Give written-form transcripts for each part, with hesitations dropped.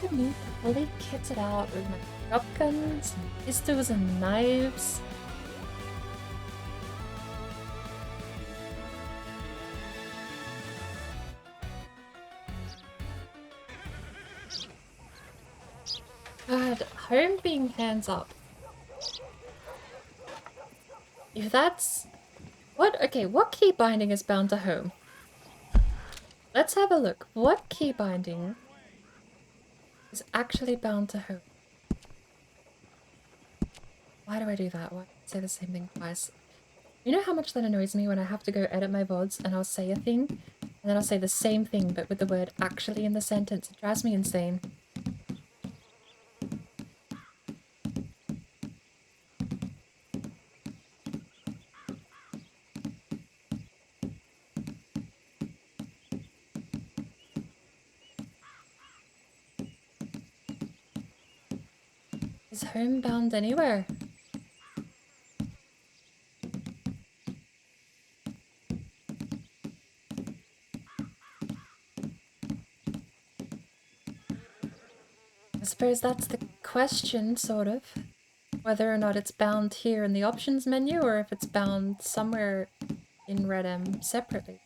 I need to fully kit it out with my shotguns, and pistols, and knives. God, home being hands up. If that's... What? Okay, what key binding is bound to home? Let's have a look. What key binding is actually bound to home? Why do I do that? Why do I say the same thing twice? You know how much that annoys me when I have to go edit my VODs and I'll say a thing, and then I'll say the same thing but with the word actually in the sentence. It drives me insane. Is home bound anywhere? I suppose that's the question, sort of. Whether or not it's bound here in the options menu or if it's bound somewhere in RedM separately.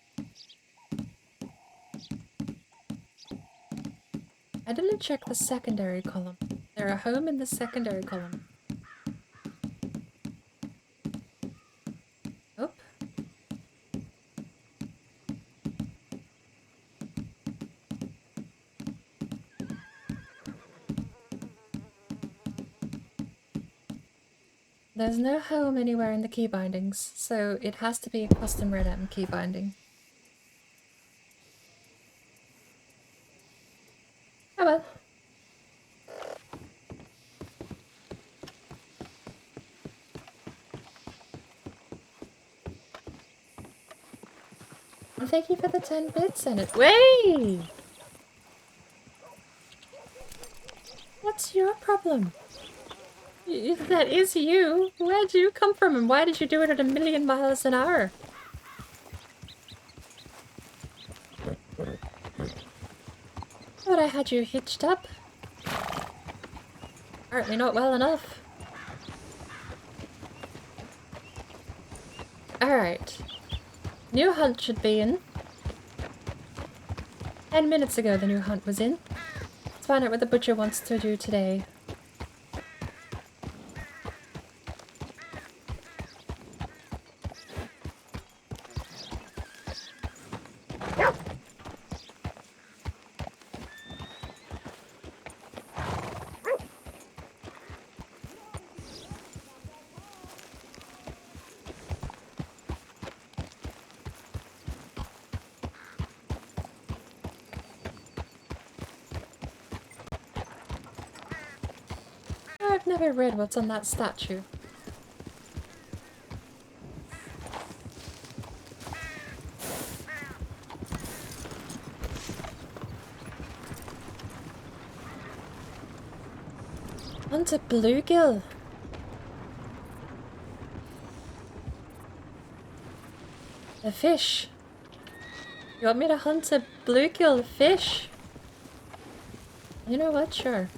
I didn't check the secondary column. There are home in the secondary column. Oh. There's no home anywhere in the key bindings, so it has to be a custom RedM key binding. Oh well. And thank you for the 10 bits and it. Wait! What's your problem? If that is you, where'd you come from and why did you do it at 1,000,000 miles an hour? Thought I had you hitched up. Apparently not well enough. Alright. New hunt should be in. 10 minutes ago the new hunt was in. Let's find out what the butcher wants to do today. I've never read what's on that statue. Hunt a bluegill. A fish. You want me to hunt a bluegill fish? You know what? Sure.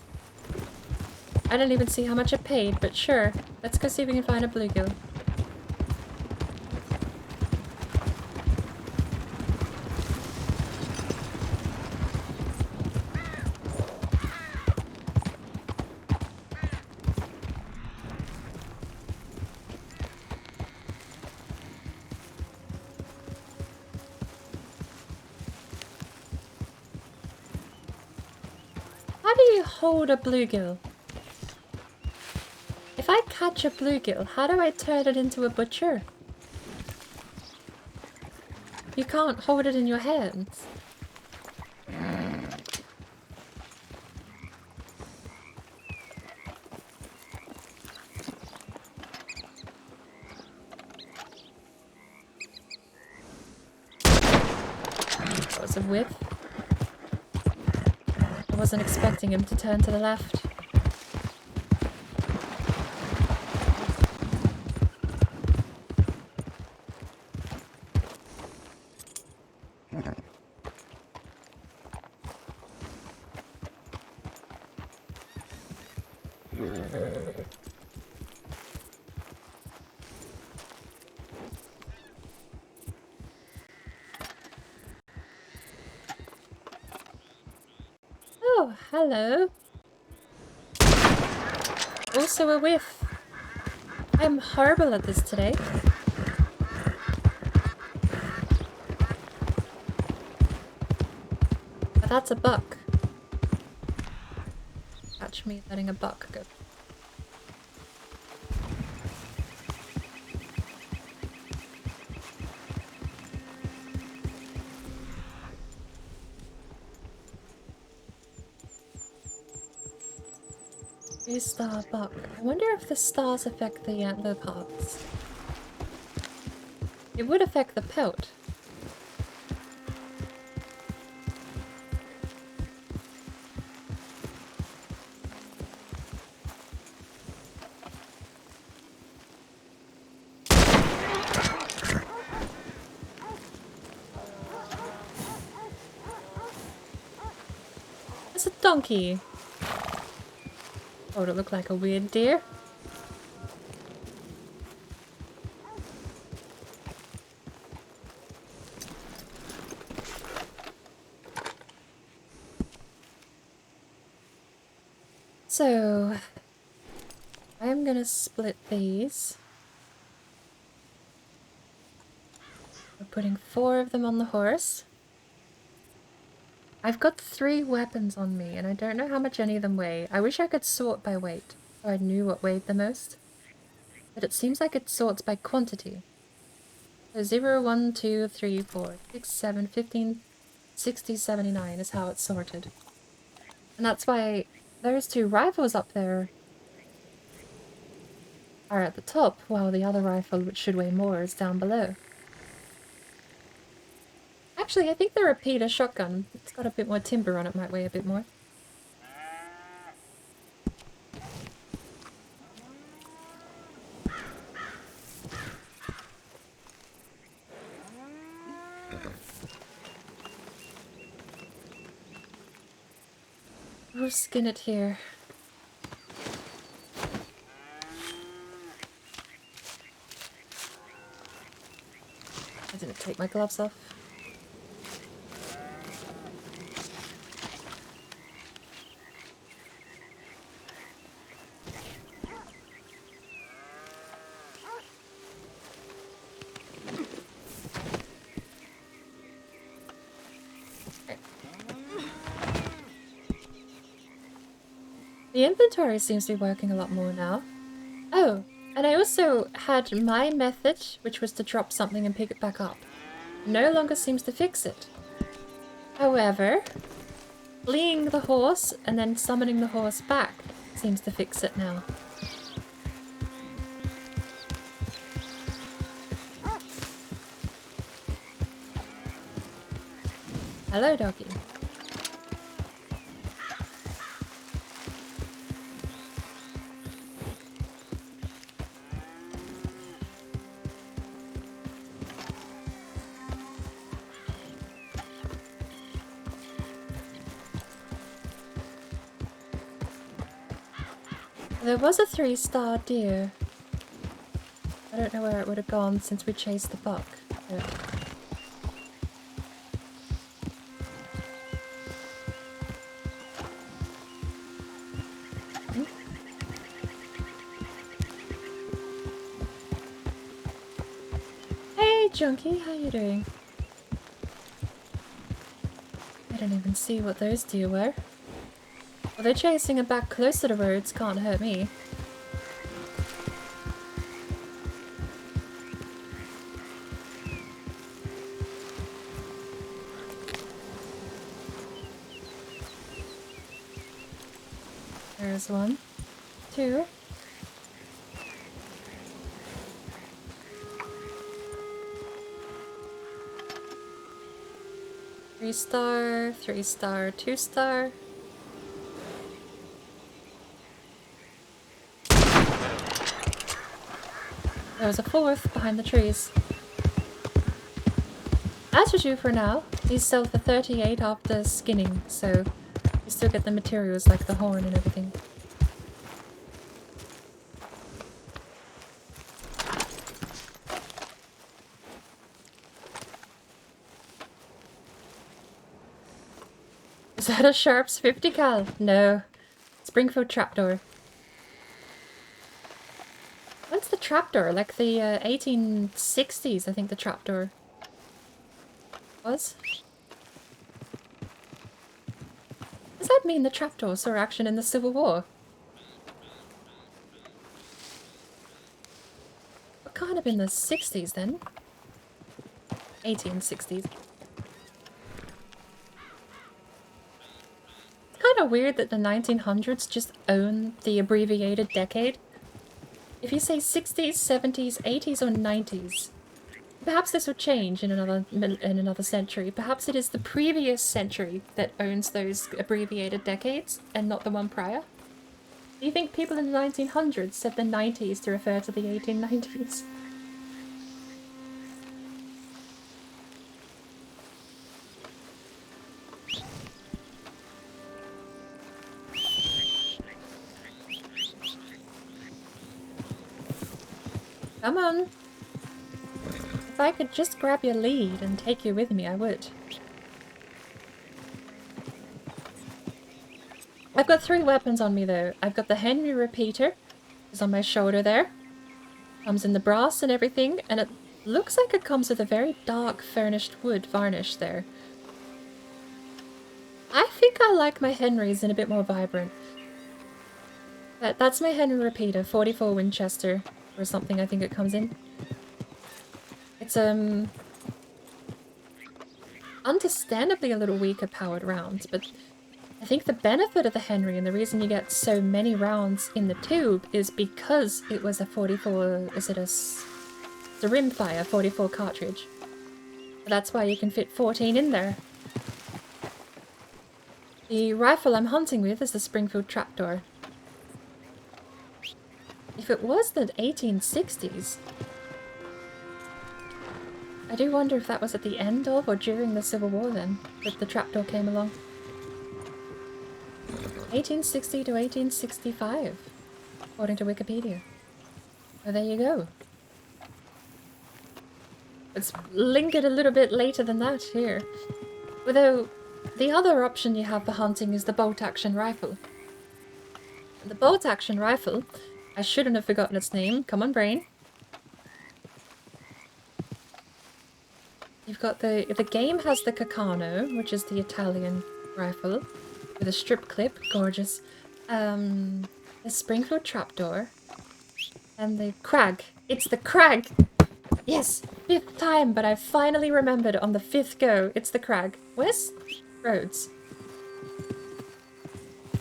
I didn't even see how much it paid, but sure. Let's go see if we can find a bluegill. How do you hold a bluegill? If I catch a bluegill, how do I turn it into a butcher? You can't hold it in your hands. That was a whiff. I wasn't expecting him to turn to the left. hello. Also a whiff. I'm horrible at this today. But that's a buck. Catch me letting a buck go. Three-star buck. I wonder if the stars affect the antler parts. It would affect the pelt. It's a donkey. Oh, it look like a weird deer. So, I'm gonna split these. We're putting 4 of them on the horse. I've got 3 weapons on me, and I don't know how much any of them weigh. I wish I could sort by weight, so I knew what weighed the most. But it seems like it sorts by quantity. So 0, 1, 2, 3, 4, 6, 7, 15, 60, 79 is how it's sorted. And that's why those 2 rifles up there are at the top, while the other rifle, which should weigh more, is down below. Actually, I think the repeater shotgun, it's got a bit more timber on it, might weigh a bit more. We'll skin it here. I didn't take my gloves off. The inventory seems to be working a lot more now. Oh, and I also had my method, which was to drop something and pick it back up. No longer seems to fix it. However, fleeing the horse and then summoning the horse back seems to fix it now. Hello, doggy. There was a 3-star deer. I don't know where it would have gone since we chased the buck. But... Hey, Junkie, how you doing? I don't even see what those deer were. Well, they're chasing it back closer to roads, can't hurt me. There's 1, 2. Three-star, 3-star, 2-star. There was a 4th behind the trees. As for you for now, these sell for 38 after skinning, so you still get the materials like the horn and everything. that a Sharps 50 cal? No. Springfield trapdoor. When's the trapdoor? Like the 1860s, I think the trapdoor was. Does that mean the trapdoor saw action in the Civil War? What kind of in the 60s then? 1860s. It's kind of weird that the 1900s just own the abbreviated decade. If you say 60s, 70s, 80s, or 90s, perhaps this will change in another century. Perhaps it is the previous century that owns those abbreviated decades and not the one prior. Do you think people in the 1900s said the 90s to refer to the 1890s? Come on. If I could just grab your lead and take you with me, I would. I've got 3 weapons on me though. I've got the Henry repeater, is on my shoulder there. Comes in the brass and everything, and it looks like it comes with a very dark furnished wood varnish there. I think I like my Henrys in a bit more vibrant. That's my Henry repeater, 44 Winchester. Or something I think it comes in. It's understandably a little weaker powered rounds, but I think the benefit of the Henry and the reason you get so many rounds in the tube is because it was a 44, is it a rimfire 44 cartridge. That's why you can fit 14 in there. The rifle I'm hunting with is the Springfield trapdoor. If it was the 1860s, I do wonder if that was at the end of or during the Civil War then, that the trapdoor came along. 1860 to 1865, according to Wikipedia. So there you go. It's lingered a little bit later than that here. Although, the other option you have for hunting is the bolt-action rifle. The bolt-action rifle, I shouldn't have forgotten its name. Come on, brain. You've got the game has the Caccano, which is the Italian rifle, with a strip clip, gorgeous. The Springfield trapdoor, and the Krag. It's the Krag! Yes! 5th time, but I finally remembered on the 5th go. It's the Krag. Where's Rhodes?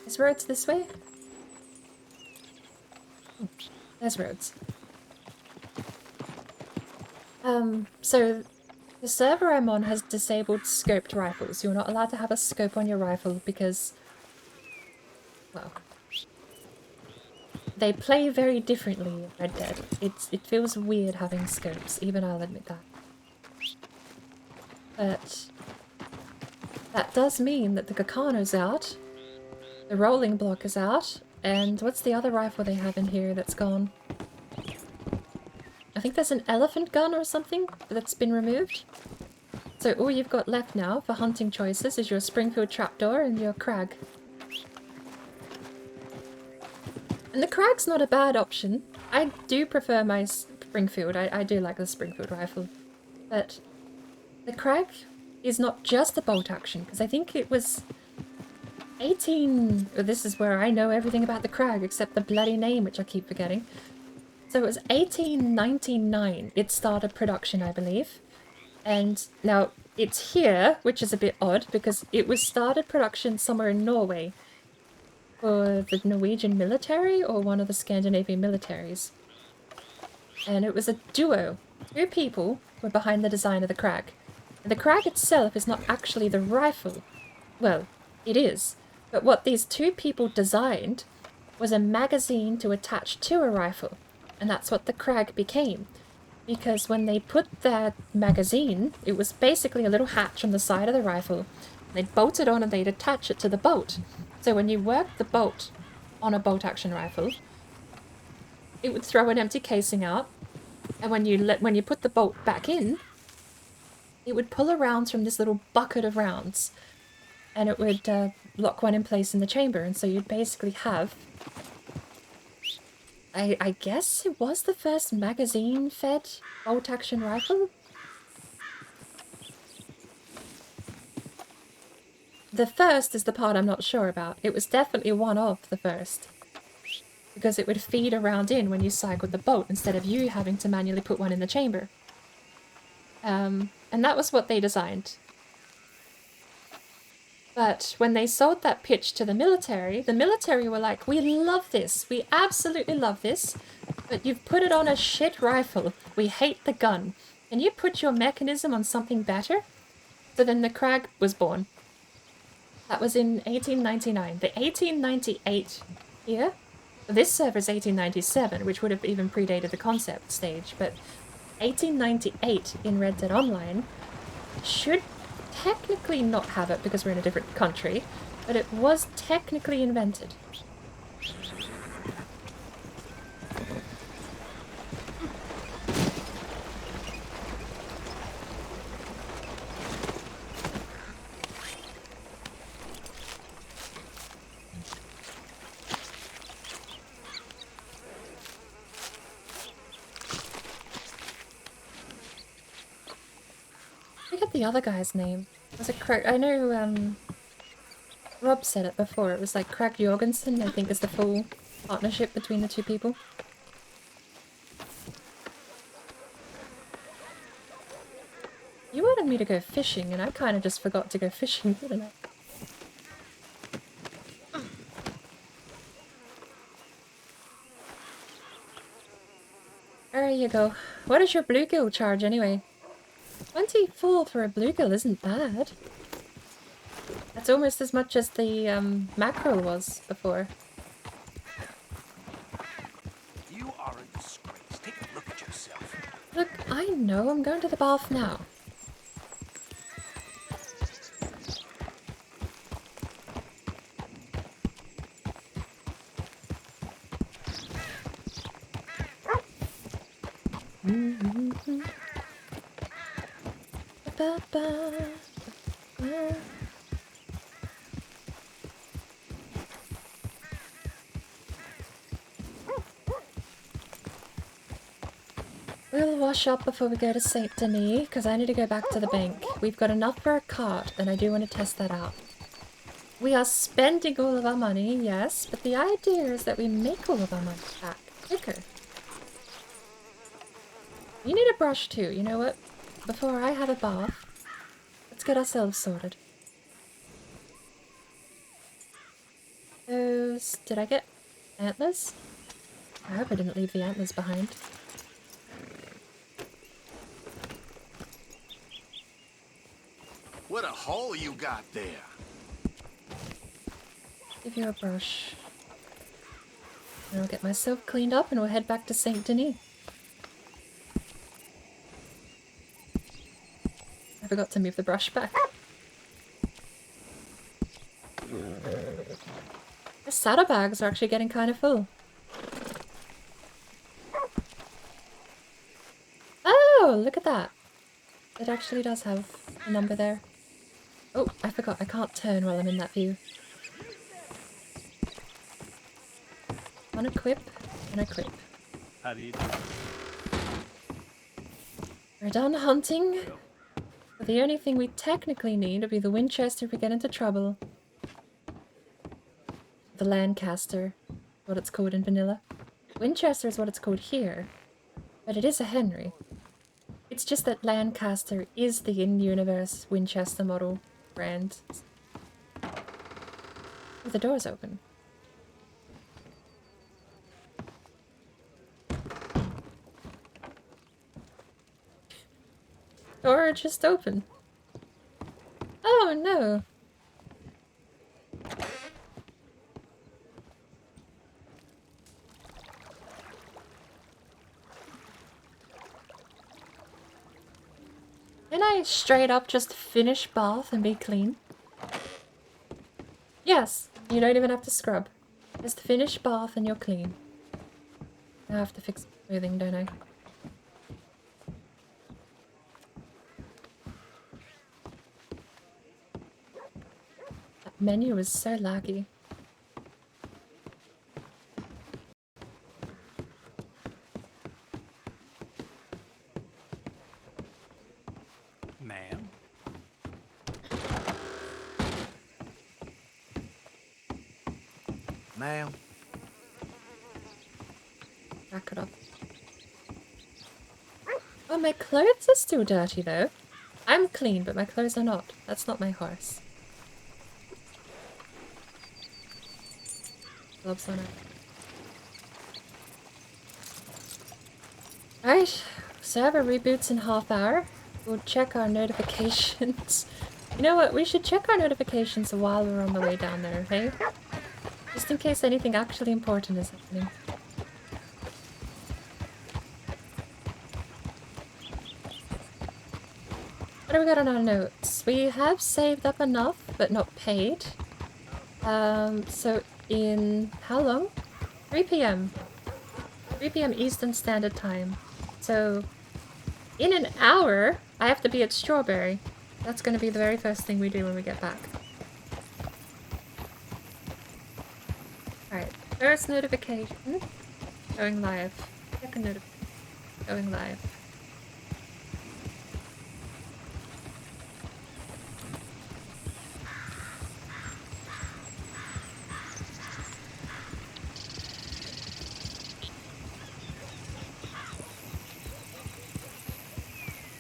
Is Rhodes this way? There's Rhodes. So the server I'm on has disabled scoped rifles. You're not allowed to have a scope on your rifle because, well, they play very differently in Red Dead. It feels weird having scopes, even I'll admit that. But that does mean that the Caccano's out, the rolling block is out, and what's the other rifle they have in here that's gone? I think there's an elephant gun or something that's been removed. So all you've got left now for hunting choices is your Springfield trapdoor and your Krag. And the Krag's not a bad option. I do prefer my Springfield. I do like the Springfield rifle. But the Krag is not just a bolt action, because I think it was 18... This is where I know everything about the Krag, except the bloody name, which I keep forgetting. So it was 1899 it started production, I believe. And now it's here, which is a bit odd, because it was started production somewhere in Norway. For the Norwegian military, or one of the Scandinavian militaries. And it was a duo. 2 people were behind the design of the Krag. And the Krag itself is not actually the rifle. Well, it is. But what these 2 people designed was a magazine to attach to a rifle. And that's what the Krag became. Because when they put that magazine, it was basically a little hatch on the side of the rifle. They'd bolt it on and they'd attach it to the bolt. So when you worked the bolt on a bolt-action rifle, it would throw an empty casing out. And when you put the bolt back in, it would pull a rounds from this little bucket of rounds. and it would lock one in place in the chamber, and so you'd basically have... I guess it was the first magazine-fed bolt-action rifle? The first is the part I'm not sure about. It was definitely one of the first. Because it would feed a round in when you cycled the bolt, instead of you having to manually put one in the chamber. And that was what they designed. But when they sold that pitch to the military were like, we love this, we absolutely love this, but you've put it on a shit rifle. We hate the gun. Can you put your mechanism on something better? So then the Krag was born. That was in 1899. The 1898 year, this server's 1897, which would have even predated the concept stage, but 1898 in Red Dead Online should technically not have it because we're in a different country, but it was technically invented. Forget the other guy's name. Was it Craig? I know Rob said it before. It was like Craig Jorgensen, I think, is the full partnership between the two people. You wanted me to go fishing, and I kind of just forgot to go fishing, didn't I? There you go. What does your bluegill charge anyway? 24 for a bluegill isn't bad. That's almost as much as the mackerel was before. You are a disgrace. Take a look at yourself. Look, I know. I'm going to the bath now. We'll wash up before we go to Saint Denis, because I need to go back to the bank. We've got enough for a cart, and I do want to test that out. We are spending all of our money, yes, but the idea is that we make all of our money back quicker. You need a brush too, you know what? Before I have a bath, let's get ourselves sorted. Those... did I get antlers? I hope I didn't leave the antlers behind. What a hole you got there. Give you a brush. And I'll get myself cleaned up and we'll head back to Saint Denis. I forgot to move the brush back. The saddlebags are actually getting kind of full. Oh, look at that. It actually does have a number there. Oh, I forgot. I can't turn while I'm in that view. Unequip and equip. How do you do? We're done hunting. But the only thing we technically need would be the Winchester if we get into trouble. The Lancaster, what it's called in vanilla. Winchester is what it's called here, but it is a Henry. It's just that Lancaster is the in-universe Winchester model brand. Oh, the door's open. Door just open. Oh no! Can I straight up just finish bath and be clean? Yes, you don't even have to scrub. Just finish bath and you're clean. I have to fix clothing, don't I? menu is so laggy. Ma'am? Ma'am? Back it up. Oh, my clothes are still dirty though. I'm clean, but my clothes are not. That's not my horse. Gloves on it. Right, server reboots in half hour. We'll check our notifications. You know what? We should check our notifications while we're on the way down there, okay? Just in case anything actually important is happening. What do we got on our notes? We have saved up enough, but not paid. So in how long? 3 p.m. 3 p.m. Eastern Standard Time. So in an hour, I have to be at Strawberry. That's going to be the very first thing we do when we get back. Alright, first notification. Going live. Second notification. Going live.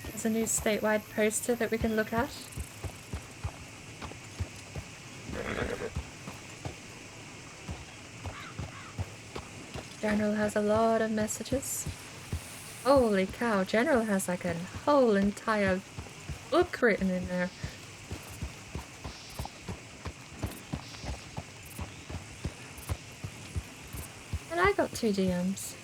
There's a new statewide poster that we can look at. General has a lot of messages. Holy cow, General has like a whole entire book written in there. And I got 2 DMs.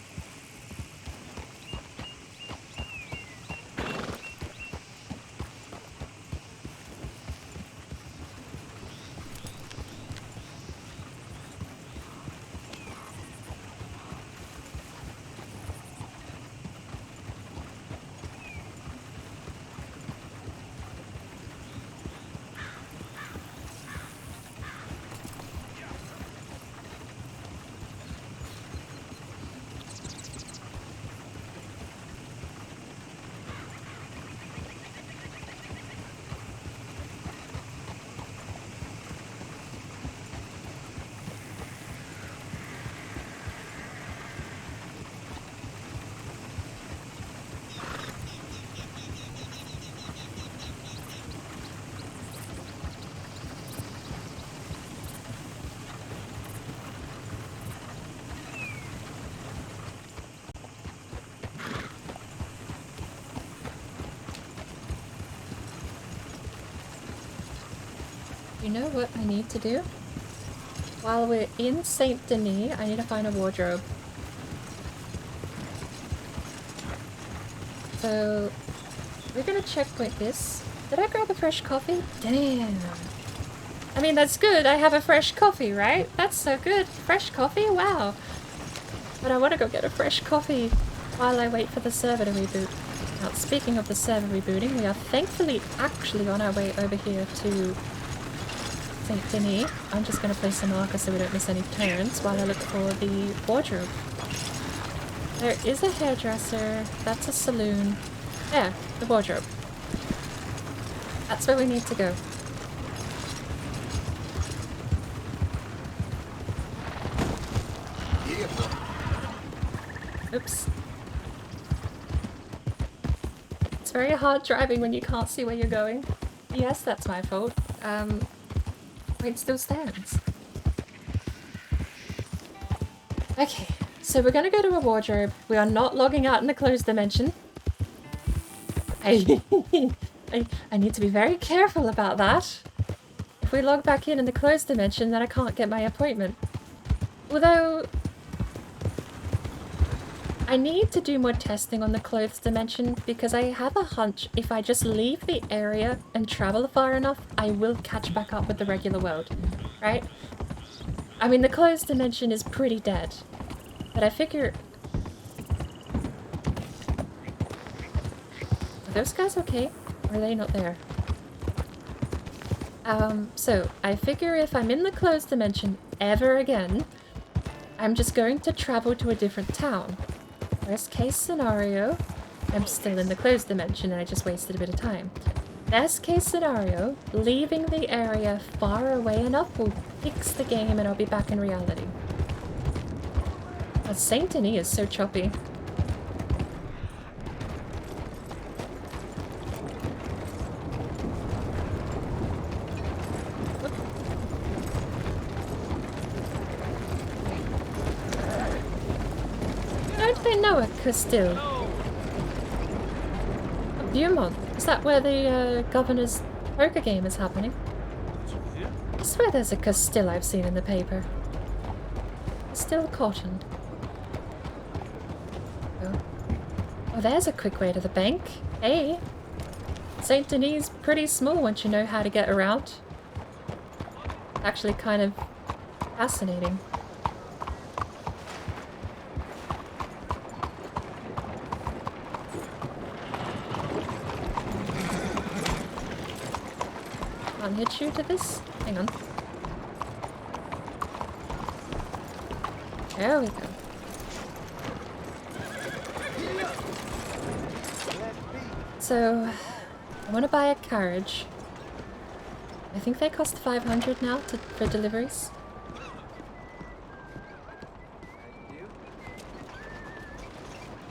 You know what I need to do? While we're in Saint Denis, I need to find a wardrobe. So, we're gonna checkpoint this. Did I grab a fresh coffee? Damn. I mean, that's good. I have a fresh coffee, right? That's so good. Fresh coffee? Wow. But I want to go get a fresh coffee while I wait for the server to reboot. Now, speaking of the server rebooting, we are thankfully actually on our way over here to Saint Denis. I'm just going to place a marker so we don't miss any turns while I look for the wardrobe. There is a hairdresser. That's a saloon. There, the wardrobe. That's where we need to go. Oops. It's very hard driving when you can't see where you're going. Yes, that's my fault. It still stands. Okay, so we're gonna go to a wardrobe. We are not logging out in the closed dimension. I need to be very careful about that. If we log back in the closed dimension, then I can't get my appointment. Although, I need to do more testing on the clothes dimension because I have a hunch if I just leave the area and travel far enough, I will catch back up with the regular world, right? I mean, the clothes dimension is pretty dead, but I figure... Are those guys okay? Or are they not there? So I figure if I'm in the closed dimension ever again, I'm just going to travel to a different town. Worst case scenario, I'm still in the closed dimension and I just wasted a bit of time. Best case scenario, leaving the area far away enough will fix the game and I'll be back in reality. But Saint Denis is so choppy. Don't they know a Castile? A Beaumont? Is that where the governor's poker game is happening? I swear there's a Castile I've seen in the paper. Castile Cotton. Oh, there's a quick way to the bank. Hey! Saint Denis is pretty small once you know how to get around. Actually kind of fascinating. Can't hit you to this? Hang on. There we go. So, I want to buy a carriage. I think they cost 500 now for deliveries.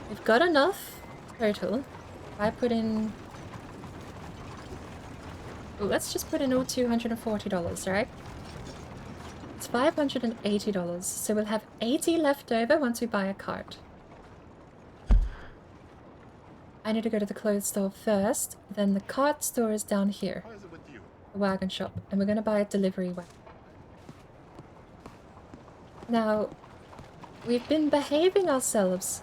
We've got enough total. I put in... Oh, let's just put in all $240, right? It's $580, so we'll have 80 left over once we buy a cart. I need to go to the clothes store first, then the cart store is down here. The wagon shop, and we're going to buy a delivery wagon. Now, we've been behaving ourselves,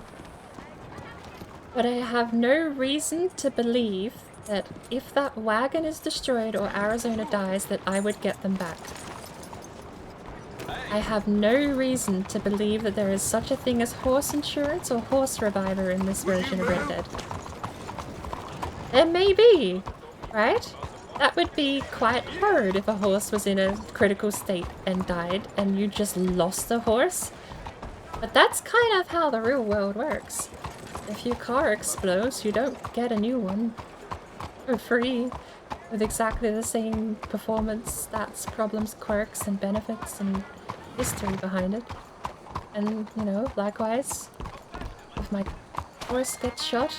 but I have no reason to believe that if that wagon is destroyed or Arizona dies, that I would get them back. I have no reason to believe that there is such a thing as horse insurance or horse reviver in this version of Red Dead. There may be, right? That would be quite hard if a horse was in a critical state and died and you just lost the horse. But that's kind of how the real world works. If your car explodes, you don't get a new one for free with exactly the same performance, stats, problems, quirks, and benefits and history behind it. And, you know, likewise, if my horse gets shot,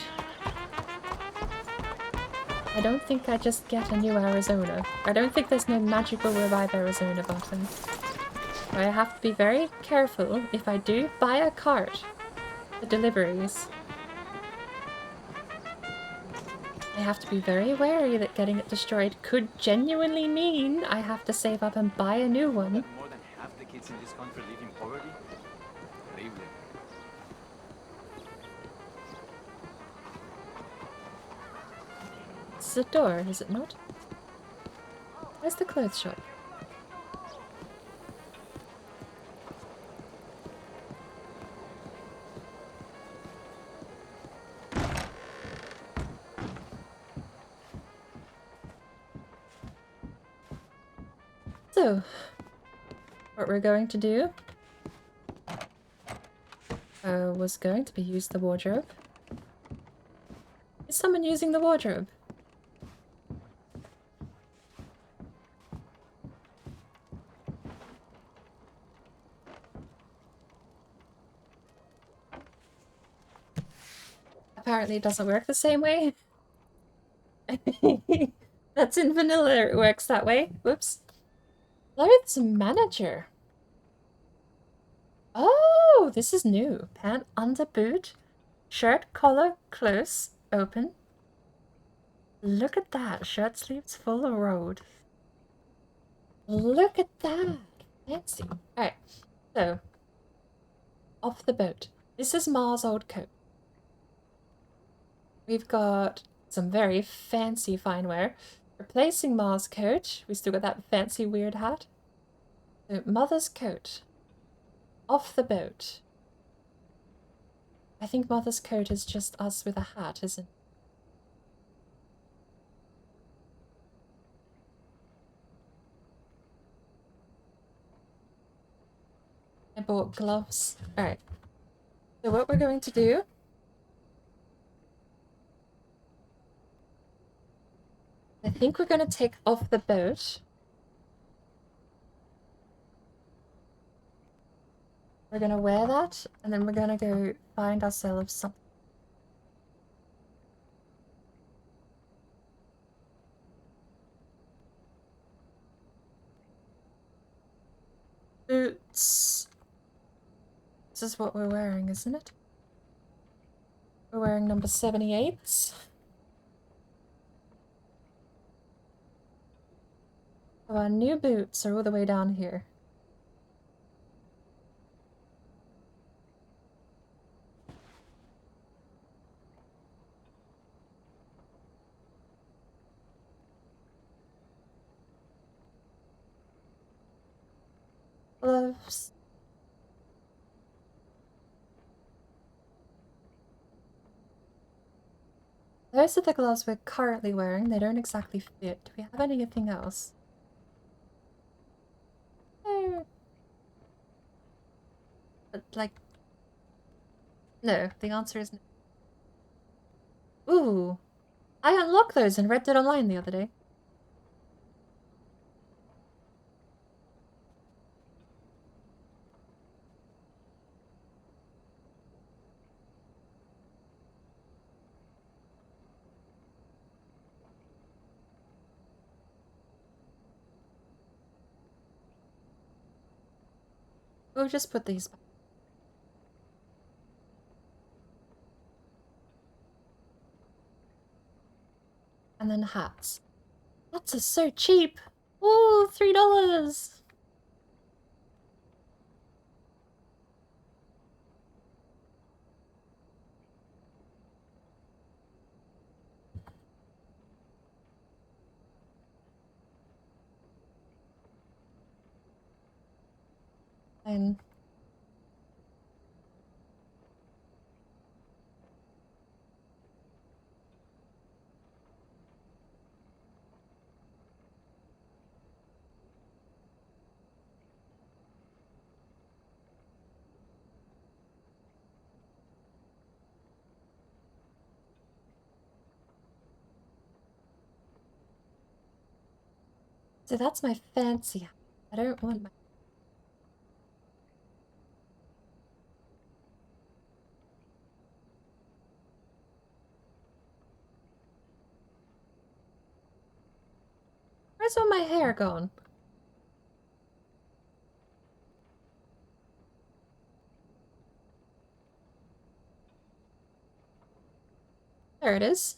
I don't think I just get a new Arizona. I don't think there's no magical revive Arizona button. So I have to be very careful if I do buy a cart for deliveries. I have to be very wary that getting it destroyed could genuinely mean I have to save up and buy a new one. More than half the kids in this country live in poverty. Bravely. It's a door, is it not? Where's the clothes shop? So, what we're going to do was going to be use the wardrobe. Is someone using the wardrobe? Apparently it doesn't work the same way. That's in vanilla, it works that way. Whoops. Clothes manager. Oh, this is new. Pant under boot. Shirt collar close. Open. Look at that. Shirt sleeves full of road. Look at that. Fancy. Alright. So. Off the boat. This is Ma's old coat. We've got some very fancy fine wear. Replacing Ma's coat. We still got that fancy weird hat. So Mother's coat. Off the boat. I think Mother's coat is just us with a hat, isn't it? bought gloves. Alright. So what we're going to do... I think we're going to take off the boat. We're going to wear that, and then we're going to go find ourselves something. Boots. This is what we're wearing, isn't it? We're wearing number 78. So our new boots are all the way down here. Gloves. Those are the gloves we're currently wearing. They don't exactly fit. Do we have anything else? No. But, like... No, the answer is no. Ooh. I unlocked those in Red Dead Online the other day. We'll just put these back. And then hats. Hats are so cheap! Ooh, $3! And... So that's my fancy hat. I don't want my... Where's all my hair gone? There it is.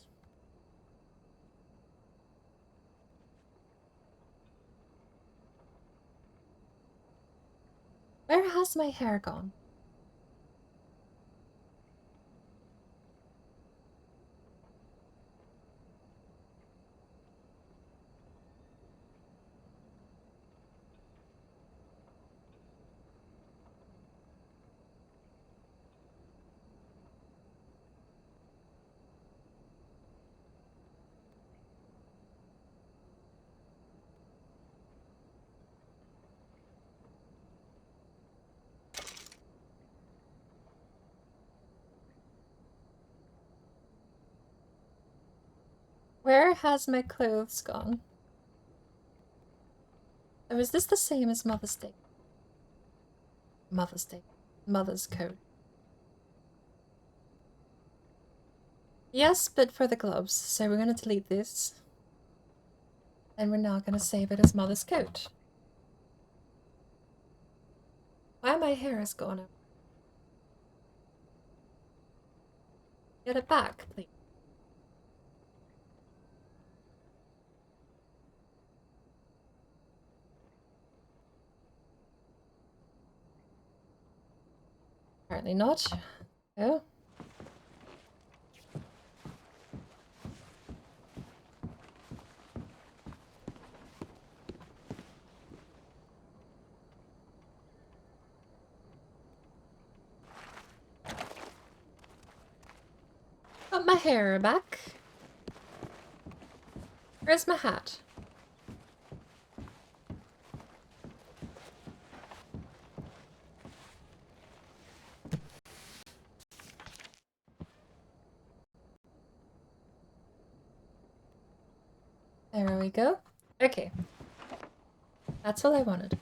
Where has my hair gone? Where has my clothes gone? Or is this the same as Mother's Day? Mother's Day. Mother's coat. Yes, but for the gloves. So we're gonna delete this. And we're now gonna save it as Mother's coat. Why my hair has gone up? Get it back, please. Apparently not. Oh. Got my hair back. Where's my hat? There we go. Okay. That's all I wanted.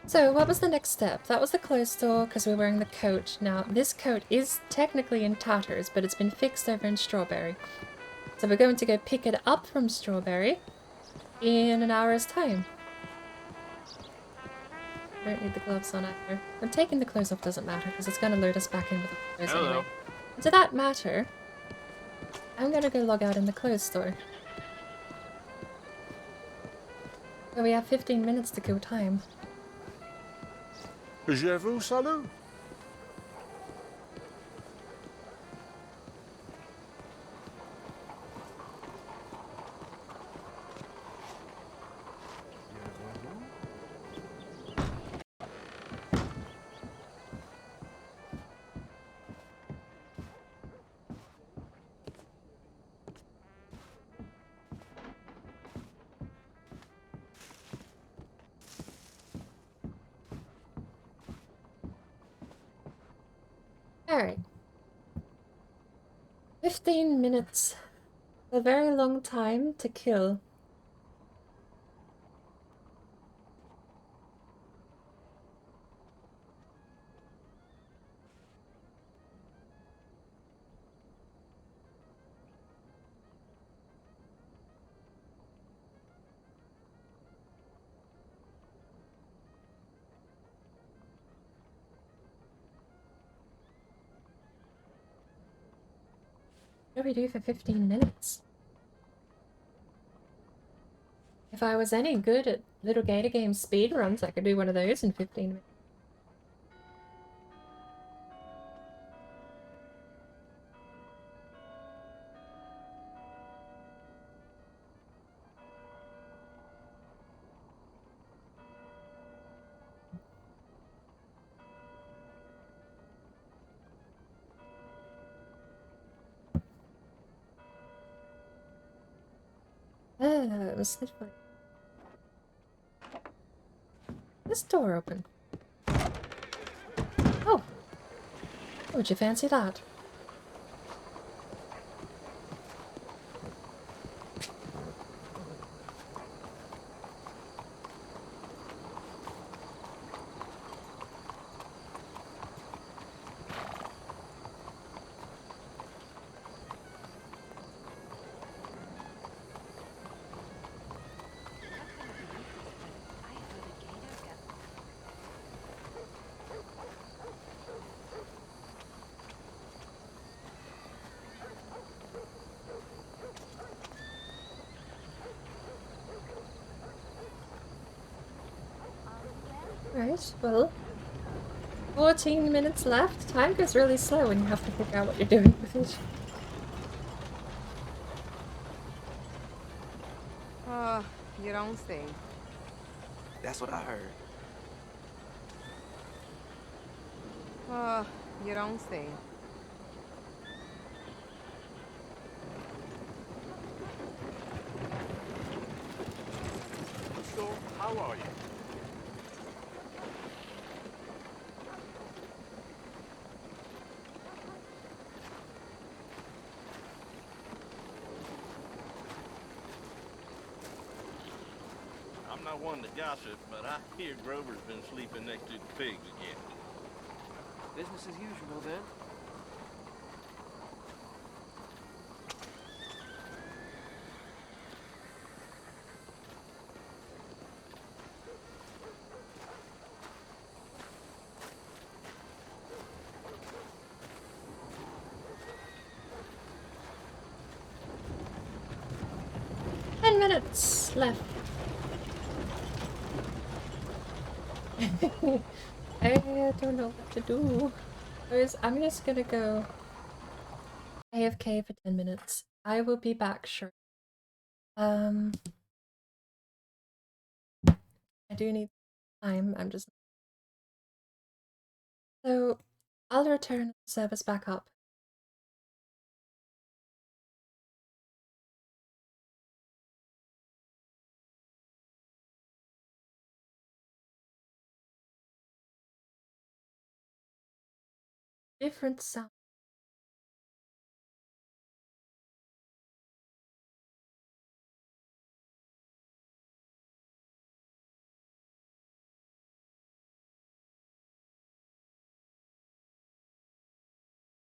So, what was the next step? That was the clothes store because we're wearing the coat. Now, this coat is technically in tatters, but it's been fixed over in Strawberry. So we're going to go pick it up from Strawberry in an hour's time. I don't need the gloves on either. And taking the clothes off doesn't matter because it's going to load us back in with the clothes anyway. And to that matter, I'm going to go log out in the clothes store. So we have 15 minutes to kill time. Je vous salue. Alright. 15 minutes. A very long time to kill. What do we do for 15 minutes? If I was any good at Little Gator Games speedruns, I could do one of those in 15 minutes. It was literally... This door open. Oh! Would you fancy that? Right, well... 14 minutes left. Time goes really slow when you have to figure out what you're doing with it. You don't say. That's what I heard. You don't say. So, how are you? I'm not one to gossip, but I hear Grover's been sleeping next to the pigs again. Business as usual then. Minutes left. I don't know what to do. I'm just gonna go AFK for 10 minutes. I will be back shortly. I do need time. I'm just... So, I'll return the service back up. Different sound.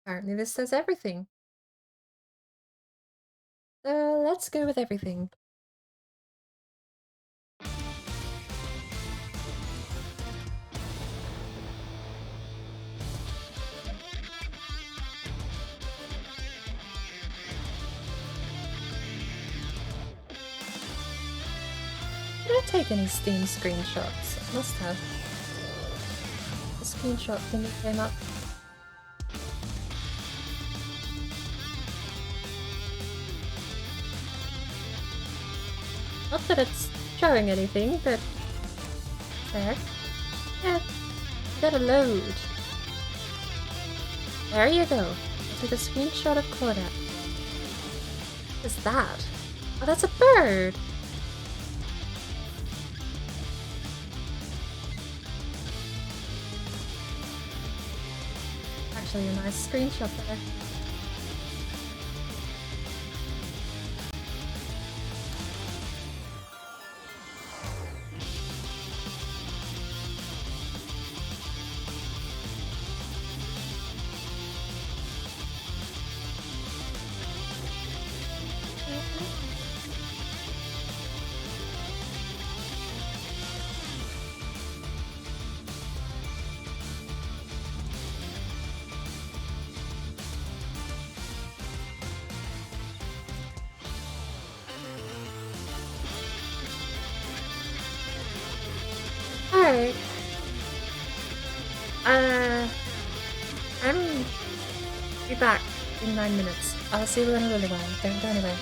Apparently this says everything. So let's go with everything. Did I take any Steam screenshots? I must have. The screenshot thing that came up. Not that it's showing anything, but there. Yeah, gotta load. There you go. I took a screenshot of Claudette. What is that? Oh, that's a bird! Actually, a nice screenshot there. Alright. I'm be back in 9 minutes. I'll see you in a little while. Don't go anywhere.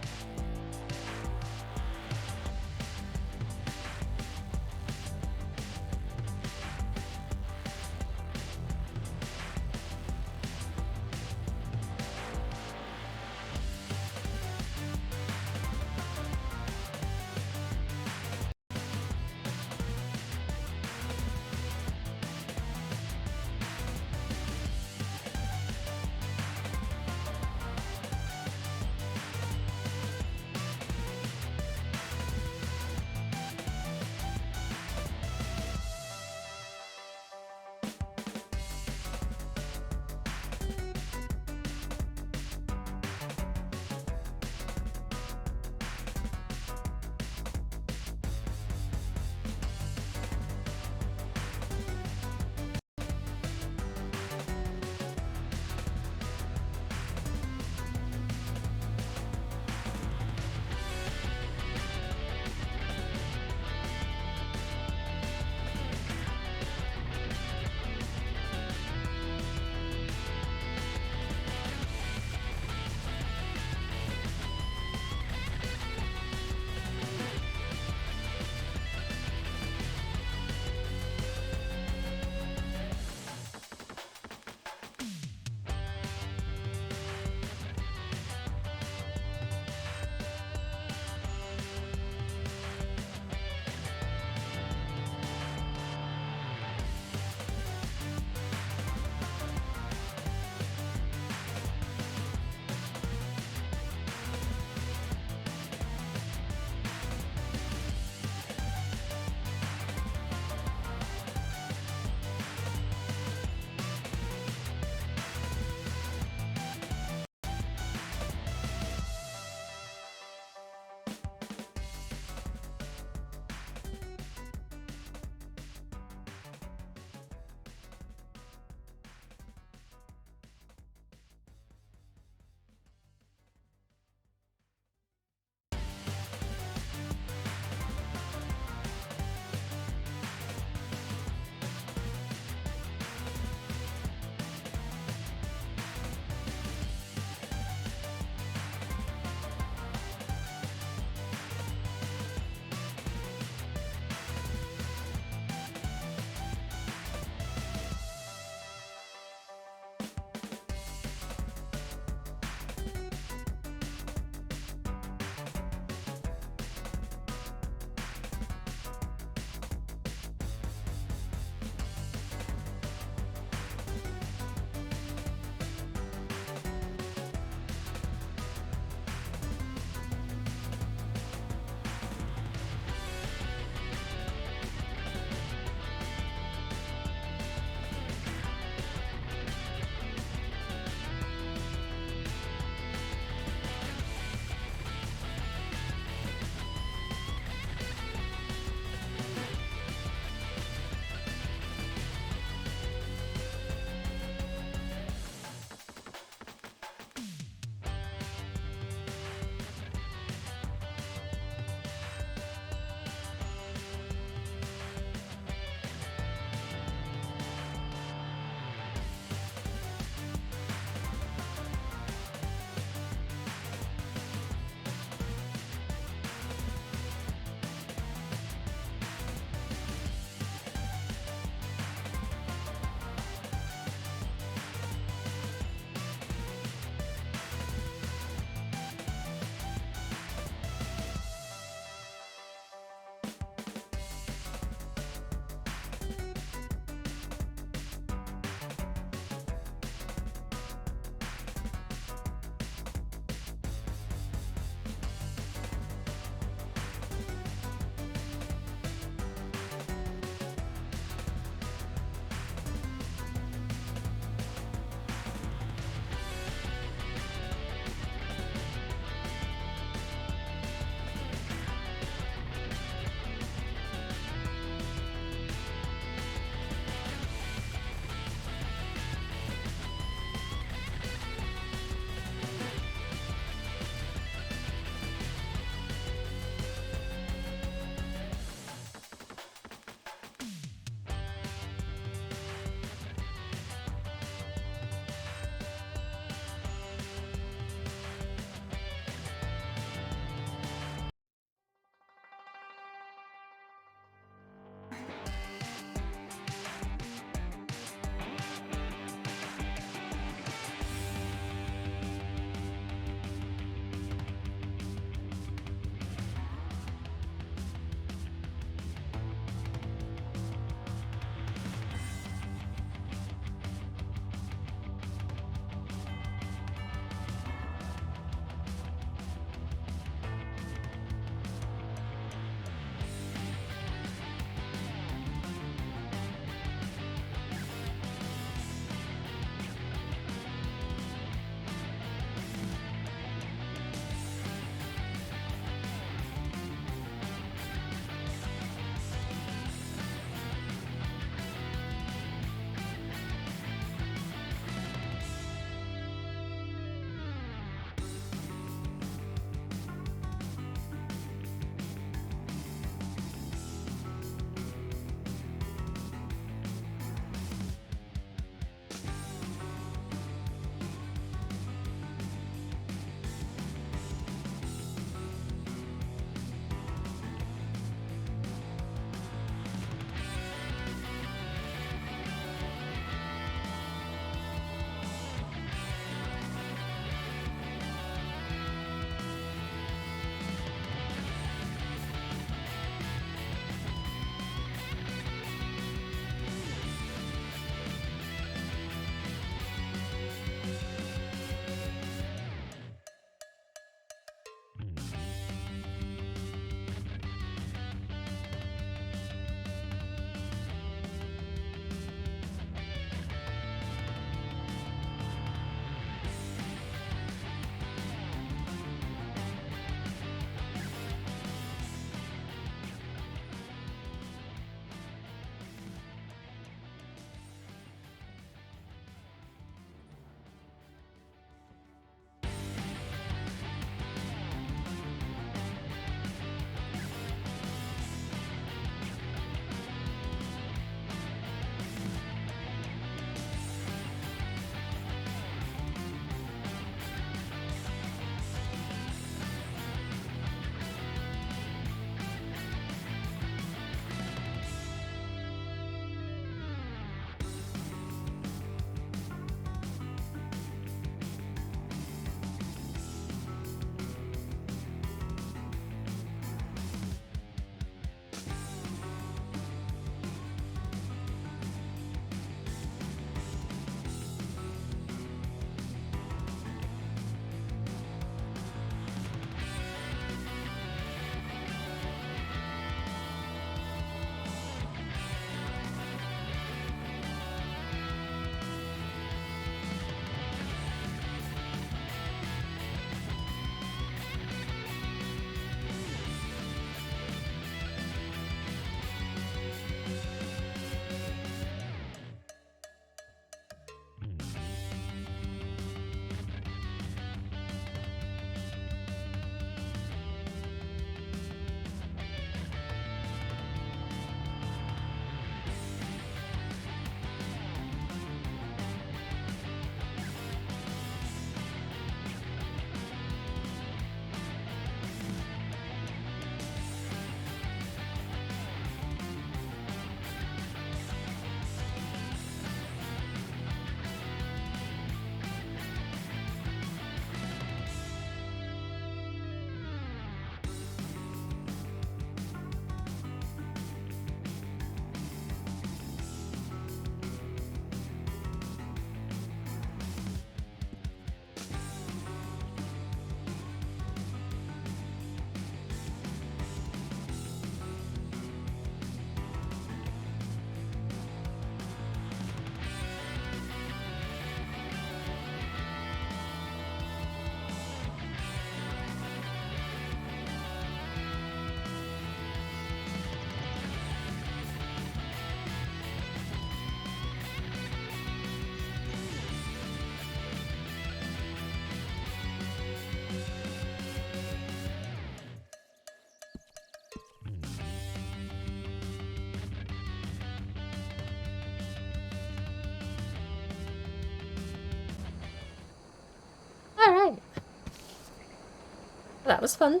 That was fun.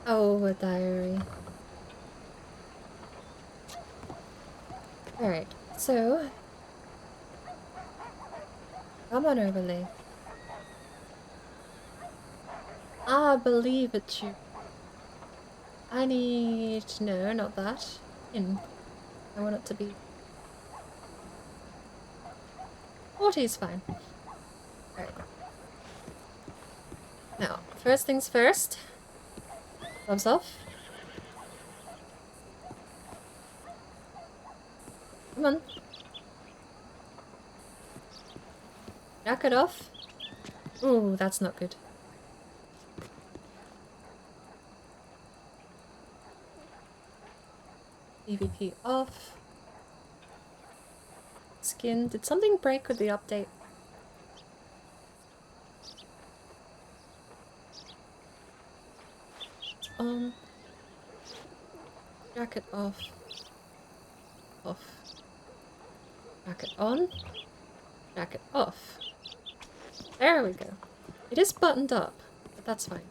Oh, a diary. Alright, so... Come on, overlay. I believe it you. I need... No, not that. In. I want it to be... 40 is fine. Alright. Now, first things first. Gloves off. Come on. Jacket off. Ooh, that's not good. EVP off. Skin. Did something break with the update? On. Jacket off. Off. Jacket on. Jacket off. There we go. It is buttoned up, but that's fine.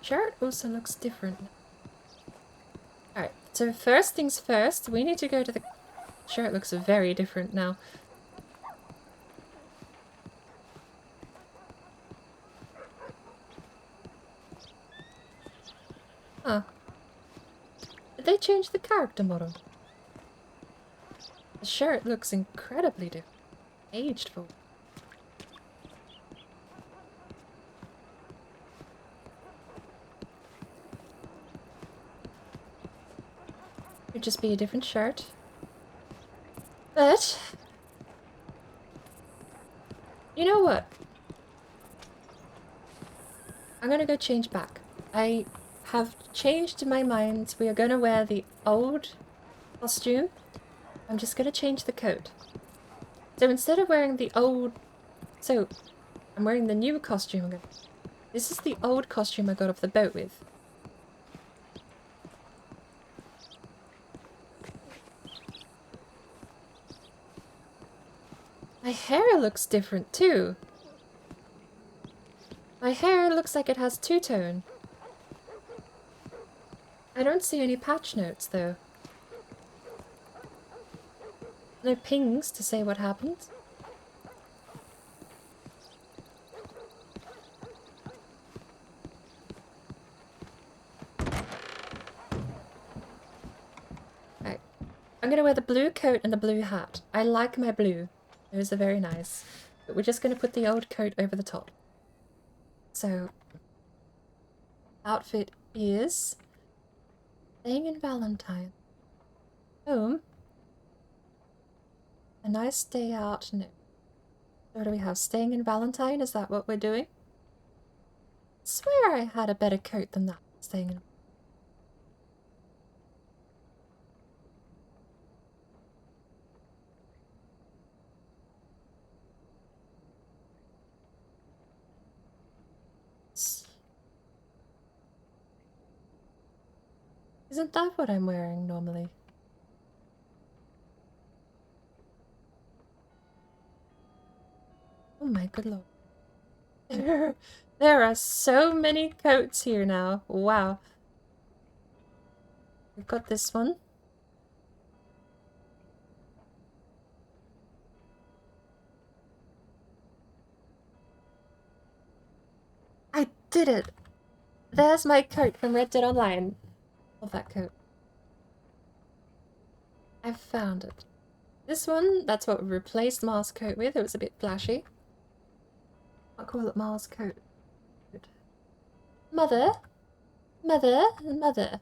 Shirt also looks different. Alright, so first things first, we need to go to the... Shirt looks very different now. Huh. Did they change the character model? The shirt looks incredibly different. Aged for. Could just be a different shirt. But... You know what? I'm gonna go change back. I have changed my mind. We are gonna wear the old costume. I'm just gonna change the coat. So instead of wearing the old... So, I'm wearing the new costume. This is the old costume I got off the boat with. My hair looks different too. My hair looks like it has two-tone. I don't see any patch notes though. No pings to say what happened. Right. I'm gonna wear the blue coat and the blue hat. I like my blue. Those are very nice. But we're just gonna put the old coat over the top. So, outfit is staying in Valentine. Home. A nice day out. No. What do we have? Staying in Valentine? Is that what we're doing? I swear I had a better coat than that. Staying in. Isn't that what I'm wearing normally? Oh my good lord. There are so many coats here now. Wow. We've got this one. I did it! There's my coat from Red Dead Online. Love that coat. I found it. This one, that's what we replaced Mars' coat with. It was a bit flashy. I'll call it Mars' coat. Mother? Mother? Mother?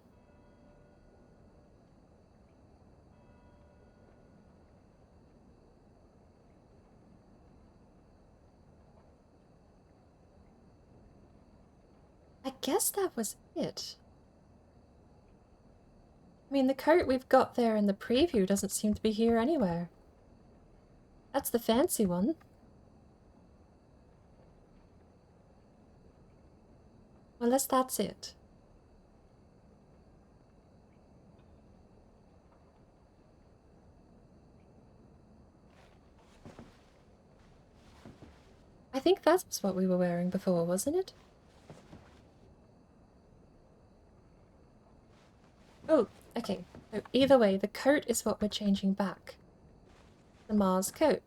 I guess that was it. I mean, the coat we've got there in the preview doesn't seem to be here anywhere. That's the fancy one. Unless that's it. think that's what we were wearing before, wasn't it? Oh, okay. So either way, the coat is what we're changing back. The Mars coat.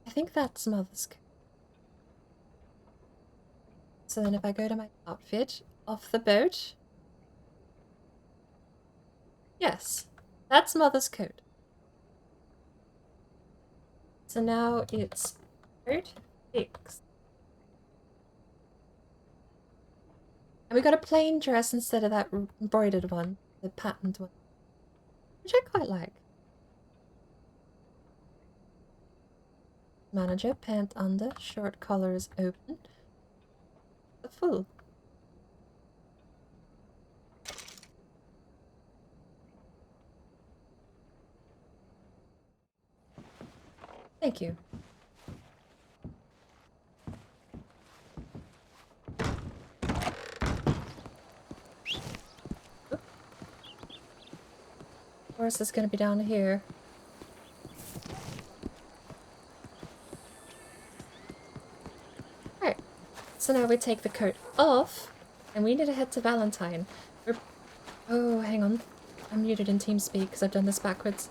I think that's Mother's coat. So then if I go to my outfit off the boat... Yes, that's Mother's coat. So now it's coat fixed. And we got a plain dress instead of that embroidered one, the patterned one. Which I quite like. Manager, pant under, short collar is open. The full. Thank you. Oop. Horse is going to be down here. Alright. So now we take the coat off, and we need to head to Valentine. Oh, hang on. I'm muted in TeamSpeak because I've done this backwards.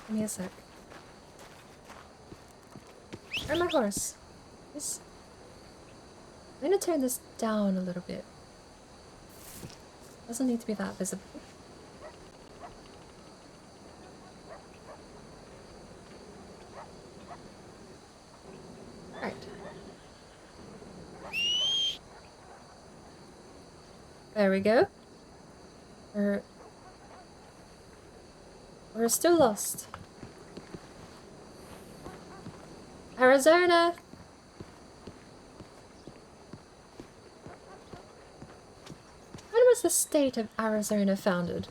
Give me a sec. Where's my horse? I'm gonna turn this down a little bit. Doesn't need to be that visible. Right. There we go. We're still lost. Arizona! When was the state of Arizona founded?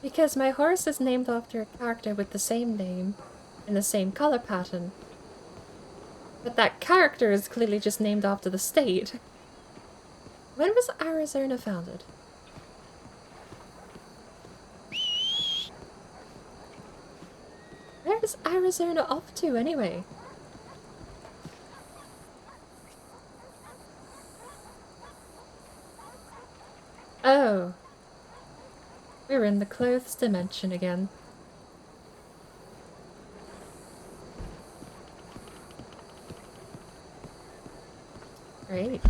Because my horse is named after a character with the same name and the same color pattern. But that character is clearly just named after the state. When was Arizona founded? Where is Arizona off to anyway? Oh. We're in the clothes dimension again. Great.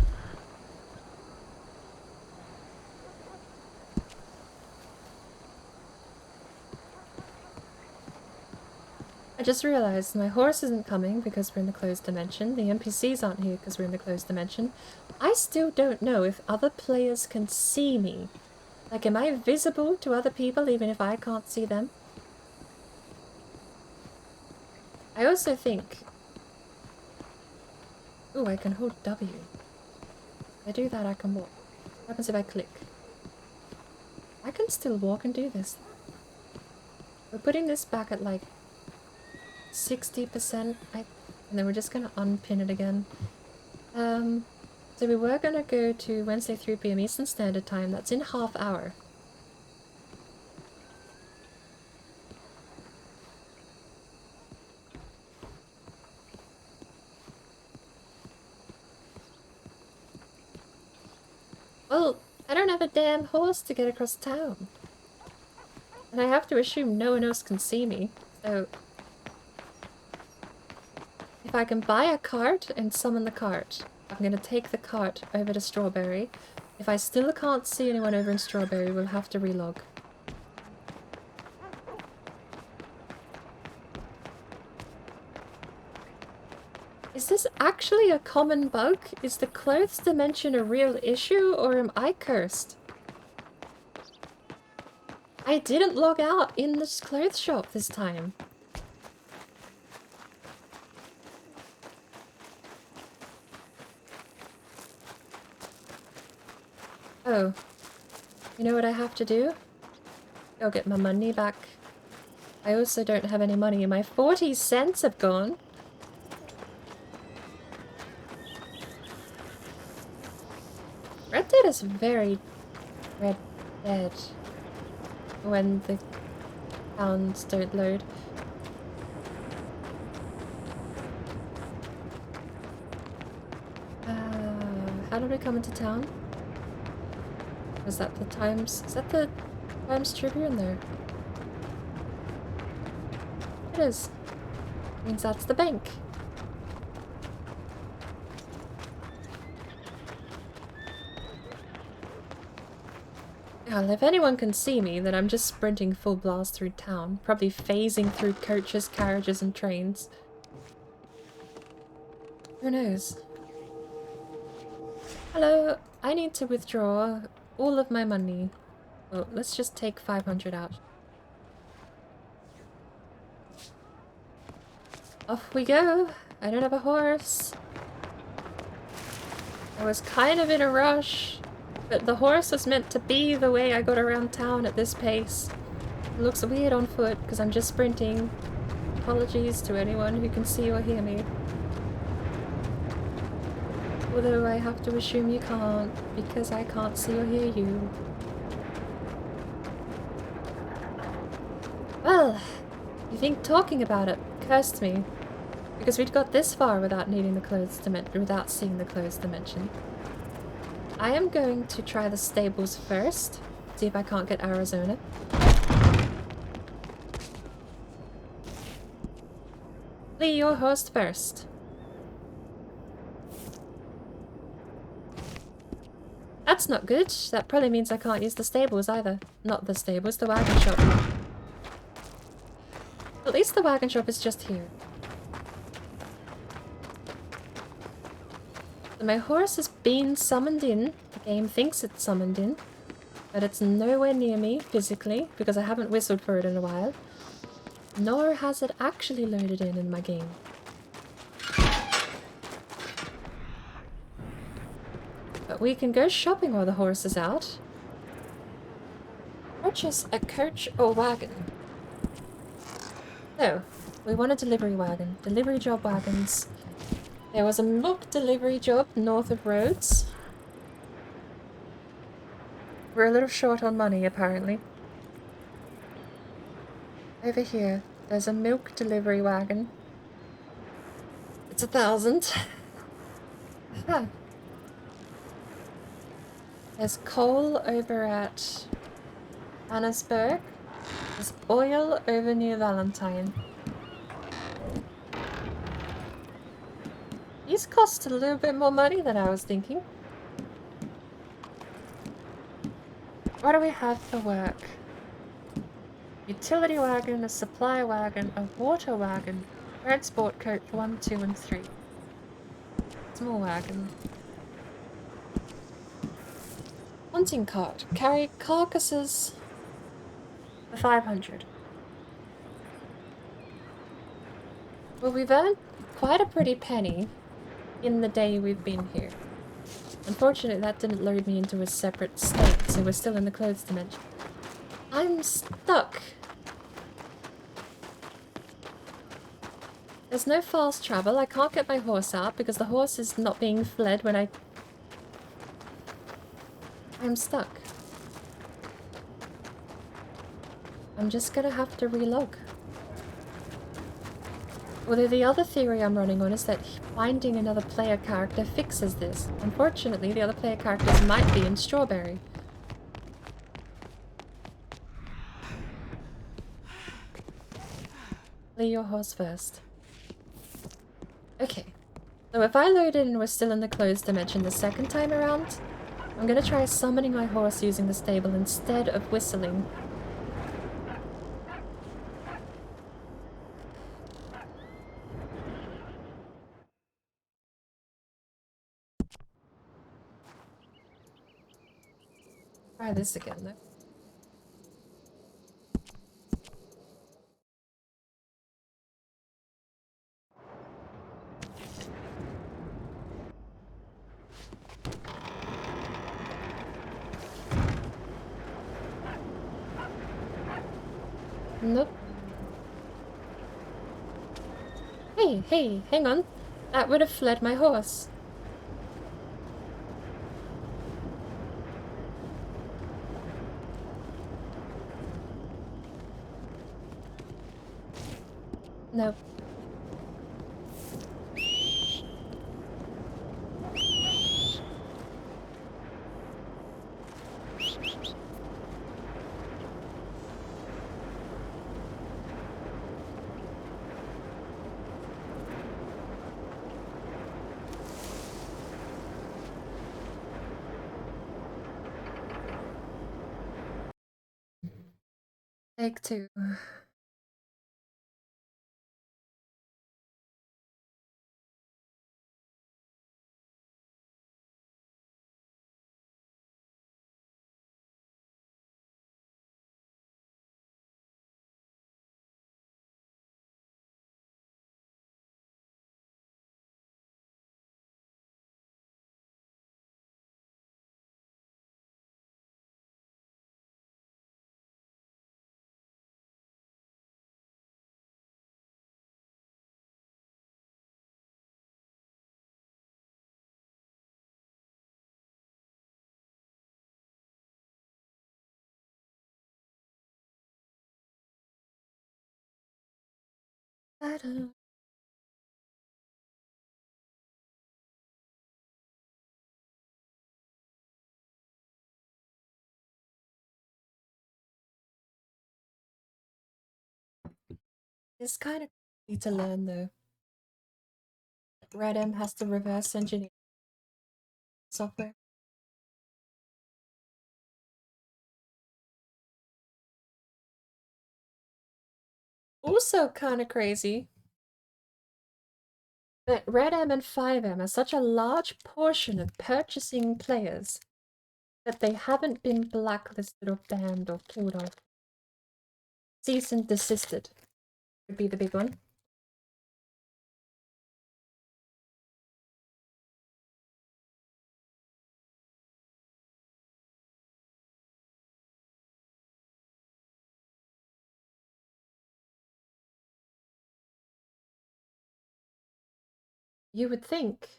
I just realized my horse isn't coming because we're in the closed dimension. The NPCs aren't here because we're in the closed dimension. I still don't know if other players can see me. Like, am I visible to other people even if I can't see them? I also think... Ooh, I can hold W. If I do that, I can walk. What happens if I click? I can still walk and do this. We're putting this back at like 60%, and then we're just gonna unpin it again. So we were gonna go to Wednesday 3 PM Eastern Standard Time. That's in half hour. Well, I don't have a damn horse to get across town. And I have to assume no one else can see me, so... If I can buy a cart and summon the cart, I'm going to take the cart over to Strawberry. If I still can't see anyone over in Strawberry, we'll have to relog. Is this actually a common bug? Is the clothes dimension a real issue, or am I cursed? I didn't log out in this clothes shop this time. Oh. You know what I have to do? Go get my money back. I also don't have any money. My 40 cents have gone. Red Dead is very Red Dead when the towns don't load. How did we come into town? Was that the Times? Is that the Times Tribune there? It is. Means that's the bank. Well, if anyone can see me, then I'm just sprinting full blast through town, probably phasing through coaches, carriages, and trains. Who knows? Hello, I need to withdraw all of my money. Well, let's just take 500 out. Off we go. I don't have a horse. I was kind of in a rush, but the horse was meant to be the way I got around town at this pace. It looks weird on foot because I'm just sprinting. Apologies to anyone who can see or hear me. Although I have to assume you can't, because I can't see or hear you. Well, you think talking about it cursed me, because we'd got this far without needing the clothes without seeing the clothes dimension. I am going to try the stables first, see if I can't get Arizona. Lee, your host first. That's not good. That probably means I can't use the stables either. Not the stables, the wagon shop. At least the wagon shop is just here. So my horse has been summoned in. The game thinks it's summoned in. But it's nowhere near me physically, because I haven't whistled for it in a while. Nor has it actually loaded in my game. But we can go shopping while the horse is out. Purchase a coach or wagon. So, we want a delivery wagon. Delivery job wagons. There was a milk delivery job north of Rhodes. We're a little short on money, apparently. Over here, there's a milk delivery wagon. It's 1,000. Huh. There's coal over at Annesburg. There's oil over near Valentine. These cost a little bit more money than I was thinking. What do we have for work? Utility wagon, a supply wagon, a water wagon, transport coach 1, 2, and 3. Small wagon. Hunting cart. Carry carcasses for 500. Well, we've earned quite a pretty penny in the day we've been here. Unfortunately, that didn't load me into a separate state, so we're still in the clothes dimension. I'm stuck. There's no fast travel. I can't get my horse out because the horse is not being fled when I'm stuck. I'm just gonna have to relog. Although the other theory I'm running on is that finding another player character fixes this. Unfortunately, the other player characters might be in Strawberry. Lay your horse first. Okay. So if I load in and we're still in the closed dimension the second time around, I'm gonna try summoning my horse using the stable instead of whistling. Try this again though. Nope. Hey, hang on. That would have fled my horse. Nope. Take two. I don't. It's kind of easy to learn though. RedM has to reverse engineer software. Also kind of crazy that RedM and 5M are such a large portion of purchasing players that they haven't been blacklisted or banned or killed off. Cease and desisted would be the big one. You would think.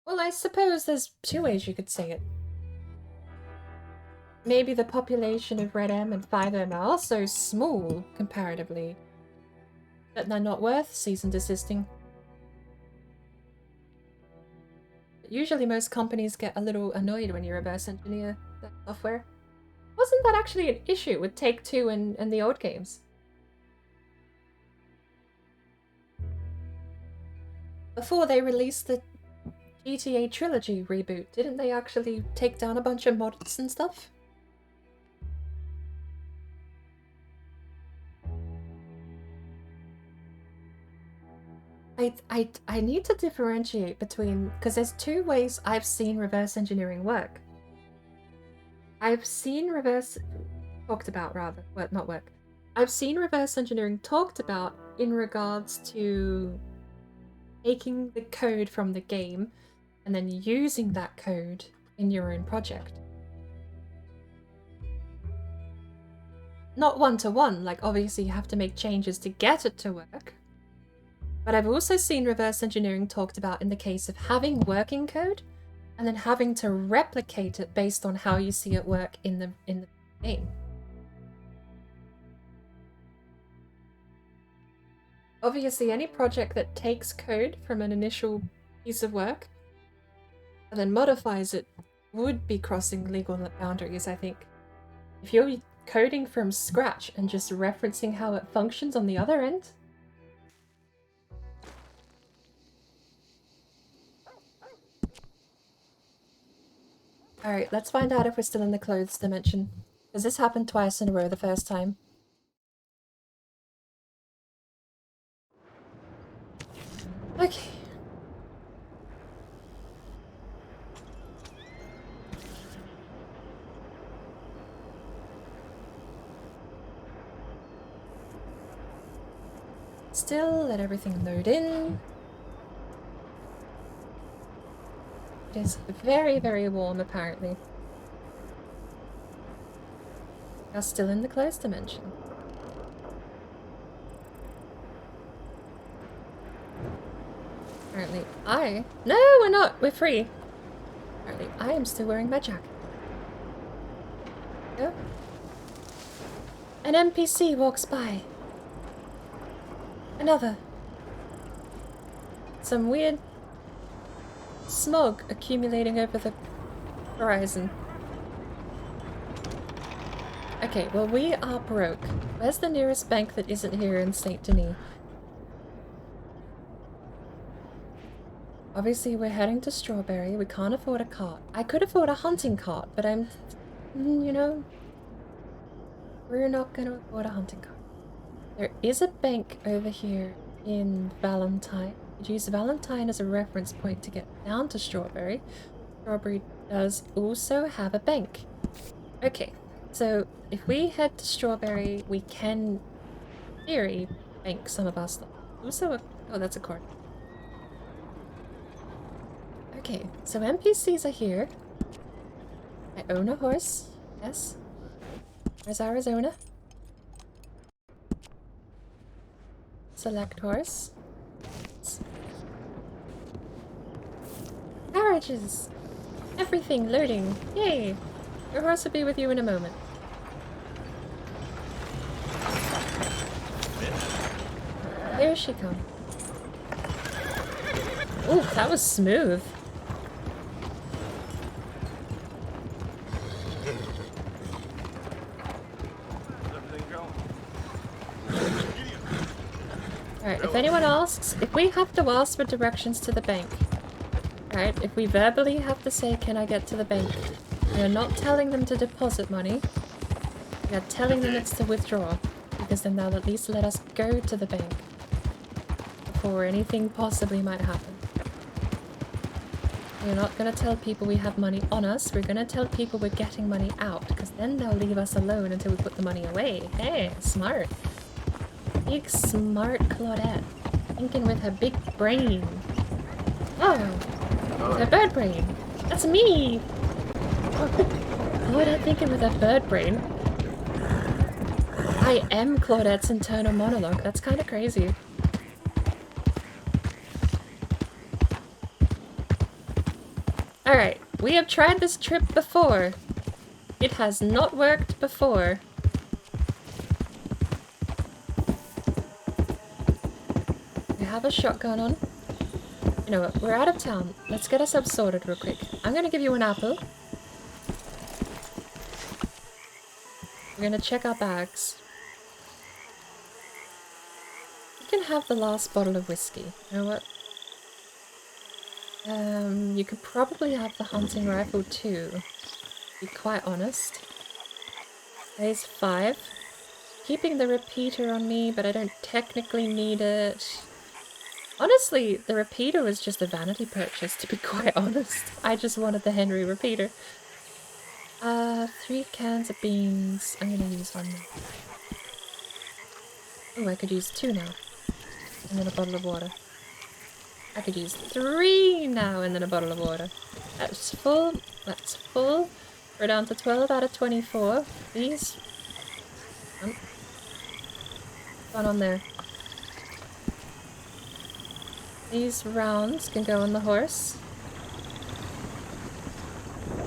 Well, I suppose there's two ways you could say it. Maybe the population of RedM and 5M are also small, comparatively. That they're not worth cease and desisting. Usually most companies get a little annoyed when you reverse engineer their software. Wasn't that actually an issue with Take-Two and the old games? Before they released the GTA Trilogy reboot, didn't they actually take down a bunch of mods and stuff? I need to differentiate between, because there's two ways I've seen reverse engineering work. I've seen talked about rather, well, not work. I've seen reverse engineering talked about in regards to taking the code from the game and then using that code in your own project. Not one-to-one, like obviously you have to make changes to get it to work. But I've also seen reverse engineering talked about in the case of having working code and then having to replicate it based on how you see it work in the game. Obviously, any project that takes code from an initial piece of work and then modifies it would be crossing legal boundaries, I think. If you're coding from scratch and just referencing how it functions on the other end, alright, let's find out if we're still in the clothes dimension. Because this happened twice in a row the first time. Okay. Still, let everything load in. It is very, very warm, apparently. We are still in the closed dimension. Apparently No, we're not! We're free! Apparently I am still wearing my jacket. Go. An NPC walks by. Another. Some weird smog accumulating over the horizon. Okay, well we are broke. Where's the nearest bank that isn't here in Saint Denis? Obviously we're heading to Strawberry. We can't afford a cart. I could afford a hunting cart, but I'm... you know... we're not gonna afford a hunting cart. There is a bank over here in Valentine. You'd use Valentine as a reference point to get down to Strawberry. Strawberry does also have a bank. Okay, so if we head to Strawberry, we can, in theory, bank some of our stuff. Also, oh, that's a card. Okay, so NPCs are here. I own a horse. Yes. Where's Arizona? Select horse. Carriages! Everything loading. Yay! Your horse will be with you in a moment. Here she comes. Ooh, that was smooth. Alright, if anyone asks, if we have to ask for directions to the bank, right, if we verbally have to say, can I get to the bank, we are not telling them to deposit money, we are telling them it's to withdraw, because then they'll at least let us go to the bank before anything possibly might happen. We're not going to tell people we have money on us, we're going to tell people we're getting money out, because then they'll leave us alone until we put the money away. Hey, smart. Big smart Claudette. Thinking with her big brain. Oh! With her bird brain. That's me! Claudette thinking with her bird brain. I am Claudette's internal monologue. That's kind of crazy. Alright, we have tried this trip before. It has not worked before. We have a shotgun on. You know what, we're out of town. Let's get ourselves sorted real quick. I'm gonna give you an apple. We're gonna check our bags. You can have the last bottle of whiskey. You know what? You could probably have the hunting rifle too, to be quite honest. There's 5. Keeping the repeater on me, but I don't technically need it. Honestly, the repeater was just a vanity purchase, to be quite honest. I just wanted the Henry repeater. 3 cans of beans. I'm gonna use 1 now. Oh, I could use 2 now. And then a bottle of water. I could use 3 now and then a bottle of water. That's full. That's full. We're down to 12 out of 24. These. One on there. These rounds can go on the horse.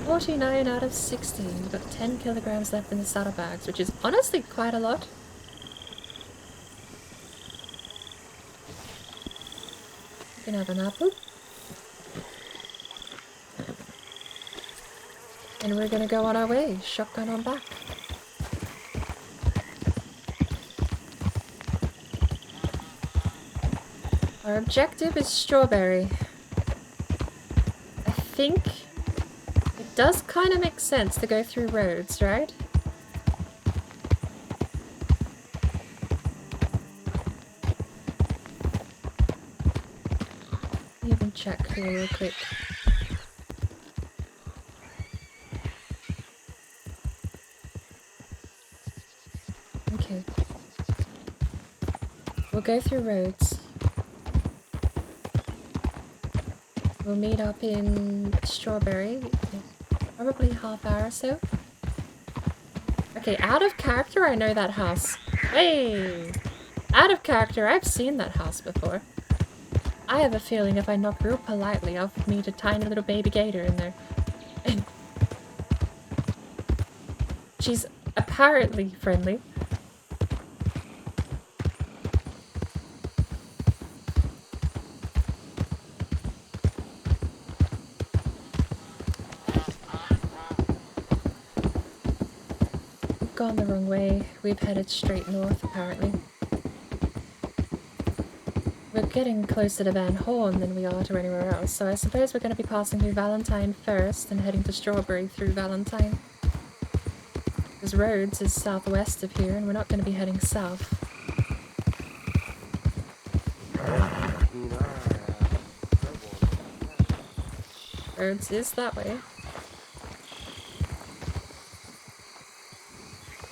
49 out of 60. We've got 10 kilograms left in the saddlebags, which is honestly quite a lot. You can have an apple. And we're gonna go on our way. Shotgun on back. Our objective is Strawberry. I think it does kind of make sense to go through roads, right? Even check here real quick. Okay. We'll go through roads. We'll meet up in Strawberry, probably half hour or so. Okay, out of character, I know that house. Hey! Out of character, I've seen that house before. I have a feeling if I knock real politely, I'll meet a tiny little baby gator in there. And she's apparently friendly. gone the wrong way. We've headed straight north, apparently. We're getting closer to Van Horn than we are to anywhere else, so I suppose we're going to be passing through Valentine first and heading to Strawberry through Valentine. Because Rhodes is southwest of here, and we're not going to be heading south. Rhodes is that way.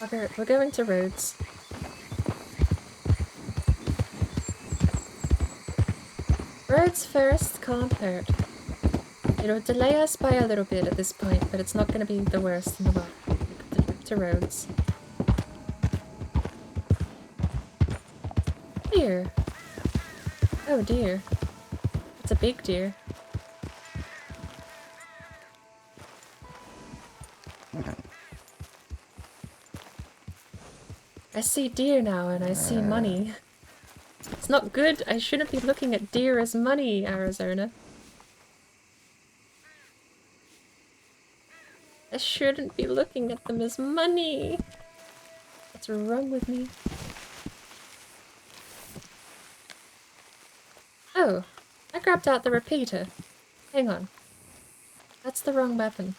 Okay, we're going to Rhodes. Rhodes first can't hurt. It'll delay us by a little bit at this point, but it's not going to be the worst in the world. To Rhodes. Deer. Oh dear. It's a big deer. I see deer now and I see money. It's not good. I shouldn't be looking at deer as money, Arizona. I shouldn't be looking at them as money. What's wrong with me? Oh, I grabbed out the repeater. Hang on. That's the wrong weapon.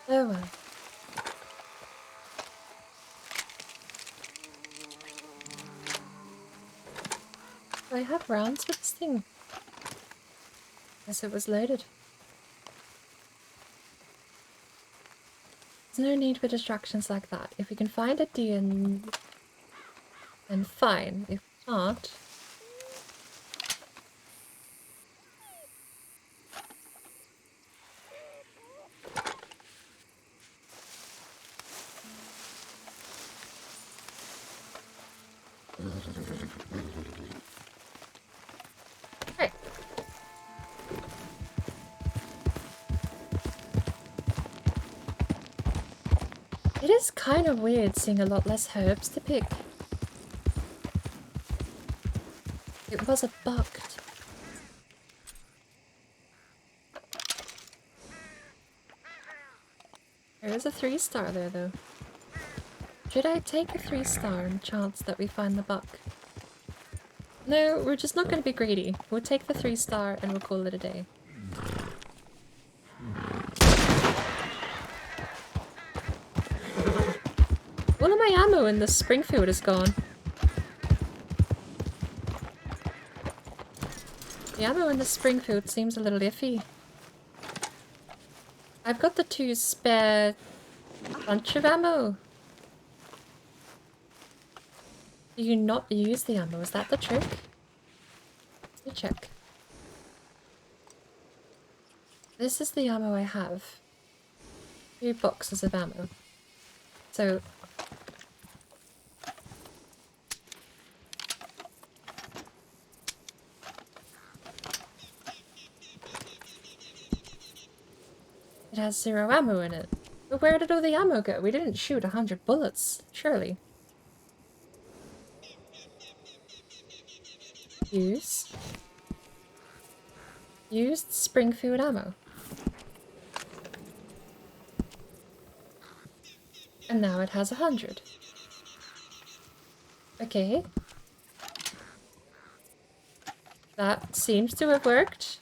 Oh well. Do I have rounds with this thing? Guess it was loaded. There's no need for distractions like that. If we can find a deer, then fine. If not... Hey. It is kind of weird seeing a lot less herbs to pick. It was a bucked. There is a 3-star there though. Should I take a 3-star and chance that we find the buck? No, we're just not going to be greedy. We'll take the 3-star and we'll call it a day. All of my ammo in the Springfield is gone. The ammo in the Springfield seems a little iffy. I've got the 2 spare bunch of ammo. Do you not use the ammo? Is that the trick? Let me check. This is the ammo I have. 2 boxes of ammo. So... it has 0 ammo in it. But where did all the ammo go? We didn't shoot 100 bullets, surely. Use. Used Springfield ammo. And now it has 100. Okay. That seems to have worked.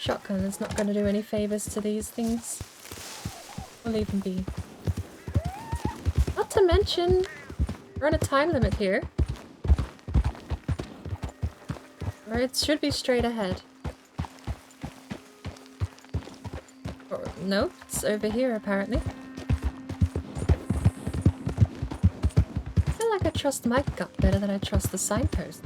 shotgun is not going to do any favors to these things. We'll leave them be. Not to mention, we're on a time limit here. Or it should be straight ahead. Or, no, it's over here apparently. I feel like I trust my gut better than I trust the signpost.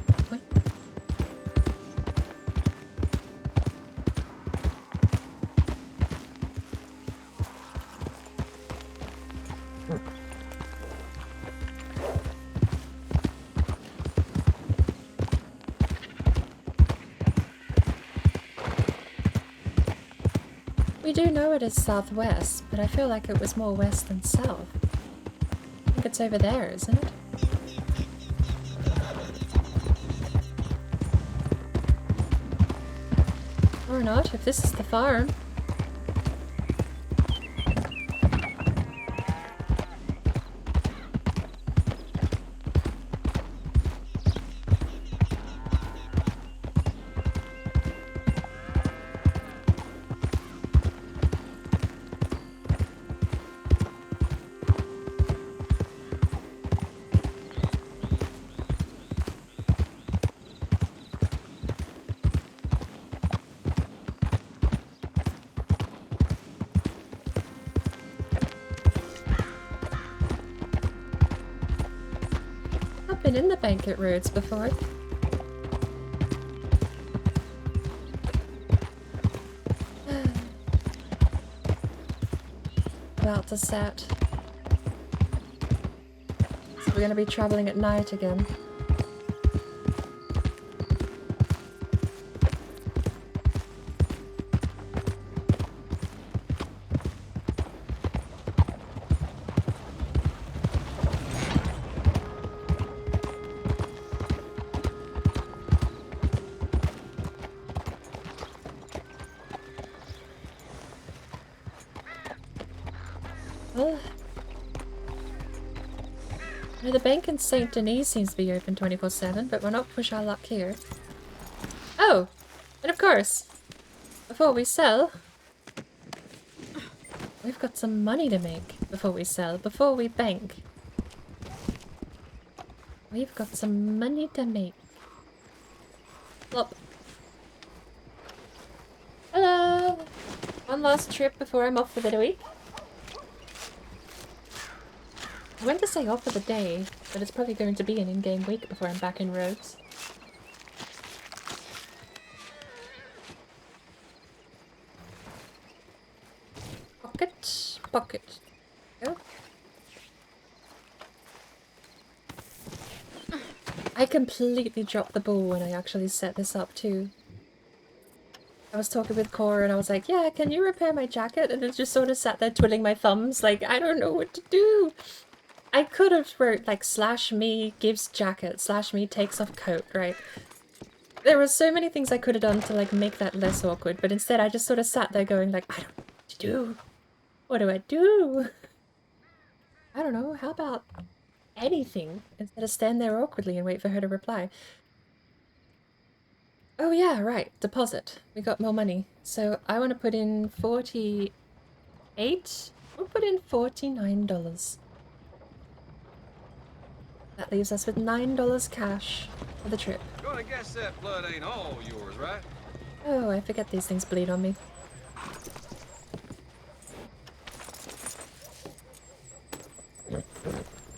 We do know it is southwest, but I feel like it was more west than south. I think it's over there, isn't it? Or not, if this is the farm. Been in the Banquet Roads before. About to set. So we're gonna be traveling at night again. Well, the bank in St. Denis seems to be open 24/7, but we'll not push our luck here. Oh, and of course, before we sell, we've got some money to make before we sell, before we bank. We've got some money to make. Plop. Hello! One last trip before I'm off for the week. I went to say off for the day, but it's probably going to be an in-game week before I'm back in Rhodes. Pocket, pocket. Go. I completely dropped the ball when I actually set this up too. I was talking with Cora and I was like, yeah, can you repair my jacket? And it just sort of sat there twiddling my thumbs like, I don't know what to do. I could have wrote like /me gives jacket, /me takes off coat, right? There were so many things I could have done to like make that less awkward, but instead I just sort of sat there going like, I don't know what to do. What do I do? I don't know, how about anything instead of stand there awkwardly and wait for her to reply. Oh yeah, right, deposit. We got more money. So I want to put in 48. We'll put in $49. That leaves us with $9 cash for the trip. Gonna guess that blood ain't all yours, right? Oh, I forget these things bleed on me.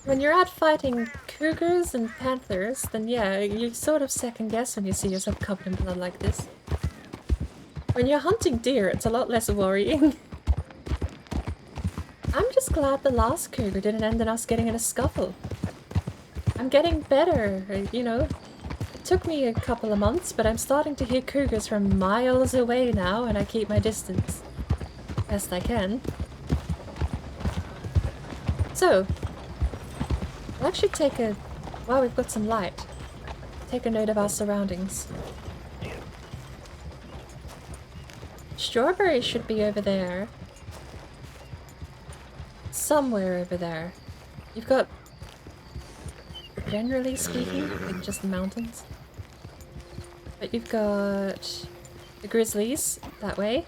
When you're out fighting cougars and panthers, then yeah, you sort of second guess when you see yourself covered in blood like this. When you're hunting deer, it's a lot less worrying. I'm just glad the last cougar didn't end in us getting in a scuffle. I'm getting better, you know. It took me a couple of months, but I'm starting to hear cougars from miles away now, and I keep my distance best I can. So, I'll actually take a... Wow, we've got some light. Take a note of our surroundings. Strawberry should be over there. Somewhere over there. You've got... Generally speaking, like just the mountains. But you've got the grizzlies that way.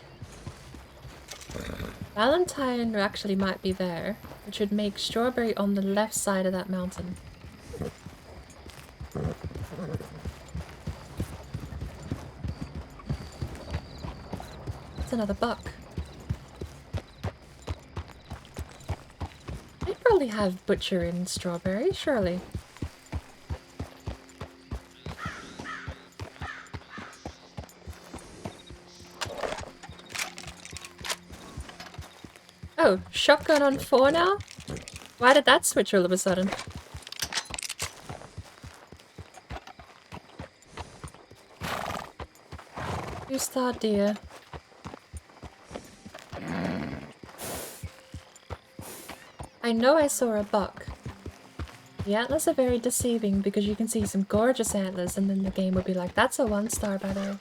Valentine actually might be there, which would make strawberry on the left side of that mountain. It's another buck. They probably have butcher in strawberry, surely. Oh, shotgun on 4 now? Why did that switch all of a sudden? 2-star deer. I know I saw a buck. The antlers are very deceiving because you can see some gorgeous antlers and then the game will be like, that's a 1-star by the way.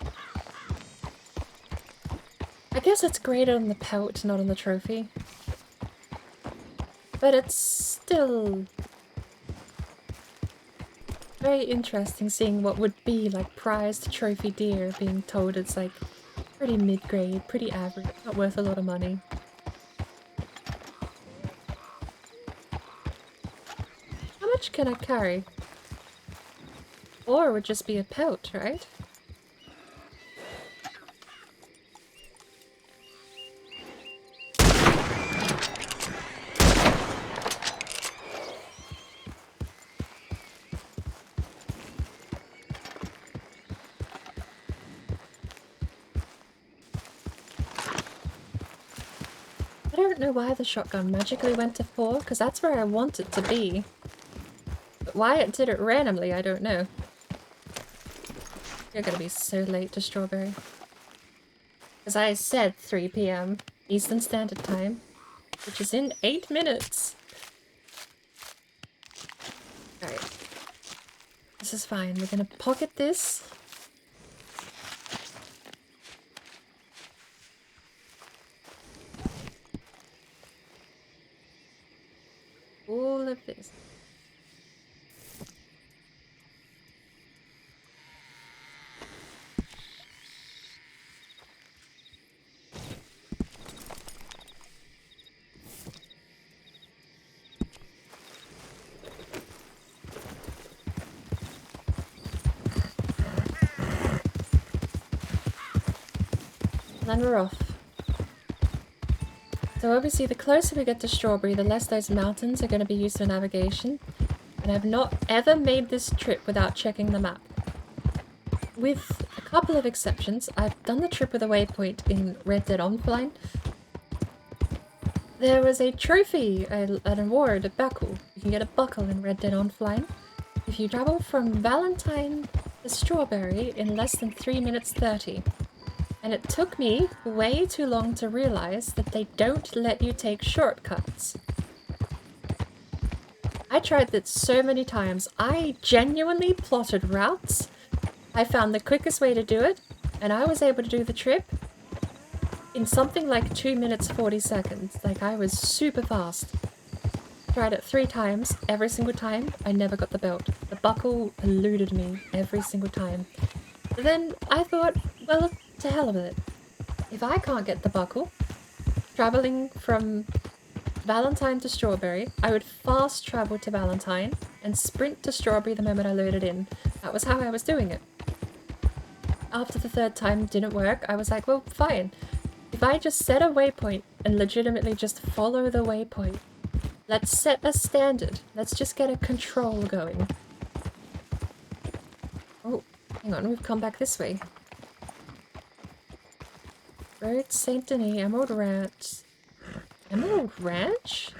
I guess it's graded on the pelt, not on the trophy. But it's still very interesting seeing what would be like prized trophy deer being told it's like pretty mid-grade, pretty average, not worth a lot of money. How much can I carry? 4 would just be a pelt, right? I don't know why the shotgun magically went to 4, because that's where I want it to be. But why it did it randomly, I don't know. You're gonna be so late to strawberry. Because I said 3 PM Eastern Standard Time, which is in 8 minutes. Alright. This is fine. We're gonna pocket this. All of this. And then we're off. So obviously the closer we get to Strawberry, the less those mountains are going to be used for navigation. And I've not ever made this trip without checking the map. With a couple of exceptions, I've done the trip with a waypoint in Red Dead Online. There was a trophy, an award, a buckle. You can get a buckle in Red Dead Online if you travel from Valentine to Strawberry in less than 3 minutes 30. And it took me way too long to realize that they don't let you take shortcuts. I tried that so many times. I genuinely plotted routes. I found the quickest way to do it, and I was able to do the trip in something like 2 minutes 40 seconds. Like, I was super fast. Tried it 3 times. Every single time, I never got the belt. The buckle eluded me every single time. But then I thought, well, to hell with it. If I can't get the buckle, traveling from Valentine to Strawberry, I would fast travel to Valentine and sprint to Strawberry the moment I loaded in. That was how I was doing it. After the 3rd time it didn't work, I was like, well, fine. If I just set a waypoint and legitimately just follow the waypoint, let's set a standard. Let's just get a control going. Oh, hang on, we've come back this way. Road Saint Denis, Emerald Ranch. Emerald Ranch?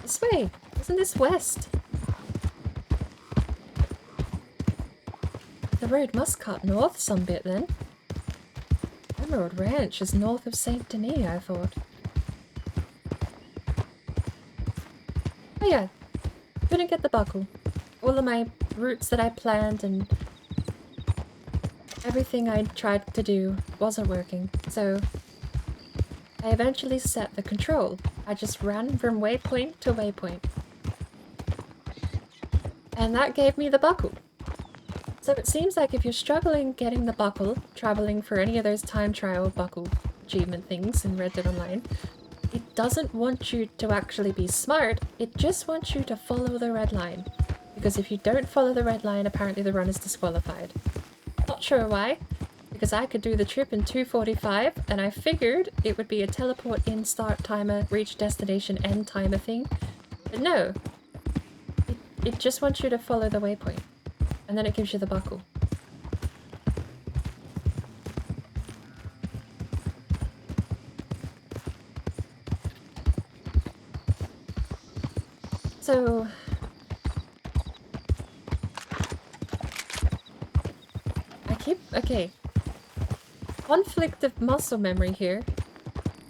This way. Isn't this west? The road must cut north some bit then. Emerald Ranch is north of Saint Denis, I thought. Oh yeah. Couldn't get the buckle. All of my routes that I planned and everything I tried to do wasn't working, so I eventually set the control. I just ran from waypoint to waypoint. And that gave me the buckle. So it seems like if you're struggling getting the buckle, traveling for any of those time trial buckle achievement things in Red Dead Online, it doesn't want you to actually be smart, it just wants you to follow the red line. Because if you don't follow the red line, apparently the run is disqualified. Not sure why, because I could do the trip in 2:45, and I figured it would be a teleport in, start timer, reach destination, end timer thing. But no, it just wants you to follow the waypoint, and then it gives you the buckle. So... okay. Conflict of muscle memory here.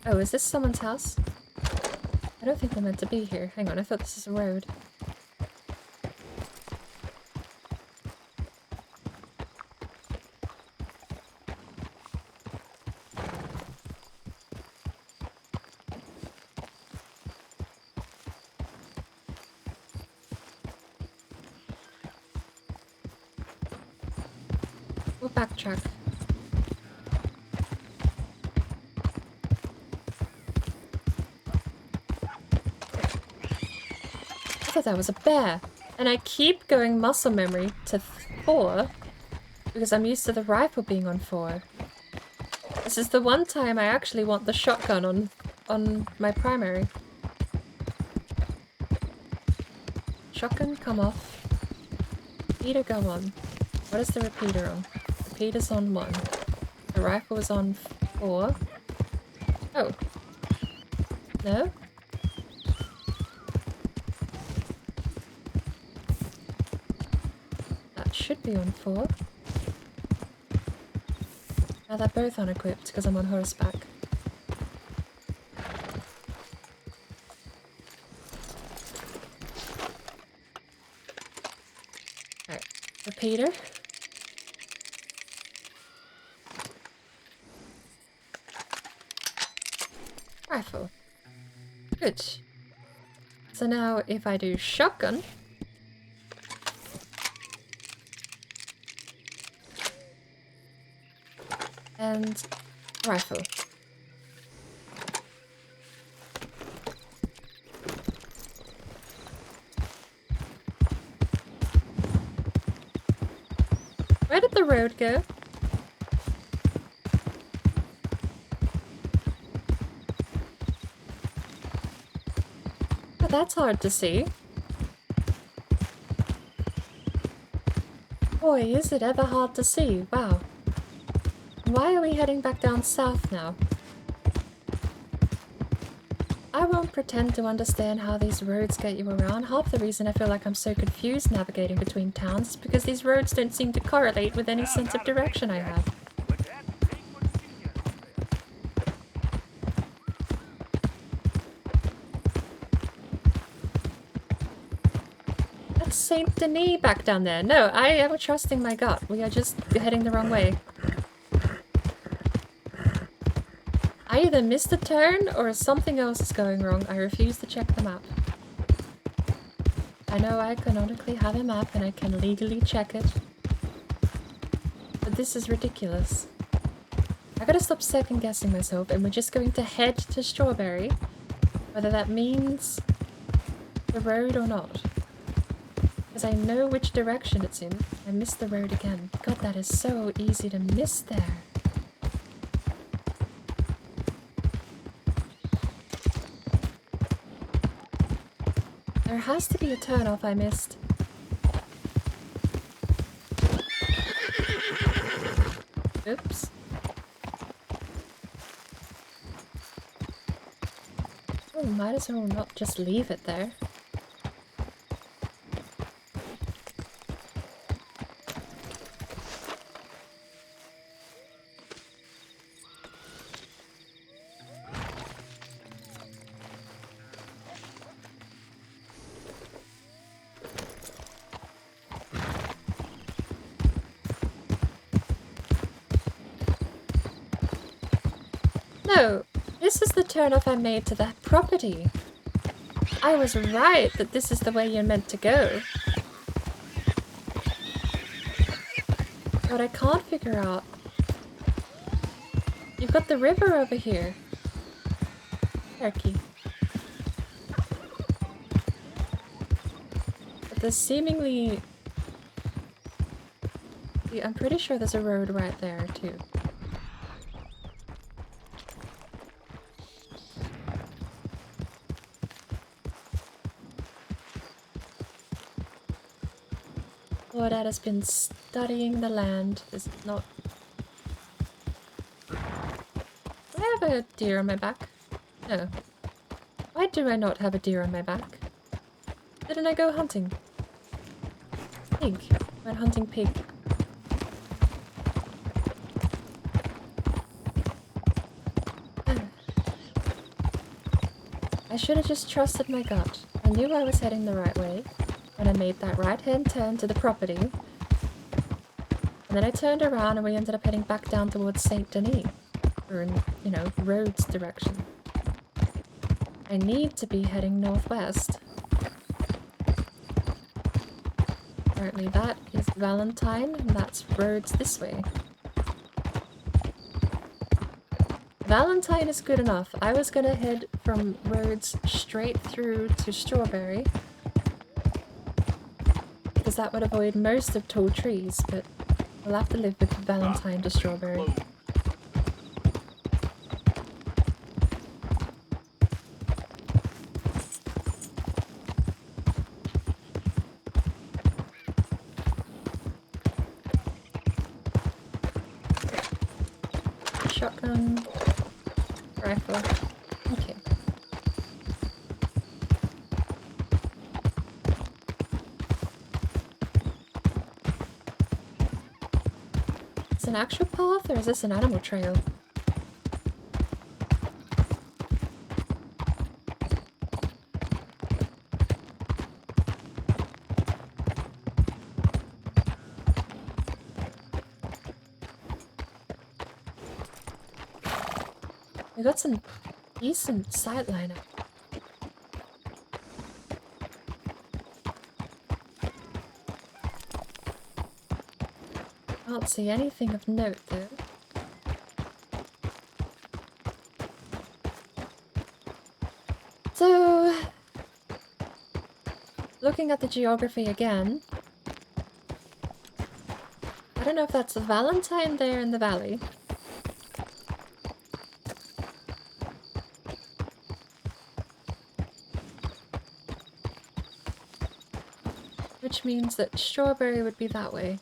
Oh, is this someone's house? I don't think we're meant to be here. Hang on, I thought this is a road. We'll backtrack. I thought that was a bear. And I keep going muscle memory to 4 because I'm used to the rifle being on 4. This is the one time I actually want the shotgun on my primary. Shotgun, come off. Repeater, go on. What is the repeater on? Repeater's on 1. The rifle is on 4. Oh. No? That should be on 4. Now they're both unequipped because I'm on horseback. Alright, repeater. Rifle. Good. So now if I do shotgun, and rifle. Where did the road go? Oh, that's hard to see. Boy, is it ever hard to see. Wow. Why are we heading back down south now? I won't pretend to understand how these roads get you around. Half the reason I feel like I'm so confused navigating between towns is because these roads don't seem to correlate with any sense of direction I have. That's Saint Denis back down there. No, I am trusting my gut. We are just heading the wrong way. I either missed a turn or something else is going wrong. I refuse to check the map. I know I canonically have a map and I can legally check it. But this is ridiculous. I gotta stop second guessing myself and we're just going to head to Strawberry. Whether that means the road or not. Because I know which direction it's in. I missed the road again. God, that is so easy to miss there. There has to be a turnoff I missed. Oops. Oh, might as well not just leave it there. No, this is the turnoff I made to that property. I was right that this is the way you're meant to go. What I can't figure out... You've got the river over here. Turkey. But there's seemingly... Yeah, I'm pretty sure there's a road right there, too. Claudette has been studying the land. Is not... Do I have a deer on my back? No. Why do I not have a deer on my back? Didn't I go hunting? Pig. Went hunting pig. I should have just trusted my gut. I knew I was heading the right way when I made that right-hand turn to the property. And then I turned around and we ended up heading back down towards Saint Denis. Or in, you know, Rhodes direction. I need to be heading northwest. Apparently that is Valentine, and that's Rhodes this way. Valentine is good enough. I was gonna head from Rhodes straight through to Strawberry. Because that would avoid most of tall trees, but I'll have to live with Valentine to Strawberry. Shotgun. Rifle. Okay. Is this an actual path or is this an animal trail? We got some decent sideline up. Can't see anything of note though. So, looking at the geography again, I don't know if that's a Valentine there in the valley. Which means that Strawberry would be that way.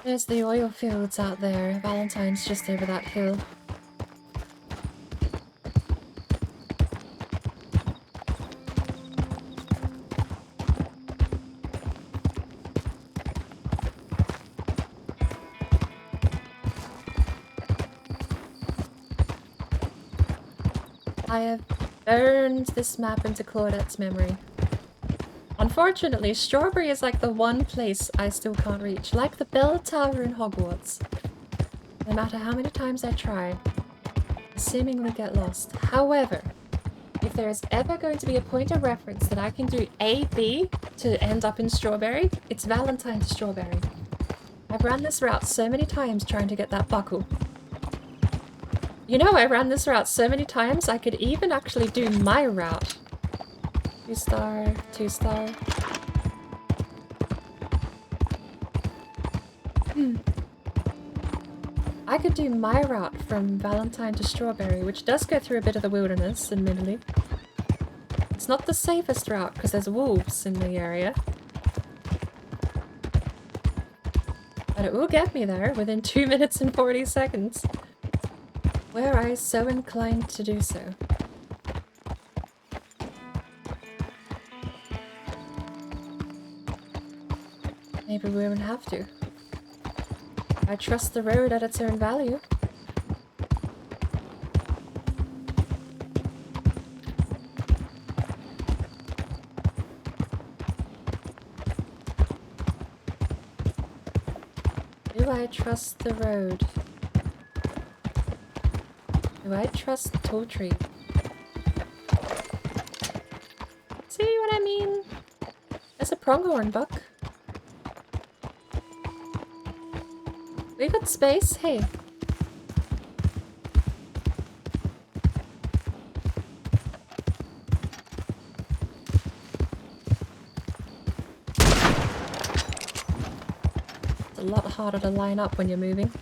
There's the oil fields out there. Valentine's just over that hill. I have burned this map into Claudette's memory. Unfortunately, Strawberry is like the one place I still can't reach. Like the bell tower in Hogwarts. No matter how many times I try, I seemingly get lost. However, if there is ever going to be a point of reference that I can do A, B to end up in Strawberry, it's Valentine to Strawberry. I've ran this route so many times trying to get that buckle. You know, I ran this route so many times I could even actually do my route. 2-star, 2-star. I could do my route from Valentine to Strawberry, which does go through a bit of the wilderness, admittedly. It's not the safest route because there's wolves in the area. But it will get me there within 2 minutes and 40 seconds. Were I so inclined to do so. Maybe we won't have to. I trust the road at its own value. Do I trust the road? Do I trust the tall tree? See what I mean? There's a pronghorn buck. We got space, hey. It's a lot harder to line up when you're moving.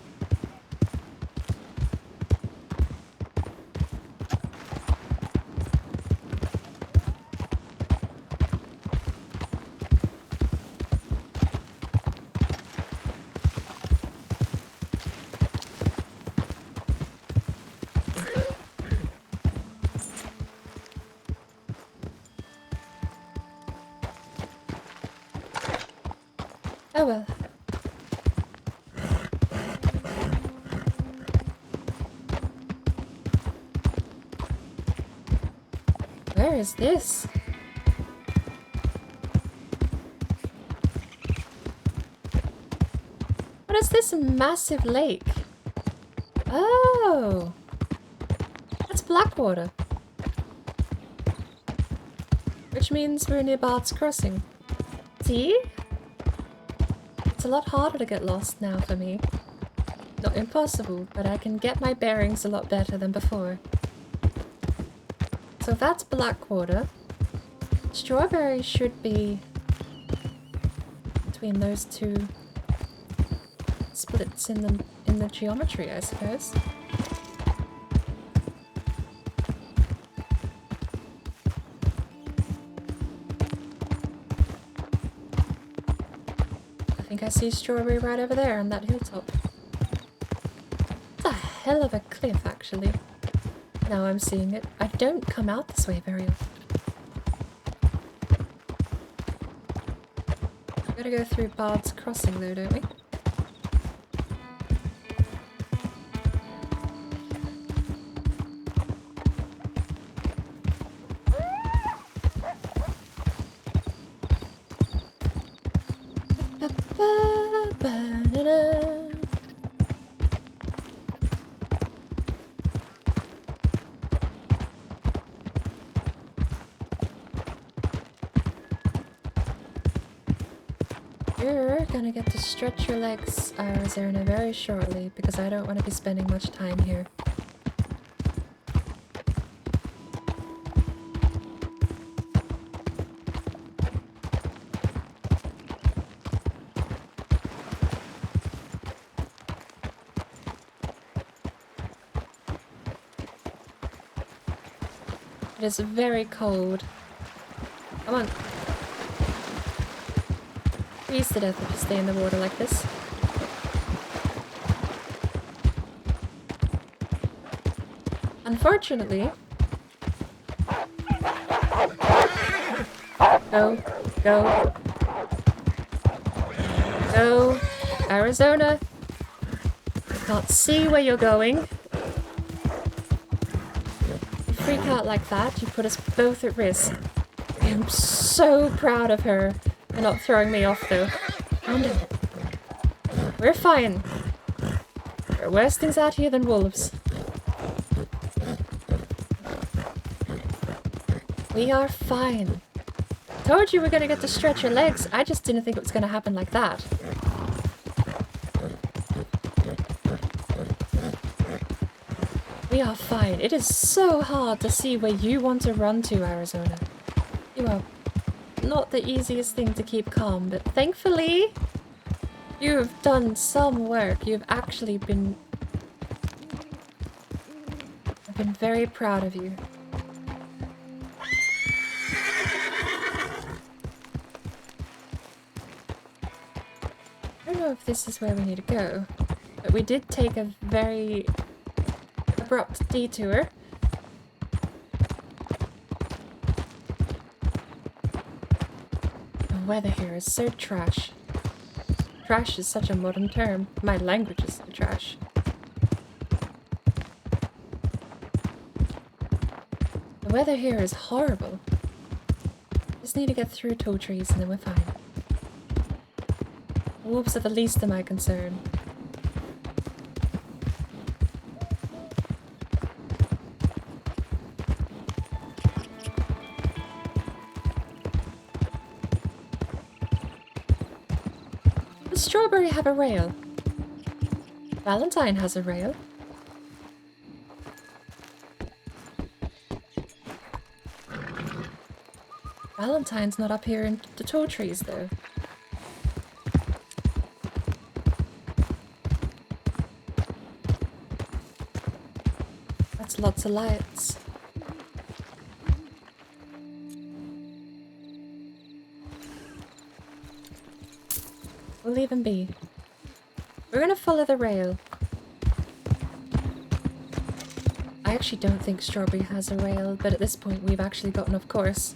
Oh well. Where is this? What is this massive lake? Oh! That's Blackwater. Which means we're near Bard's Crossing. See? It's a lot harder to get lost now for me. Not impossible, but I can get my bearings a lot better than before. So that's Blackwater. Strawberry should be between those two splits in the geometry, I suppose. I think I see Strawberry right over there on that hilltop. It's a hell of a cliff, actually. Now I'm seeing it. I don't come out this way very often. We gotta go through Bard's Crossing though, don't we? You're gonna get to stretch your legs, Arizona, very shortly, because I don't want to be spending much time here. It is very cold. Come on. Freeze to death if you stay in the water like this. Unfortunately... Go. Go. Go. Arizona. I can't see where you're going. You freak out like that, you put us both at risk. I am so proud of her. They're not throwing me off though. Calm down. We're fine. There are worse things out here than wolves. We are fine. Told you we're gonna get to stretch your legs. I just didn't think it was gonna happen like that. We are fine. It is so hard to see where you want to run to, Arizona. You are not the easiest thing to keep calm, but thankfully you've done some work. You've actually been... I've been very proud of you. I don't know if this is where we need to go, but we did take a very abrupt detour. The weather here is so trash. Trash is such a modern term. My language is trash. The weather here is horrible. Just need to get through tall trees and then we're fine. Wolves are the least of my concern. Does Strawberry have a rail? Valentine has a rail. Valentine's not up here in the tall trees, though. That's lots of lights. We'll leave him be. We're gonna follow the rail. I actually don't think Strawberry has a rail, but at this point we've actually gotten off course.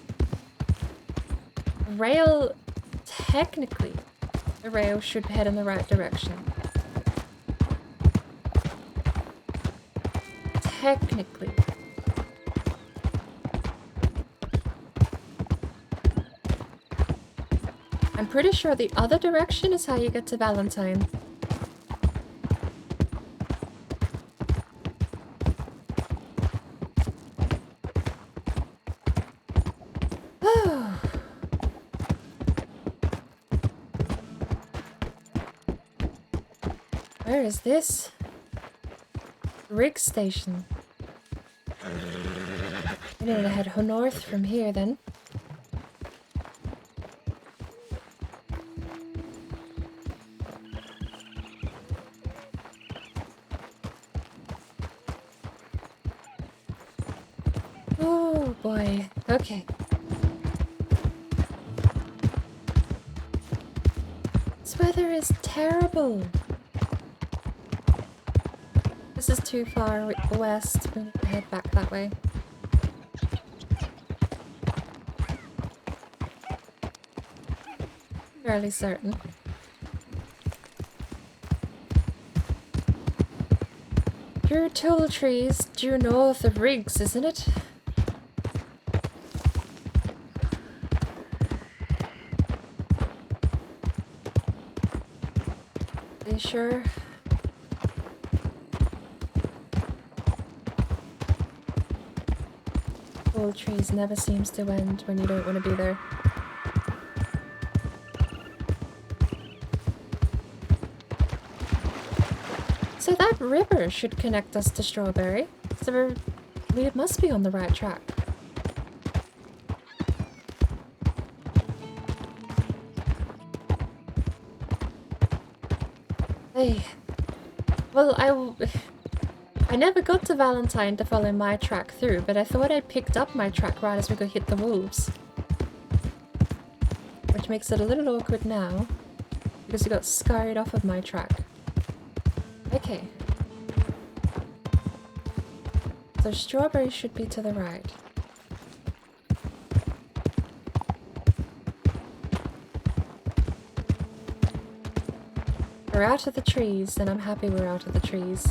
Rail, technically, the rail should head in the right direction. Technically. I'm pretty sure the other direction is how you get to Valentine. Where is this? Rig station. We need to head north from here then. Oh boy. Okay. This weather is terrible. This is too far west. We need to head back that way. Fairly certain. Through tall trees, due north of Riggs, isn't it? Are you sure? Tall trees never seems to end when you don't want to be there. So that river should connect us to Strawberry. So we must be on the right track. Hey. Well, I never got to Valentine to follow my track through, but I thought I picked up my track right as we go hit the wolves. Which makes it a little awkward now, because we got scurried off of my track. Okay. So Strawberry should be to the right. We're out of the trees, and I'm happy we're out of the trees.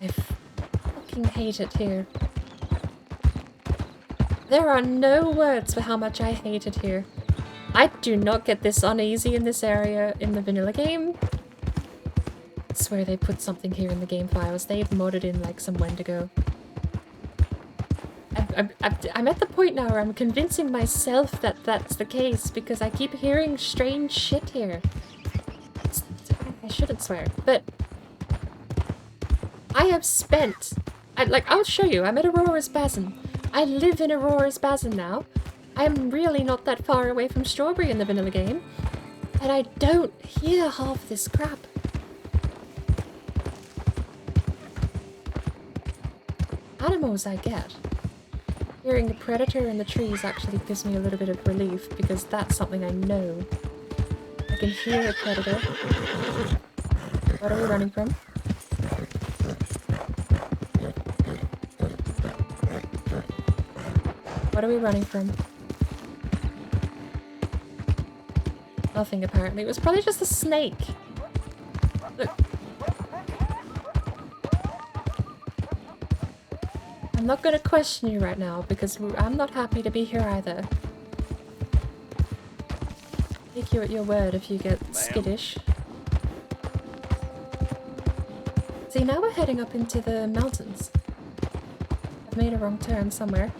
I fucking hate it here. There are no words for how much I hate it here. I do not get this uneasy in this area in the vanilla game. I swear they put something here in the game files. They've modded in like some Wendigo. I'm at the point now where I'm convincing myself that that's the case because I keep hearing strange shit here. I shouldn't swear, but I have spent... I'll show you. I'm at Aurora's Basin. I live in Aurora's Basin now. I'm really not that far away from Strawberry in the vanilla game. And I don't hear half this crap. Animals I get. Hearing the predator in the trees actually gives me a little bit of relief because that's something I know. I can hear a predator. What are we running from? What are we running from? Nothing, apparently. It was probably just a snake. Look. I'm not gonna question you right now, because I'm not happy to be here either. Take you at your word if you get skittish. See, now we're heading up into the mountains. I've made a wrong turn somewhere.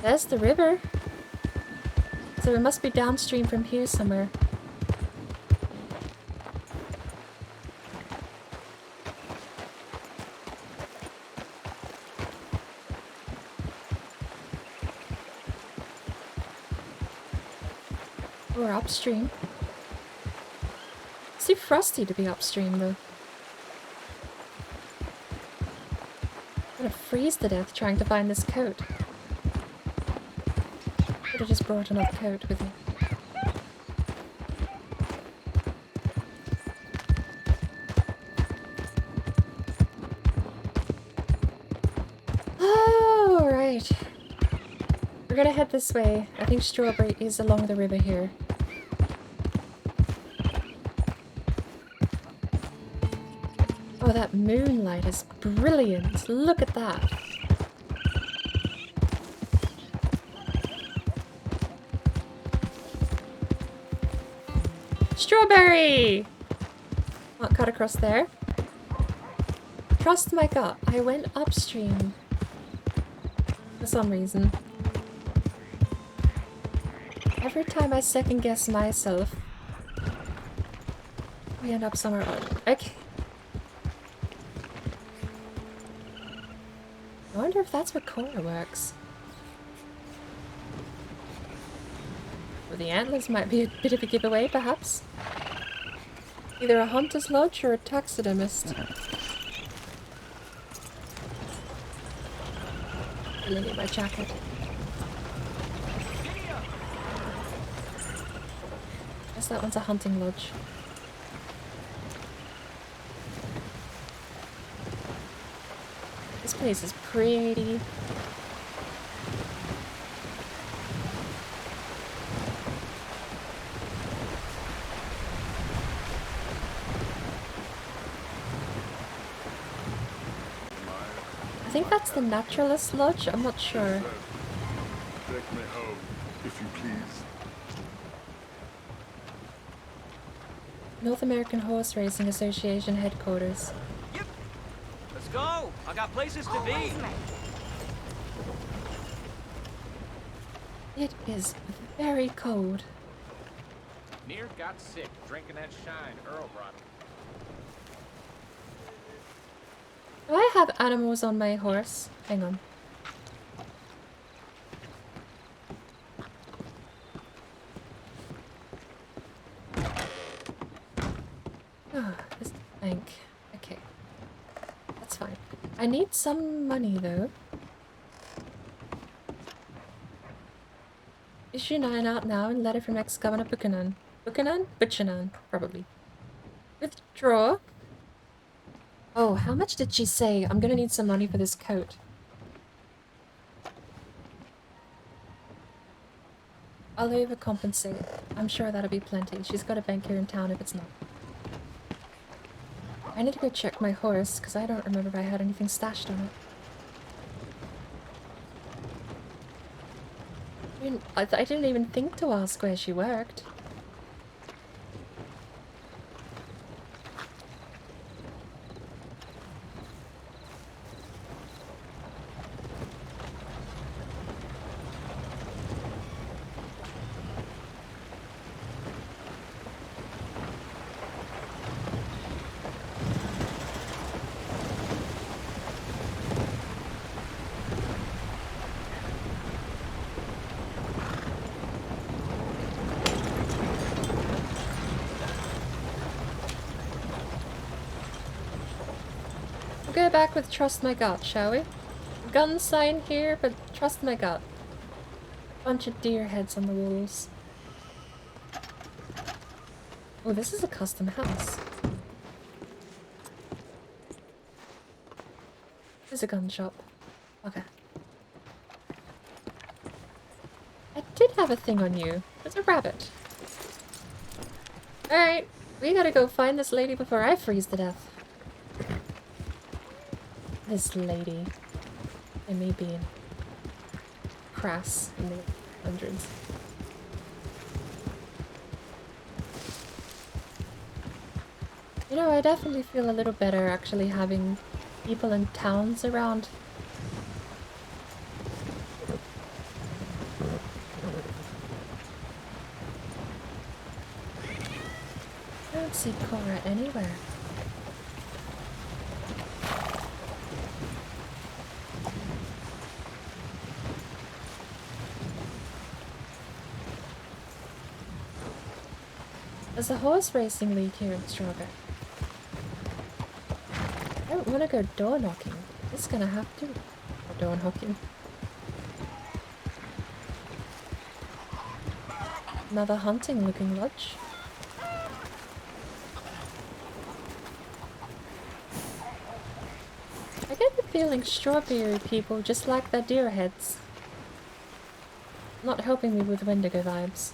There's the river. So it must be downstream from here somewhere. Or upstream. It's too frosty to be upstream though. I'm gonna freeze to death trying to find this coat. Could have just brought another coat with me. Oh, right. We're gonna head this way. I think Strawberry is along the river here. Oh, that moonlight is brilliant. Look at that. Strawberry! Can't cut across there. Trust my gut. I went upstream. For some reason. Every time I second guess myself, we end up somewhere else. Okay. I wonder if that's what Cora works. Well, the antlers might be a bit of a giveaway, perhaps. Either a hunter's lodge or a taxidermist. Really need my jacket. Guess that one's a hunting lodge. This place is pretty. I think that's the Naturalist Lodge, I'm not sure. Take me home, if you please. North American Horse Racing Association headquarters. Yep. Let's go. I got places to be. It is very cold. Near got sick drinking that shine Earl brought him. Do I have animals on my horse? Hang on. Oh, this bank. Okay. That's fine. I need some money though. Issue 9 out now and letter from ex-Governor Buchanan. Buchanan? Buchanan, probably. Withdraw. Oh, how much did she say? I'm gonna need some money for this coat. I'll overcompensate. I'm sure that'll be plenty. She's got a bank here in town if it's not. I need to go check my horse, because I don't remember if I had anything stashed on it. I mean, I didn't even think to ask where she worked. We'll go back with trust my gut, shall we? Gun sign here, but trust my gut. Bunch of deer heads on the walls. Oh, this is a custom house. is a gun shop. Okay. I did have a thing on you. It's a rabbit. Alright, we gotta go find this lady before I freeze to death. This lady. And me being crass in the hundreds. You know, I definitely feel a little better actually having people in towns around. I don't see Cora anywhere. There's a horse racing league here in Strawberry. I don't want to go door knocking. It's gonna have to. Or door knocking. Another hunting looking lodge. I get the feeling Strawberry people just like their deer heads. Not helping me with Wendigo vibes.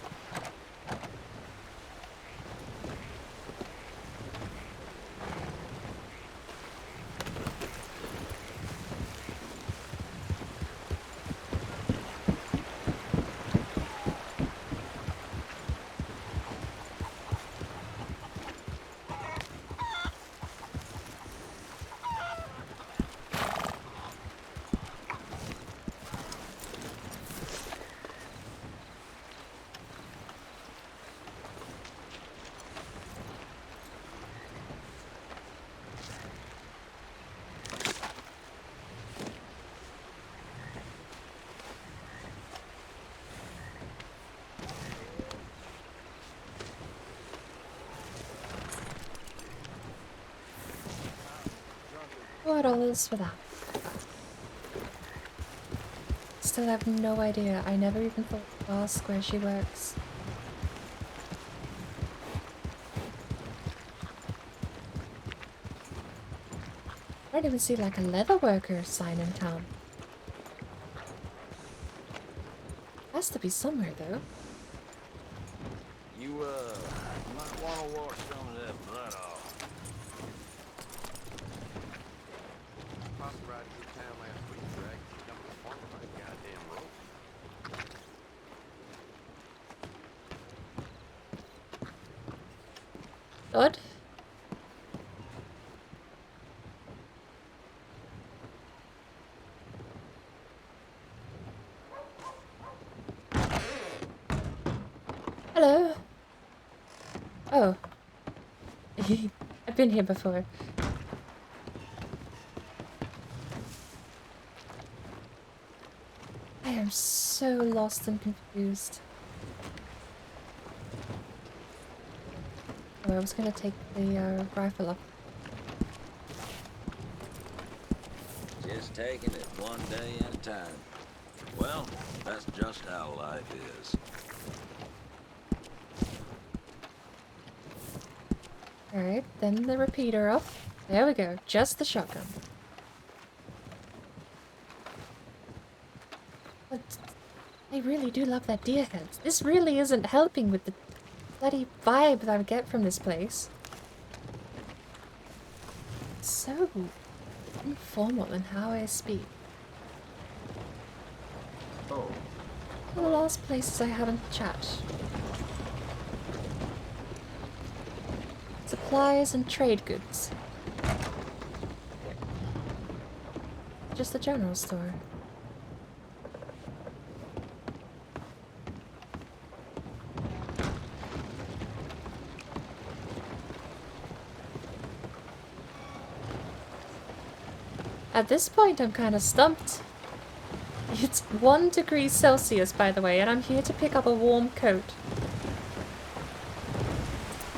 $4 for that. Still have no idea. I never even thought to ask where she works. I don't even see like a leather worker sign in town. Has to be somewhere though. You, might want to wash some of that blood off. Posse ride through town last week, Greg. Jumped the farm by a goddamn rope. Odd. Hello. Oh. I've been here before. I am so lost and confused. Oh, I was gonna take the rifle off. Just taking it one day at a time. Well, that's just how life is. Alright, then the repeater off. There we go, just the shotgun. But I really do love that deer heads. This really isn't helping with the bloody vibe that I get from this place. So informal in how I speak. Oh, The last places I haven't chat. Supplies and trade goods. Just the general store. At this point, I'm kind of stumped. It's 1 degree Celsius, by the way, and I'm here to pick up a warm coat.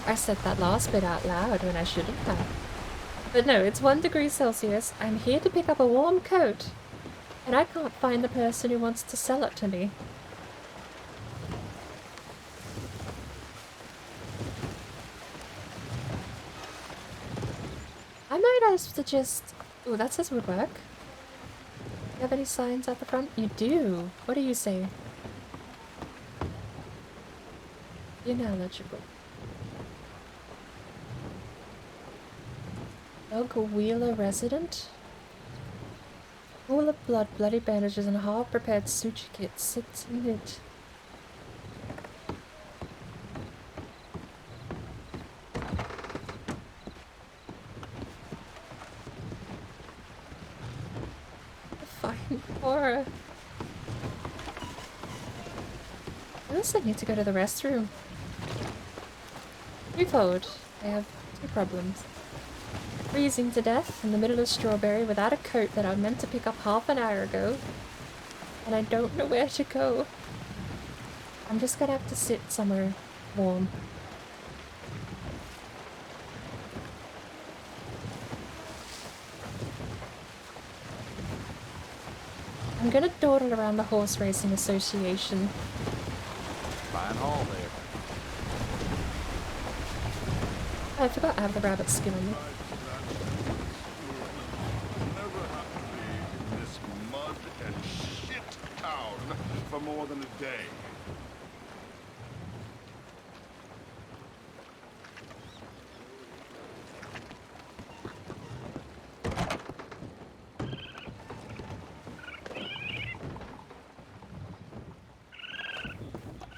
I said that last bit out loud when I shouldn't have. But no, it's 1 degree Celsius. I'm here to pick up a warm coat. And I can't find the person who wants to sell it to me. I might have to just... Oh, that says woodwork. You have any signs at the front? You do. What do you say? Ineligible. Local Wheeler resident? Pool of blood, bloody bandages, and a half-prepared suture kit sits in it. Fine horror. I also need to go to the restroom. Twofold. I have two problems. Freezing to death in the middle of Strawberry without a coat that I meant to pick up half an hour ago. And I don't know where to go. I'm just gonna have to sit somewhere warm. I'm gonna dawdle around the Horse Racing Association. Fine haul there. I forgot I have the rabbit skin on me. Never have to be in this mud and shit town for more than a day.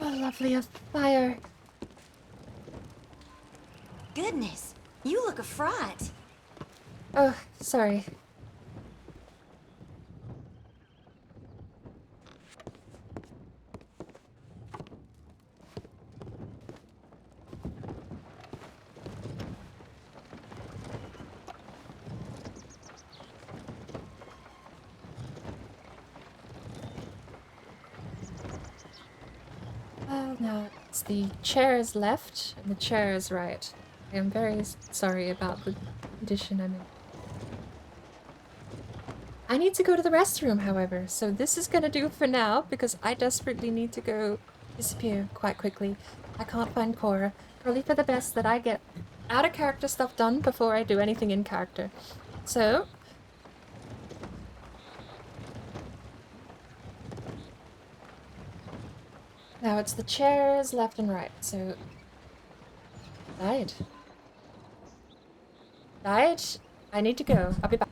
Oh, lovely, a fire. Goodness, you look a fright. Oh, sorry. Oh, no, it's the chairs left and the chairs right. I am very sorry about the condition I'm in. I need to go to the restroom, however, so this is gonna do for now because I desperately need to go disappear quite quickly. I can't find Cora. Probably for the best that I get out of character stuff done before I do anything in character. So, now it's the chairs left and right, so... Died. Died? I need to go. I'll be back.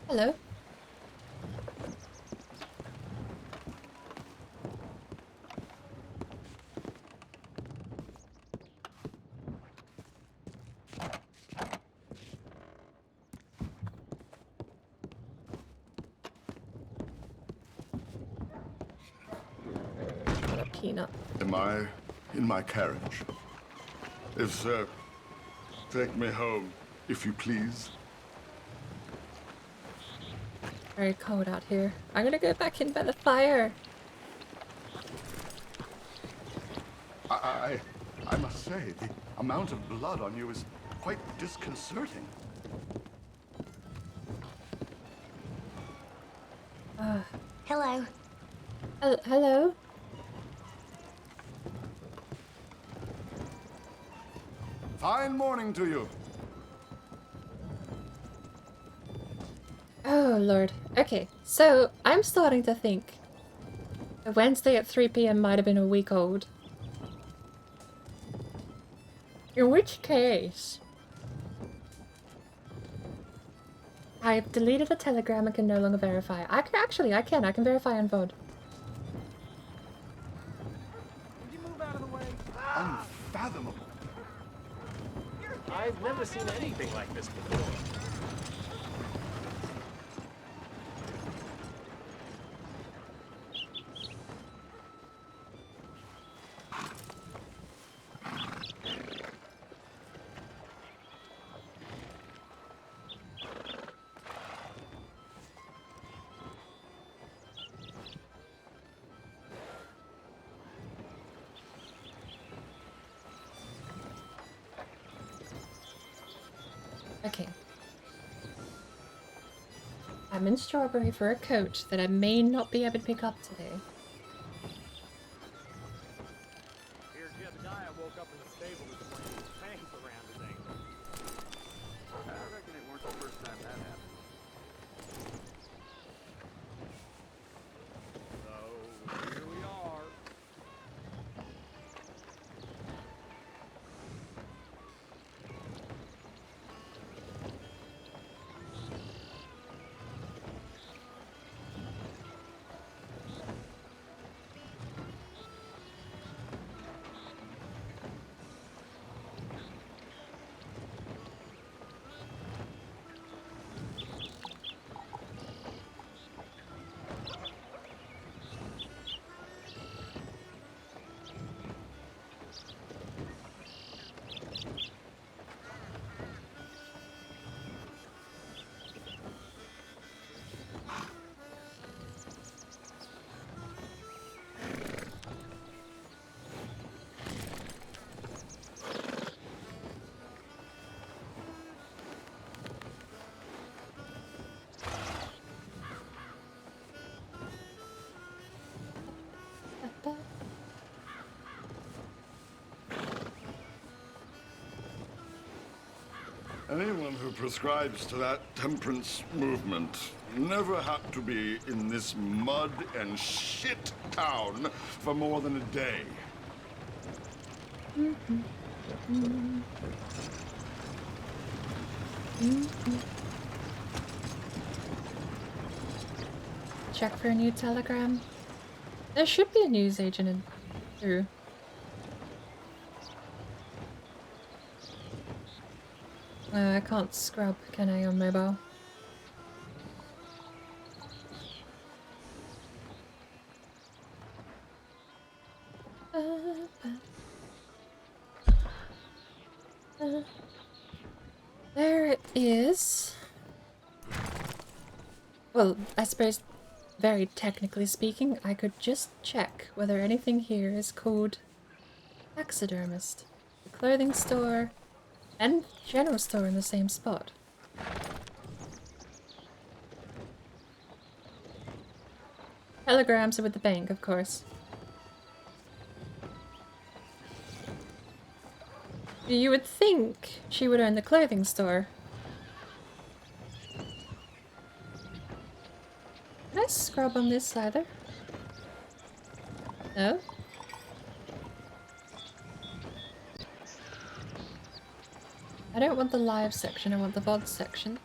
Hello. peanut. Am I in my carriage? If so, take me home, if you please. Very cold out here. I'm gonna go back in by the fire. I must say, the amount of blood on you is quite disconcerting. Hello. Hello? Fine morning to you. Oh, Lord. Okay, so I'm starting to think the Wednesday at 3 p.m. might have been a week old. In which case, I've deleted the telegram and can no longer verify. I can verify on VOD. Would you move out of the way? Unfathomable. I've never seen anything like this before. Okay. I'm in Strawberry for a coat that I may not be able to pick up today. Here's Jebediah woke up in the stable this morning with fangs around his ankles. I reckon it weren't the first time that happened. So, here we are. Anyone who prescribes to that temperance movement never had to be in this mud and shit town for more than a day. Check for a new telegram. There should be a news agent in through. I can't scrub, can I, on mobile? There it is. Well, I suppose, very technically speaking, I could just check whether anything here is called taxidermist. The clothing store and general store in the same spot. Telegrams are with the bank, of course. You would think she would own the clothing store. Can I scrub on this either? No? I don't want the live section, I want the VOD section.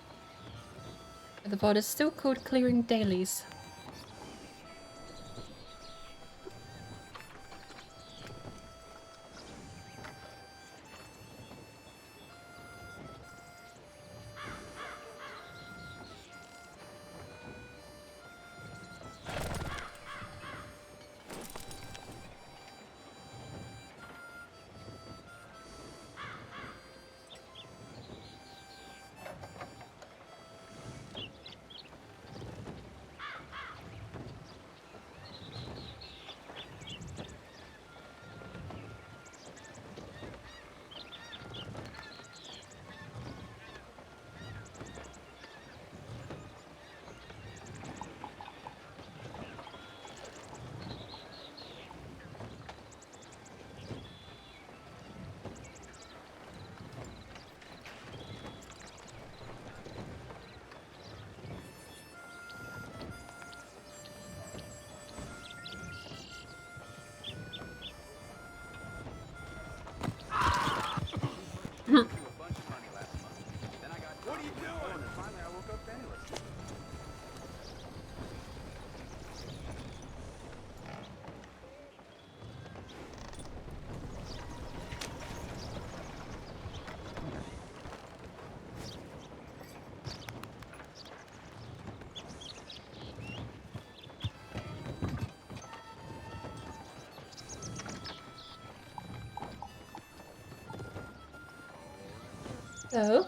But the VOD is still called Clearing Dailies. So...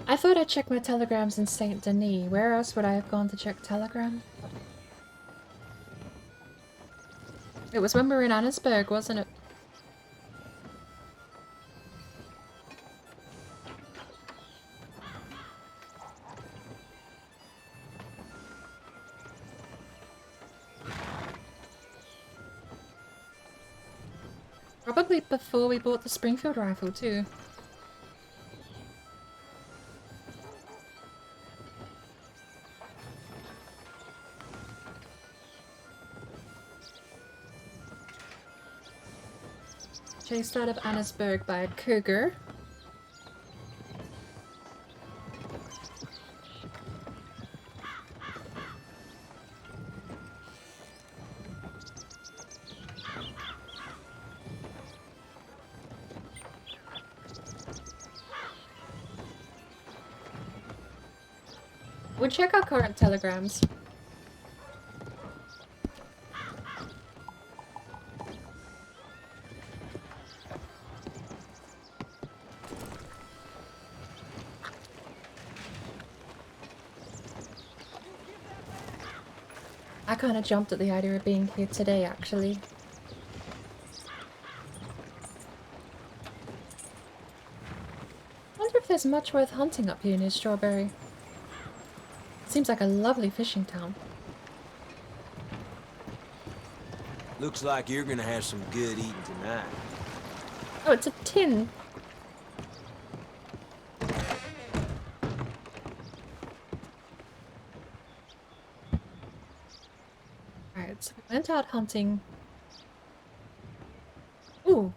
I thought I'd check my telegrams in Saint Denis. Where else would I have gone to check telegram? It was when we were in Annesburg, wasn't it? Probably before we bought the Springfield rifle too. Chased out of Annesburg by a cougar. We'll check our current telegrams. I kind of jumped at the idea of being here today, actually. I wonder if there's much worth hunting up here near Strawberry. Seems like a lovely fishing town. Looks like you're gonna have some good eating tonight. Oh, it's a tin. Alright, so we went out hunting. Ooh.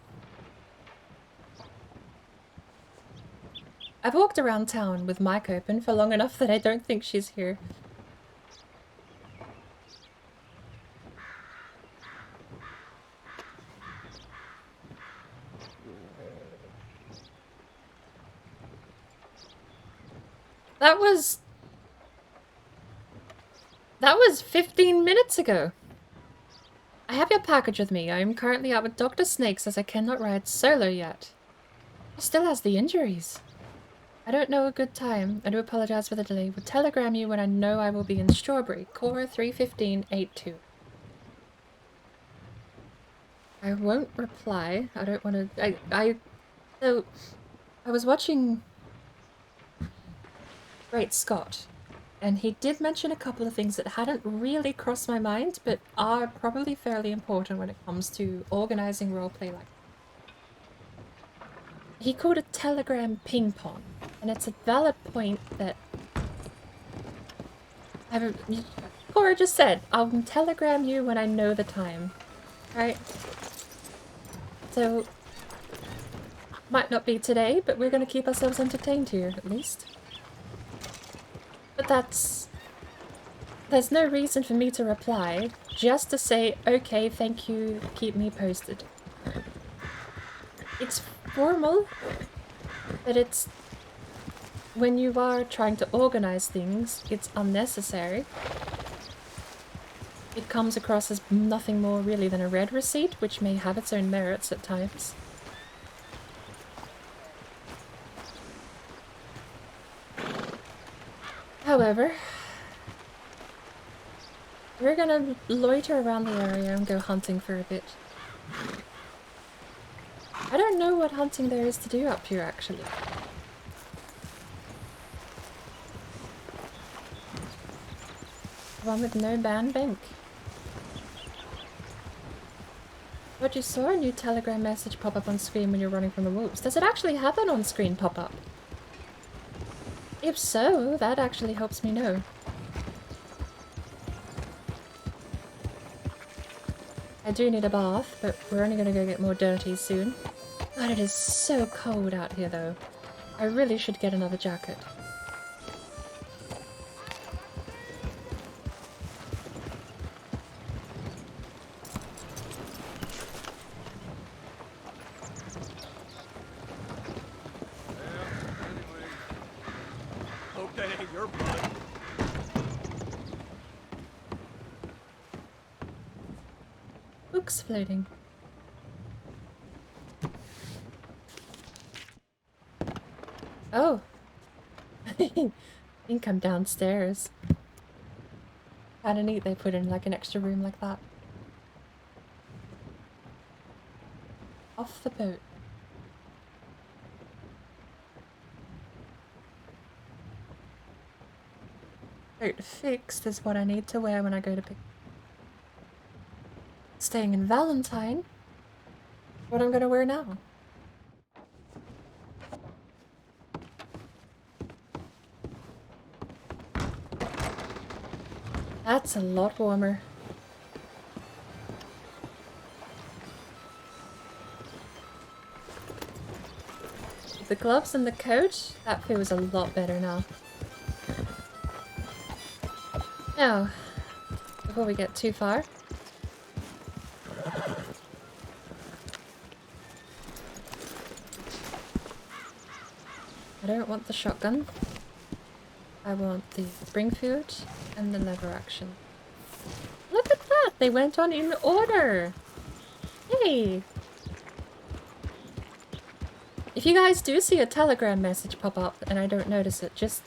I've walked around town with mic open for long enough that I don't think she's here. That was 15 minutes ago. I have your package with me. I am currently out with Dr. Snakes as I cannot ride solo yet. He still has the injuries. I don't know a good time. I do apologize for the delay. Will telegram you when I know I will be in Strawberry. Cora 31582. I won't reply. I don't want to... So, I was watching Great Scott, and he did mention a couple of things that hadn't really crossed my mind, but are probably fairly important when it comes to organizing roleplay like that. He called it telegram ping pong, and it's a valid point that Cora just said, I'll telegram you when I know the time, right? So, might not be today, but we're going to keep ourselves entertained here, at least. But there's no reason for me to reply, just to say, okay, thank you, keep me posted. It's formal, but it's, when you are trying to organize things, it's unnecessary. It comes across as nothing more really than a read receipt, which may have its own merits at times. However, we're gonna loiter around the area and go hunting for a bit. I don't know what hunting there is to do up here, actually. One with no band bank. But you saw a new telegram message pop up on screen when you're running from the wolves. Does it actually have an on-screen pop-up? If so, that actually helps me know. I do need a bath, but we're only gonna go get more dirty soon. God, it is so cold out here though. I really should get another jacket. books floating? Oh. I think I'm downstairs. Kinda neat they put in like an extra room like that. Off the boat. Coat fixed is what I need to wear when I go to pick. Staying in Valentine. What I'm gonna wear now. That's a lot warmer. The gloves and the coat, that feels a lot better now. Now, before we get too far. I don't want the shotgun. I want the Springfield and the lever action. Look at that! They went on in order! Hey! If you guys do see a Telegram message pop up and I don't notice it, just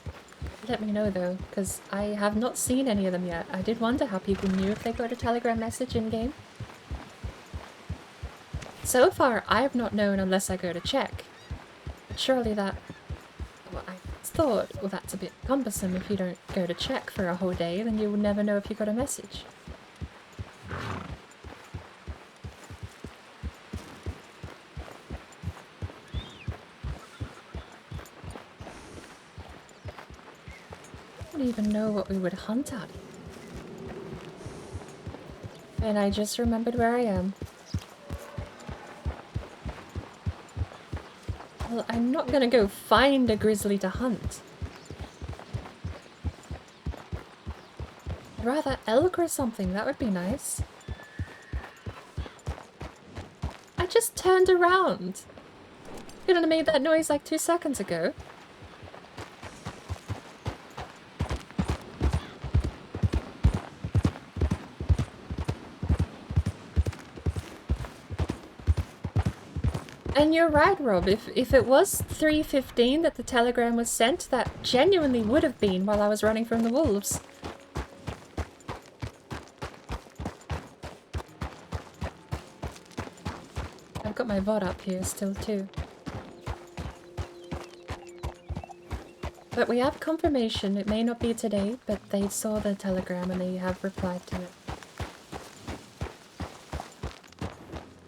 let me know though, because I have not seen any of them yet. I did wonder how people knew if they got a Telegram message in-game. So far, I have not known unless I go to check. But surely that... Well, I thought, well, that's a bit cumbersome. If you don't go to check for a whole day, then you will never know if you got a message. I don't even know what we would hunt at. And I just remembered where I am. Well, I'm not gonna go find a grizzly to hunt. I'd rather elk or something, that would be nice. I just turned around. Couldn't have made that noise like 2 seconds ago. And you're right, Rob. If it was 3:15 that the telegram was sent, that genuinely would have been while I was running from the wolves. I've got my VOD up here still too. But we have confirmation. It may not be today, but they saw the telegram and they have replied to it.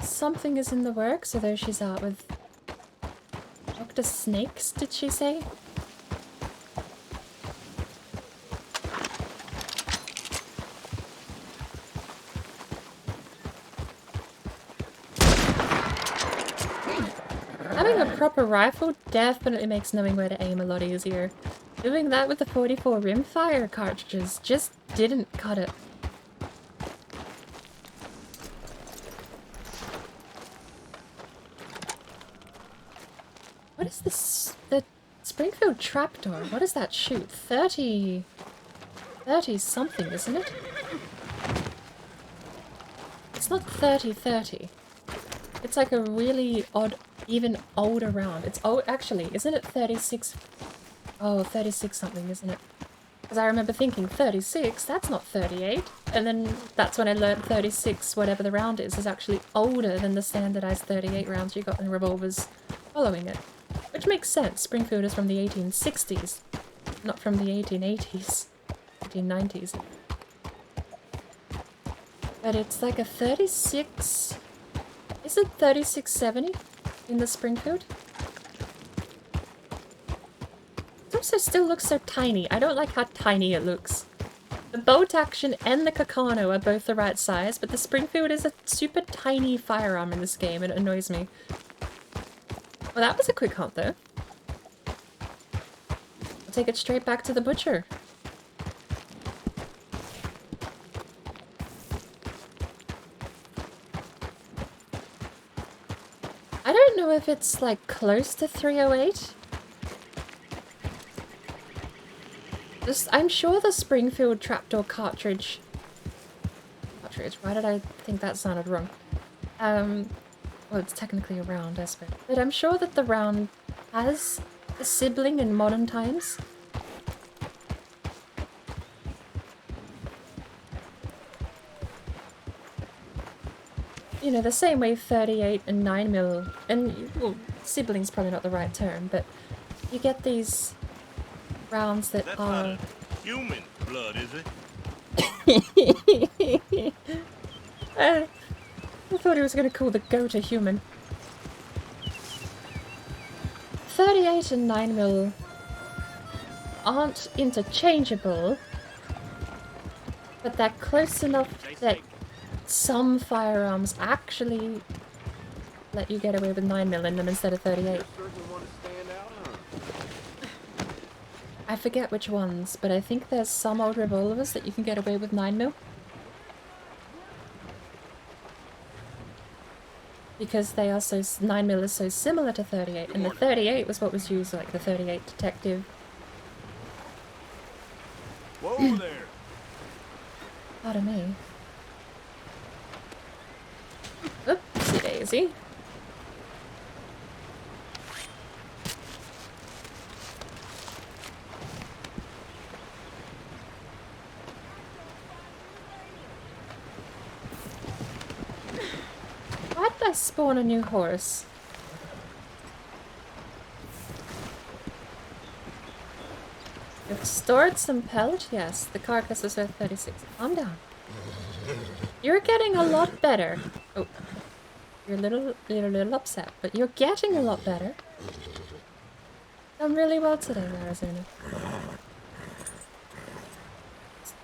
Something is in the works, although she's out with Dr. Snakes, did she say? Having a proper rifle definitely makes knowing where to aim a lot easier. Doing that with the 44 rimfire cartridges just didn't cut it. What is this? The Springfield trapdoor. What does that shoot? 30 something, isn't it? It's not 30. It's like a really odd, even older round. It's old, actually. Isn't it 36? Oh, 36 something, isn't it? Because I remember thinking 36, that's not 38. And then that's when I learned 36, whatever the round is actually older than the standardized 38 rounds you got in revolvers following it. Which makes sense. Springfield is from the 1860s, not from the 1880s, 1890s. But it's like a 36... Is it 3670 in the Springfield? It also still looks so tiny. I don't like how tiny it looks. The bolt action and the Kakano are both the right size, but the Springfield is a super tiny firearm in this game and it annoys me. Well, that was a quick hunt, though. I'll take it straight back to the butcher. I don't know if it's, like, close to 308. I'm sure the Springfield trapdoor cartridge... cartridge. Why did I think that sounded wrong? Well, it's technically a round, I suppose. But I'm sure that the round has a sibling in modern times. You know, the same way 38 and 9mm, and, well, sibling's probably not the right term, but you get these rounds that That's are... not a human blood, is it? I thought he was going to call the goat a human. 38 and 9mm aren't interchangeable, but they're close enough that some firearms actually let you get away with 9mm in them instead of 38. I forget which ones, but I think there's some old revolvers that you can get away with 9mm. Because they are so 9mm is so similar to 38, and the 38 was what was used, like the 38 detective. Whoa there! Pardon me. Oopsie daisy. Why did I spawn a new horse? You've stored some pellet? Yes, the carcass is worth 36. Calm down. You're getting a lot better. Oh, you're a little upset, but you're getting a lot better. Done really well today, Arizona.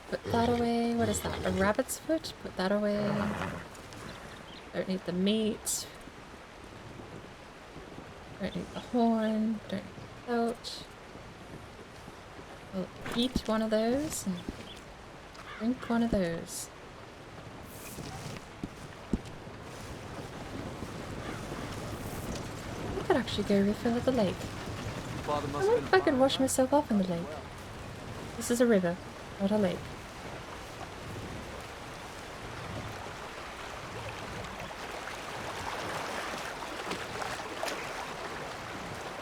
Put that away. What is that? A rabbit's foot? Put that away. Don't need the meat. Don't need the horn. Don't need the throat. We'll eat one of those and drink one of those. I could actually go refill at the lake. I wonder if I could wash myself off in the lake. This is a river, not a lake.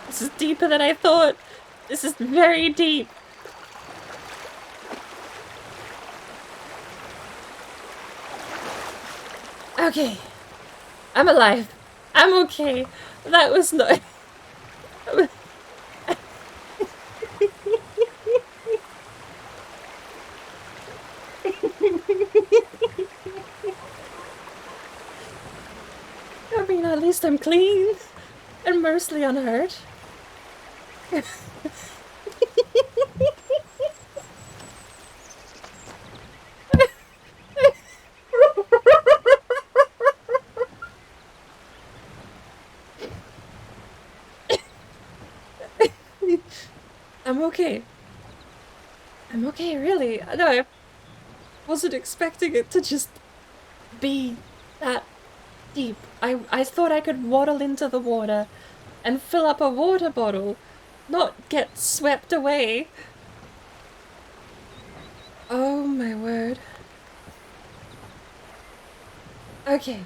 This is deeper than I thought. This is very deep. Okay. I'm alive. I'm okay. That was not... I mean, at least I'm clean. And mostly unhurt. I'm okay. I'm okay, really. No, I wasn't expecting it to just be that deep. I thought I could waddle into the water and fill up a water bottle, not get swept away. Oh my word. Okay.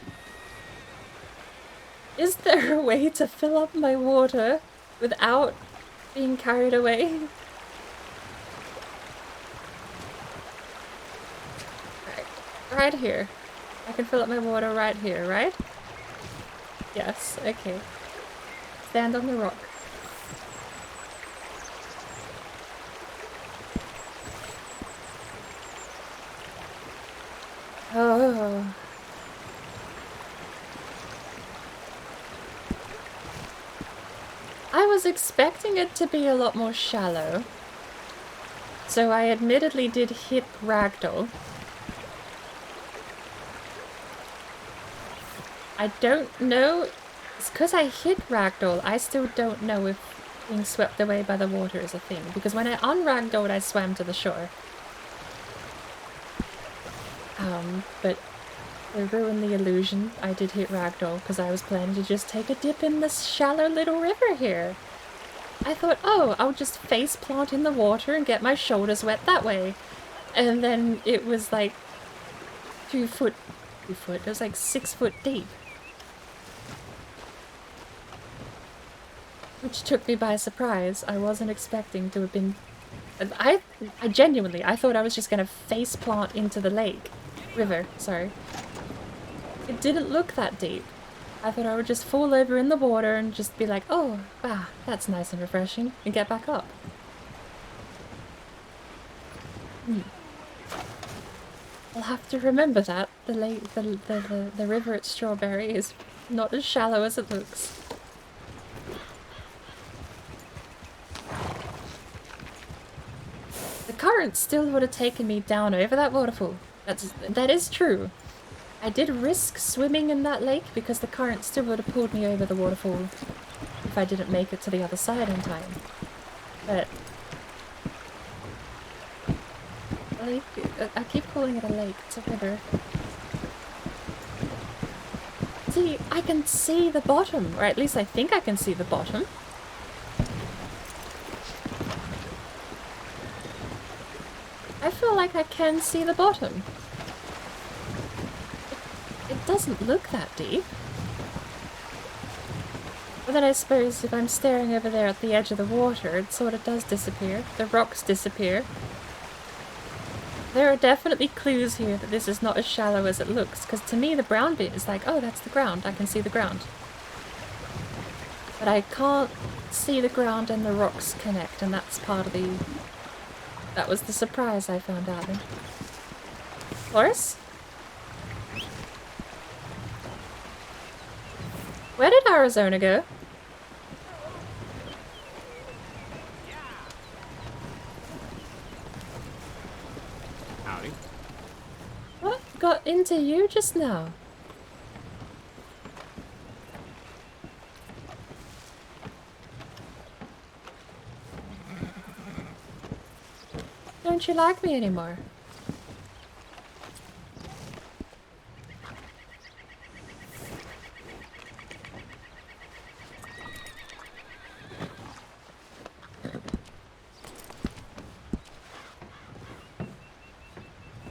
Is there a way to fill up my water without being carried away? Right here. I can fill up my water right here, right? Yes, okay. Stand on the rock. Oh. I was expecting it to be a lot more shallow. So I admittedly did hit ragdoll. I don't know. It's because I hit ragdoll. I still don't know if being swept away by the water is a thing. Because when I unragdolled, I swam to the shore. But to ruin the illusion, I did hit ragdoll because I was planning to just take a dip in this shallow little river here. I thought, oh, I'll just face plant in the water and get my shoulders wet that way. And then it was like 2 foot, it was like 6 foot deep. Which took me by surprise. I wasn't expecting to have been... I genuinely, I thought I was just gonna face plant into the lake. River, sorry. It didn't look that deep. I thought I would just fall over in the water and just be like, oh, wow, that's nice and refreshing, and get back up. I'll have to remember that. The lake, the river at Strawberry is not as shallow as it looks. The current still would have taken me down over that waterfall. That is true. I did risk swimming in that lake because the current still would have pulled me over the waterfall if I didn't make it to the other side in time. But a lake, I keep calling it a lake, it's a river. See, I can see the bottom, or at least I think I can see the bottom. I feel like I can see the bottom. It doesn't look that deep. But then I suppose if I'm staring over there at the edge of the water, it sort of does disappear. The rocks disappear. There are definitely clues here that this is not as shallow as it looks, because to me the brown bit is like, oh, that's the ground, I can see the ground. But I can't see the ground and the rocks connect, and that's part of the... That was the surprise I found out then. Horace? Where did Arizona go? Howdy. What got into you just now? Don't you like me anymore?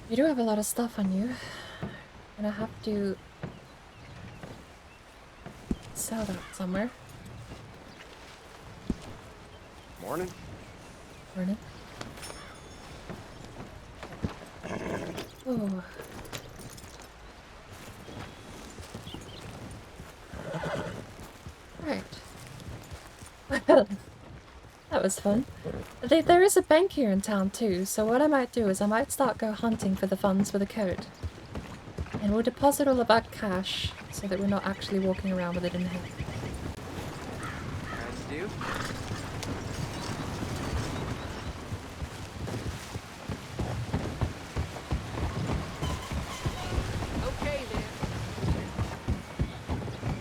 You do have a lot of stuff on you, and I have to sell that somewhere. Morning. Morning. Oh. Right. Well, that was fun. There is a bank here in town too, so what I might do is I might start go hunting for the funds for the code. And we'll deposit all of our cash so that we're not actually walking around with it in the hand. As you do. Okay then.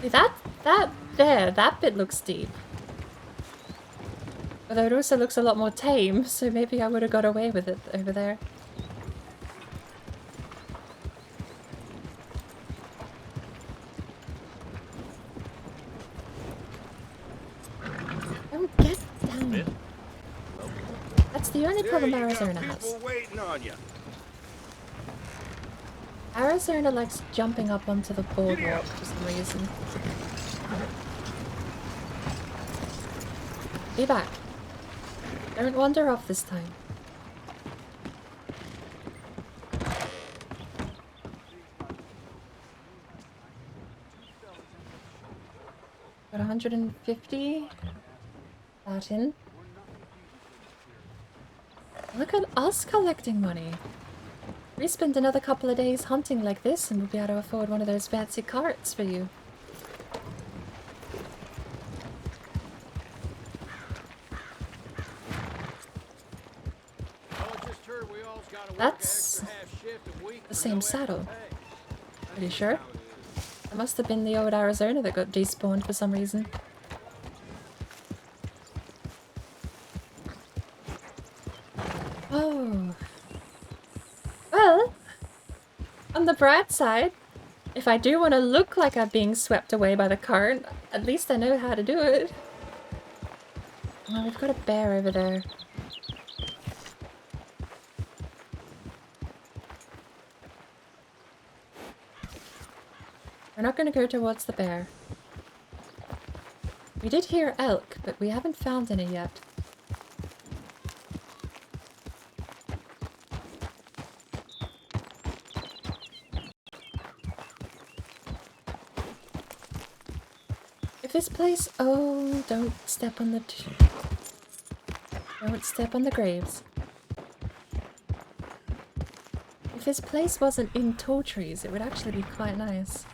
See, that bit looks deep. Although it also looks a lot more tame, so maybe I would have got away with it over there. Don't get down. That's the only problem Arizona has. Waiting on you. Arizona likes jumping up onto the boardwalk for some reason. Be back. Don't wander off this time. Got 150. That in. Look at us collecting money. We spend another couple of days hunting like this and we'll be able to afford one of those fancy carts for you. That's the same saddle. Pretty sure. It must have been the old Arizona that got despawned for some reason. Oh. Well, on the bright side, if I do want to look like I'm being swept away by the current, at least I know how to do it. Oh, we've got a bear over there. We're not going to go towards the bear. We did hear elk, but we haven't found any yet. If this place... Oh, don't step on the... Don't step on the graves. If this place wasn't in tall trees, it would actually be quite nice.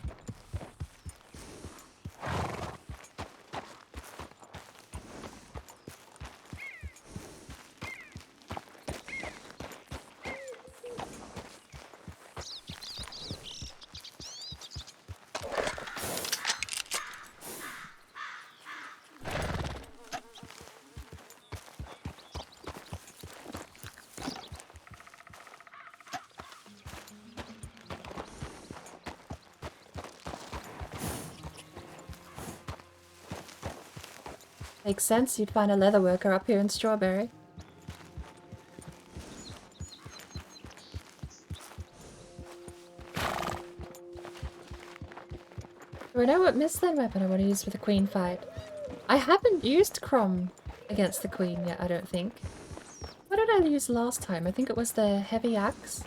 Makes sense, you'd find a leather worker up here in Strawberry. Do I know what Mistland weapon I want to use for the Queen fight? I haven't used Crom against the Queen yet, I don't think. What did I use last time? I think it was the heavy axe.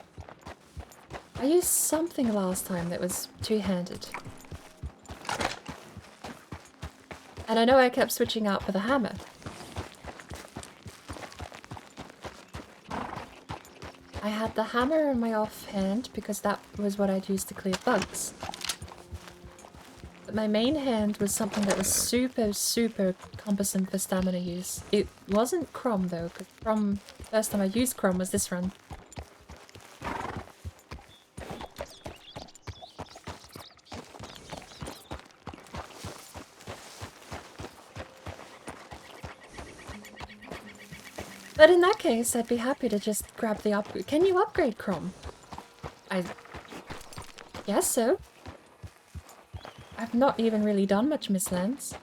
I used something last time that was two-handed. And I know I kept switching out for the hammer. I had the hammer in my offhand because that was what I'd used to clear bugs. But my main hand was something that was super cumbersome for stamina use. It wasn't Crom though, because Crom, the first time I used Crom was this run. But in that case, I'd be happy to just grab the upgrade. Can you upgrade Crom? I guess so. I've not even really done much Mistlands.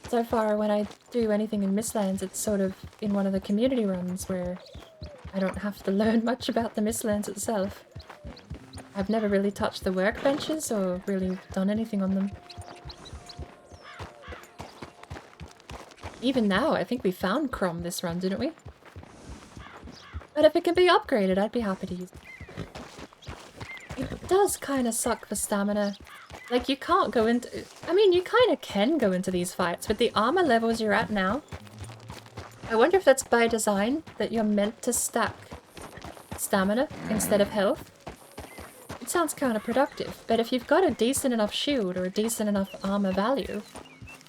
So far, when I do anything in Mistlands, it's sort of in one of the community runs where I don't have to learn much about the Mistlands itself. I've never really touched the workbenches or really done anything on them. Even now, I think we found Crom this run, didn't we? But if it can be upgraded, I'd be happy to use it. It does kind of suck for stamina. Like, you can't go into... I mean, you kind of can go into these fights with the armor levels you're at now. I wonder if that's by design, that you're meant to stack stamina instead of health. It sounds counterproductive, but if you've got a decent enough shield or a decent enough armor value,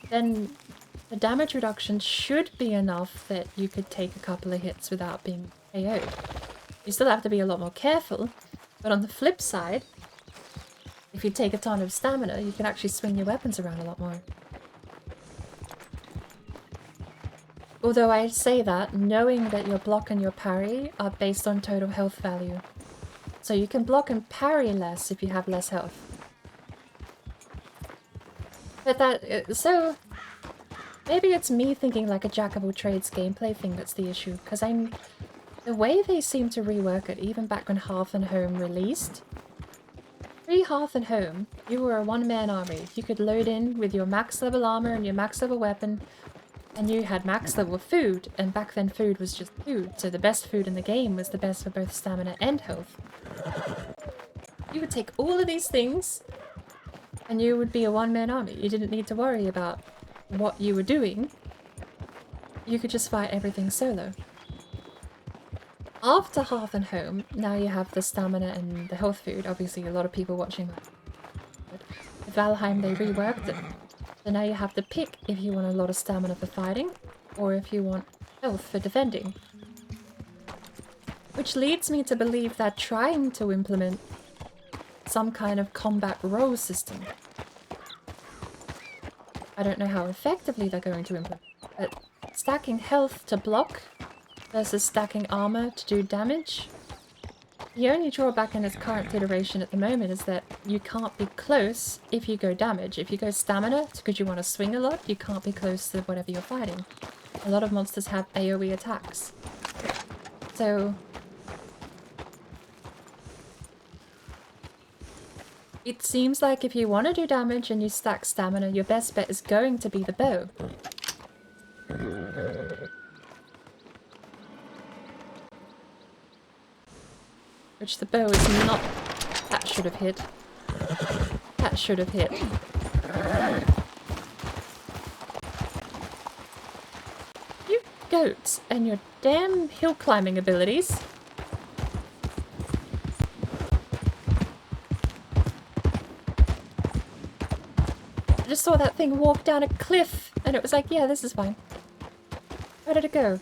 then the damage reduction should be enough that you could take a couple of hits without being KO'd. You still have to be a lot more careful, but on the flip side, if you take a ton of stamina, you can actually swing your weapons around a lot more. Although I say that, knowing that your block and your parry are based on total health value. So you can block and parry less if you have less health. But that... so... maybe it's me thinking like a jack-of-all-trades gameplay thing that's the issue, because the way they seem to rework it, even back when Hearth and Home released, pre-Hearth and Home, you were a one-man army. You could load in with your max level armor and your max level weapon, and you had max level food, and back then food was just food, so the best food in the game was the best for both stamina and health. You would take all of these things, and you would be a one-man army. You didn't need to worry about what you were doing. You could just fight everything solo. After Hearth and Home, now you have the stamina and the health food. Obviously, a lot of people watching Valheim, they reworked it. So now you have to pick if you want a lot of stamina for fighting, or if you want health for defending. Which leads me to believe they're trying to implement some kind of combat role system. I don't know how effectively they're going to implement it, but stacking health to block versus stacking armor to do damage. The only drawback in its current iteration at the moment is that you can't be close if you go damage. If you go stamina, because you want to swing a lot, you can't be close to whatever you're fighting. A lot of monsters have AoE attacks. So... It seems like if you want to do damage and you stack stamina, your best bet is going to be the bow. Which the bow is not. That should have hit. That should have hit. You goats and your damn hill climbing abilities. I just saw that thing walk down a cliff and it was like, yeah, this is fine. Where did it go?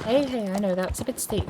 Hey, I know that was a bit steep.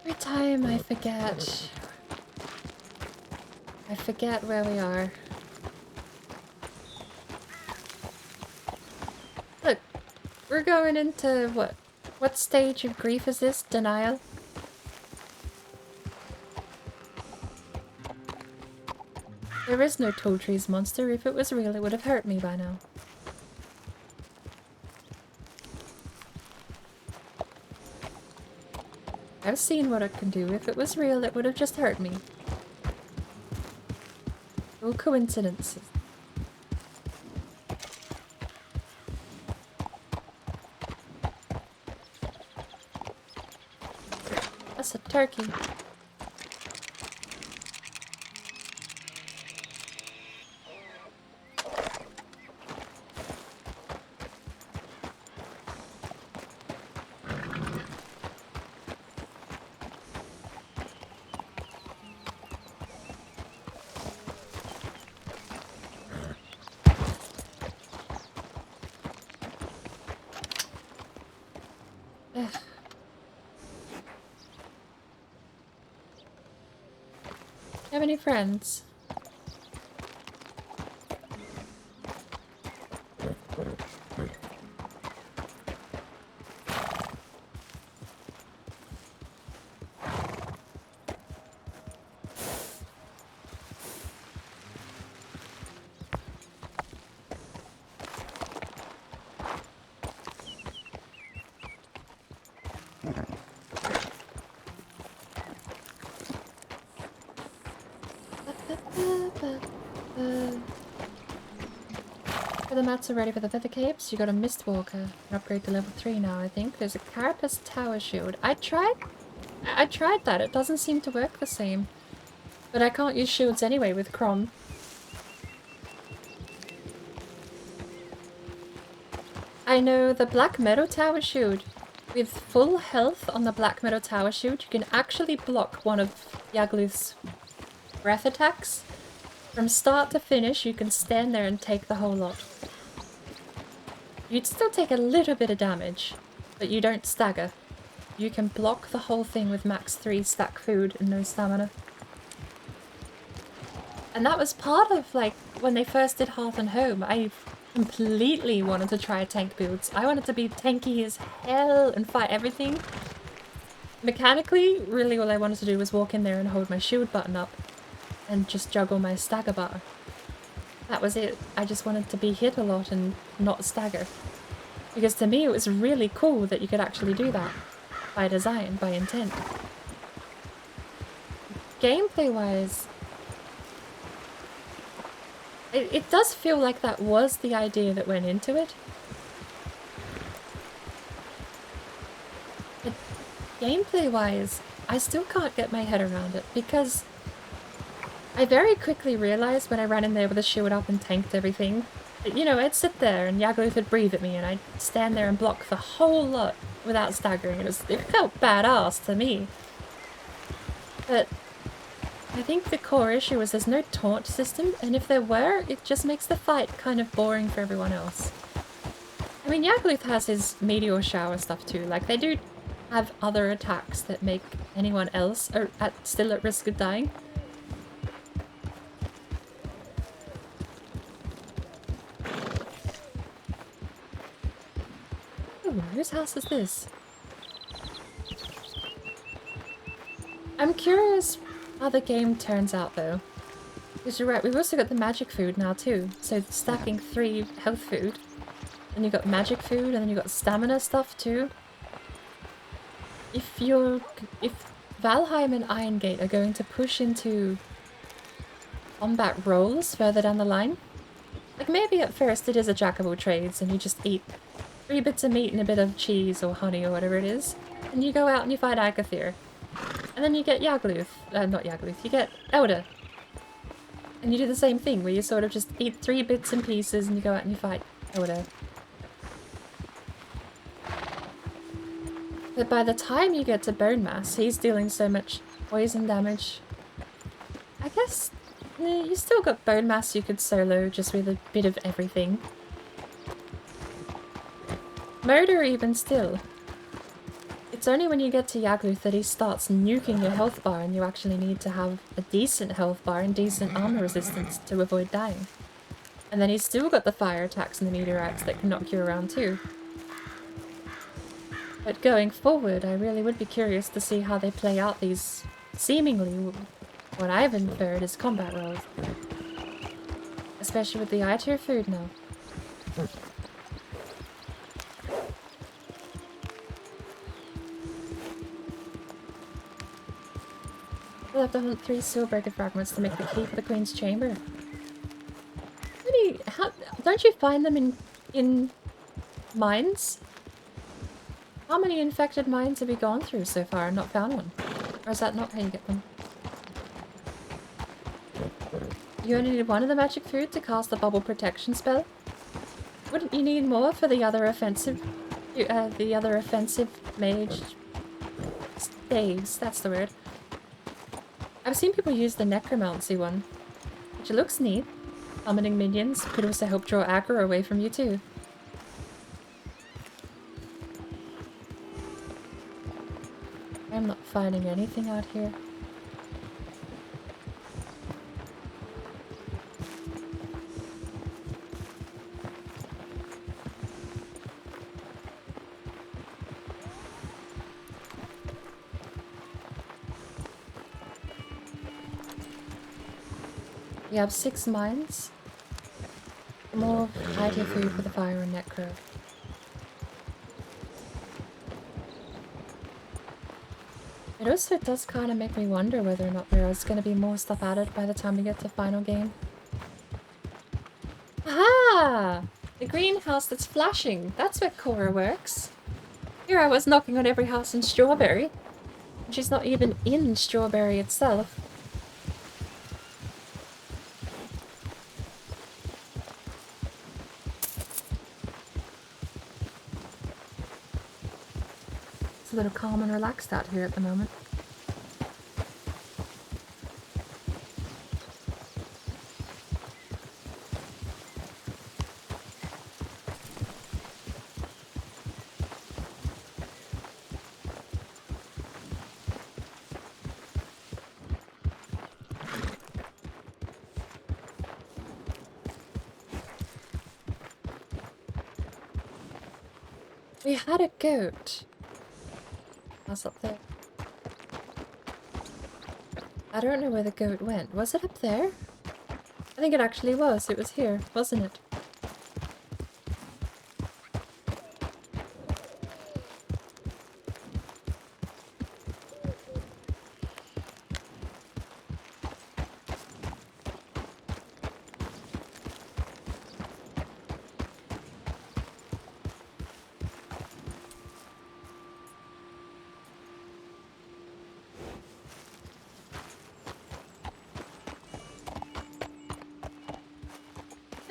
Every time I forget where we are. Look, we're going into what? What stage of grief is this? Denial? There is no Tall Trees monster. If it was real, it would have hurt me by now. I've seen what it can do. If it was real, it would have just hurt me. No coincidences. That's a turkey. Have any friends? The mats are ready for the feather capes. You got a Mistwalker. An upgrade to level 3 now, I think. There's a Carapace Tower Shield. I tried that. It doesn't seem to work the same. But I can't use shields anyway with Crom. I know the Black Meadow Tower Shield. With full health on the Black Meadow Tower Shield, you can actually block one of Yagluth's breath attacks. From start to finish, you can stand there and take the whole lot. You'd still take a little bit of damage, but you don't stagger. You can block the whole thing with max 3 stack food and no stamina. And that was part of, like, when they first did Hearth and Home, I completely wanted to try tank builds. I wanted to be tanky as hell and fight everything. Mechanically, really all I wanted to do was walk in there and hold my shield button up and just juggle my stagger bar. that was it. I just wanted to be hit a lot and not stagger. Because to me it was really cool that you could actually do that. By design, by intent. Gameplay-wise, it does feel like that was the idea that went into it. But gameplay-wise, I still can't get my head around it because I very quickly realized when I ran in there with a shield up and tanked everything that, you know, I'd sit there and Yagluth would breathe at me and I'd stand there and block the whole lot without staggering. It felt badass to me. But I think the core issue was there's no taunt system, and if there were, it just makes the fight kind of boring for everyone else. I mean, Yagluth has his meteor shower stuff too. Like, they do have other attacks that make anyone else still at risk of dying. Ooh, whose house is this? I'm curious how the game turns out though. Because you're right, we've also got the magic food now too. So stacking 3 health food. And you've got magic food, and then you've got stamina stuff too. If Valheim and Irongate are going to push into combat roles further down the line, like maybe at first it is a jack of all trades and you just eat 3 bits of meat and a bit of cheese or honey or whatever it is, and you go out and you fight Agathir. And then you get Yagluth, not Yagluth, you get Elder. And you do the same thing, where you sort of just eat 3 bits and pieces and you go out and you fight Elder. But by the time you get to Bone Mass, he's dealing so much poison damage. I guess you still got Bone Mass you could solo just with a bit of everything. Murder even still. It's only when you get to Yagluth that he starts nuking your health bar and you actually need to have a decent health bar and decent armor resistance to avoid dying. And then he's still got the fire attacks and the meteorites that can knock you around too. But going forward, I really would be curious to see how they play out these seemingly, what I've inferred is combat roles. Especially with the I-tier food now. We'll have to hunt 3 Soulbreaker fragments to make the key for the Queen's Chamber. Don't you find them in mines? How many infected mines have you gone through so far and not found one? Or is that not how you get them? You only need 1 of the magic food to cast the bubble protection spell? Wouldn't you need more for the other offensive mage staves? That's the word. I've seen people use the necromancy one, which looks neat. Summoning minions could also help draw aggro away from you too. I'm not finding anything out here. We have 6 mines. More high-tier food for the fire and necro. It also does kind of make me wonder whether or not there is going to be more stuff added by the time we get to final game. Aha! The greenhouse that's flashing. That's where Cora works. Here I was knocking on every house in Strawberry. And she's not even in Strawberry itself. It's a little calm and relaxed out here at the moment. We had a goat. That's up there. I don't know where the goat went. Was it up there? I think it actually was. It was here, wasn't it?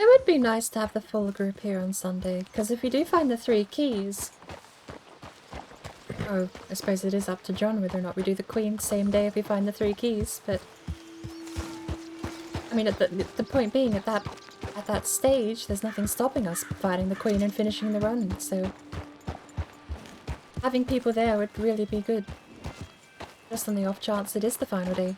It would be nice to have the full group here on Sunday, because if we do find the 3 keys... Oh, I suppose it is up to John whether or not we do the Queen same day if we find the 3 keys, but... I mean, the point being, at that stage, there's nothing stopping us finding the Queen and finishing the run, so... Having people there would really be good. Just on the off chance it is the final day.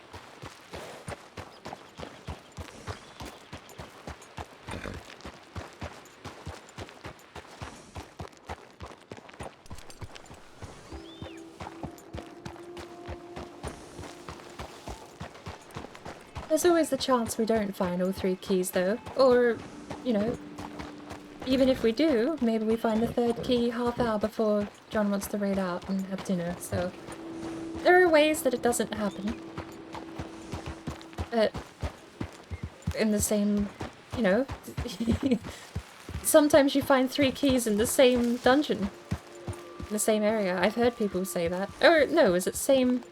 There's always the chance we don't find all 3 keys though, or, you know, even if we do, maybe we find the 3rd key half hour before John wants to raid out and have dinner, so there are ways that it doesn't happen. But in the same, you know, sometimes you find 3 keys in the same dungeon, in the same area. I've heard people say that. Or no, is it same...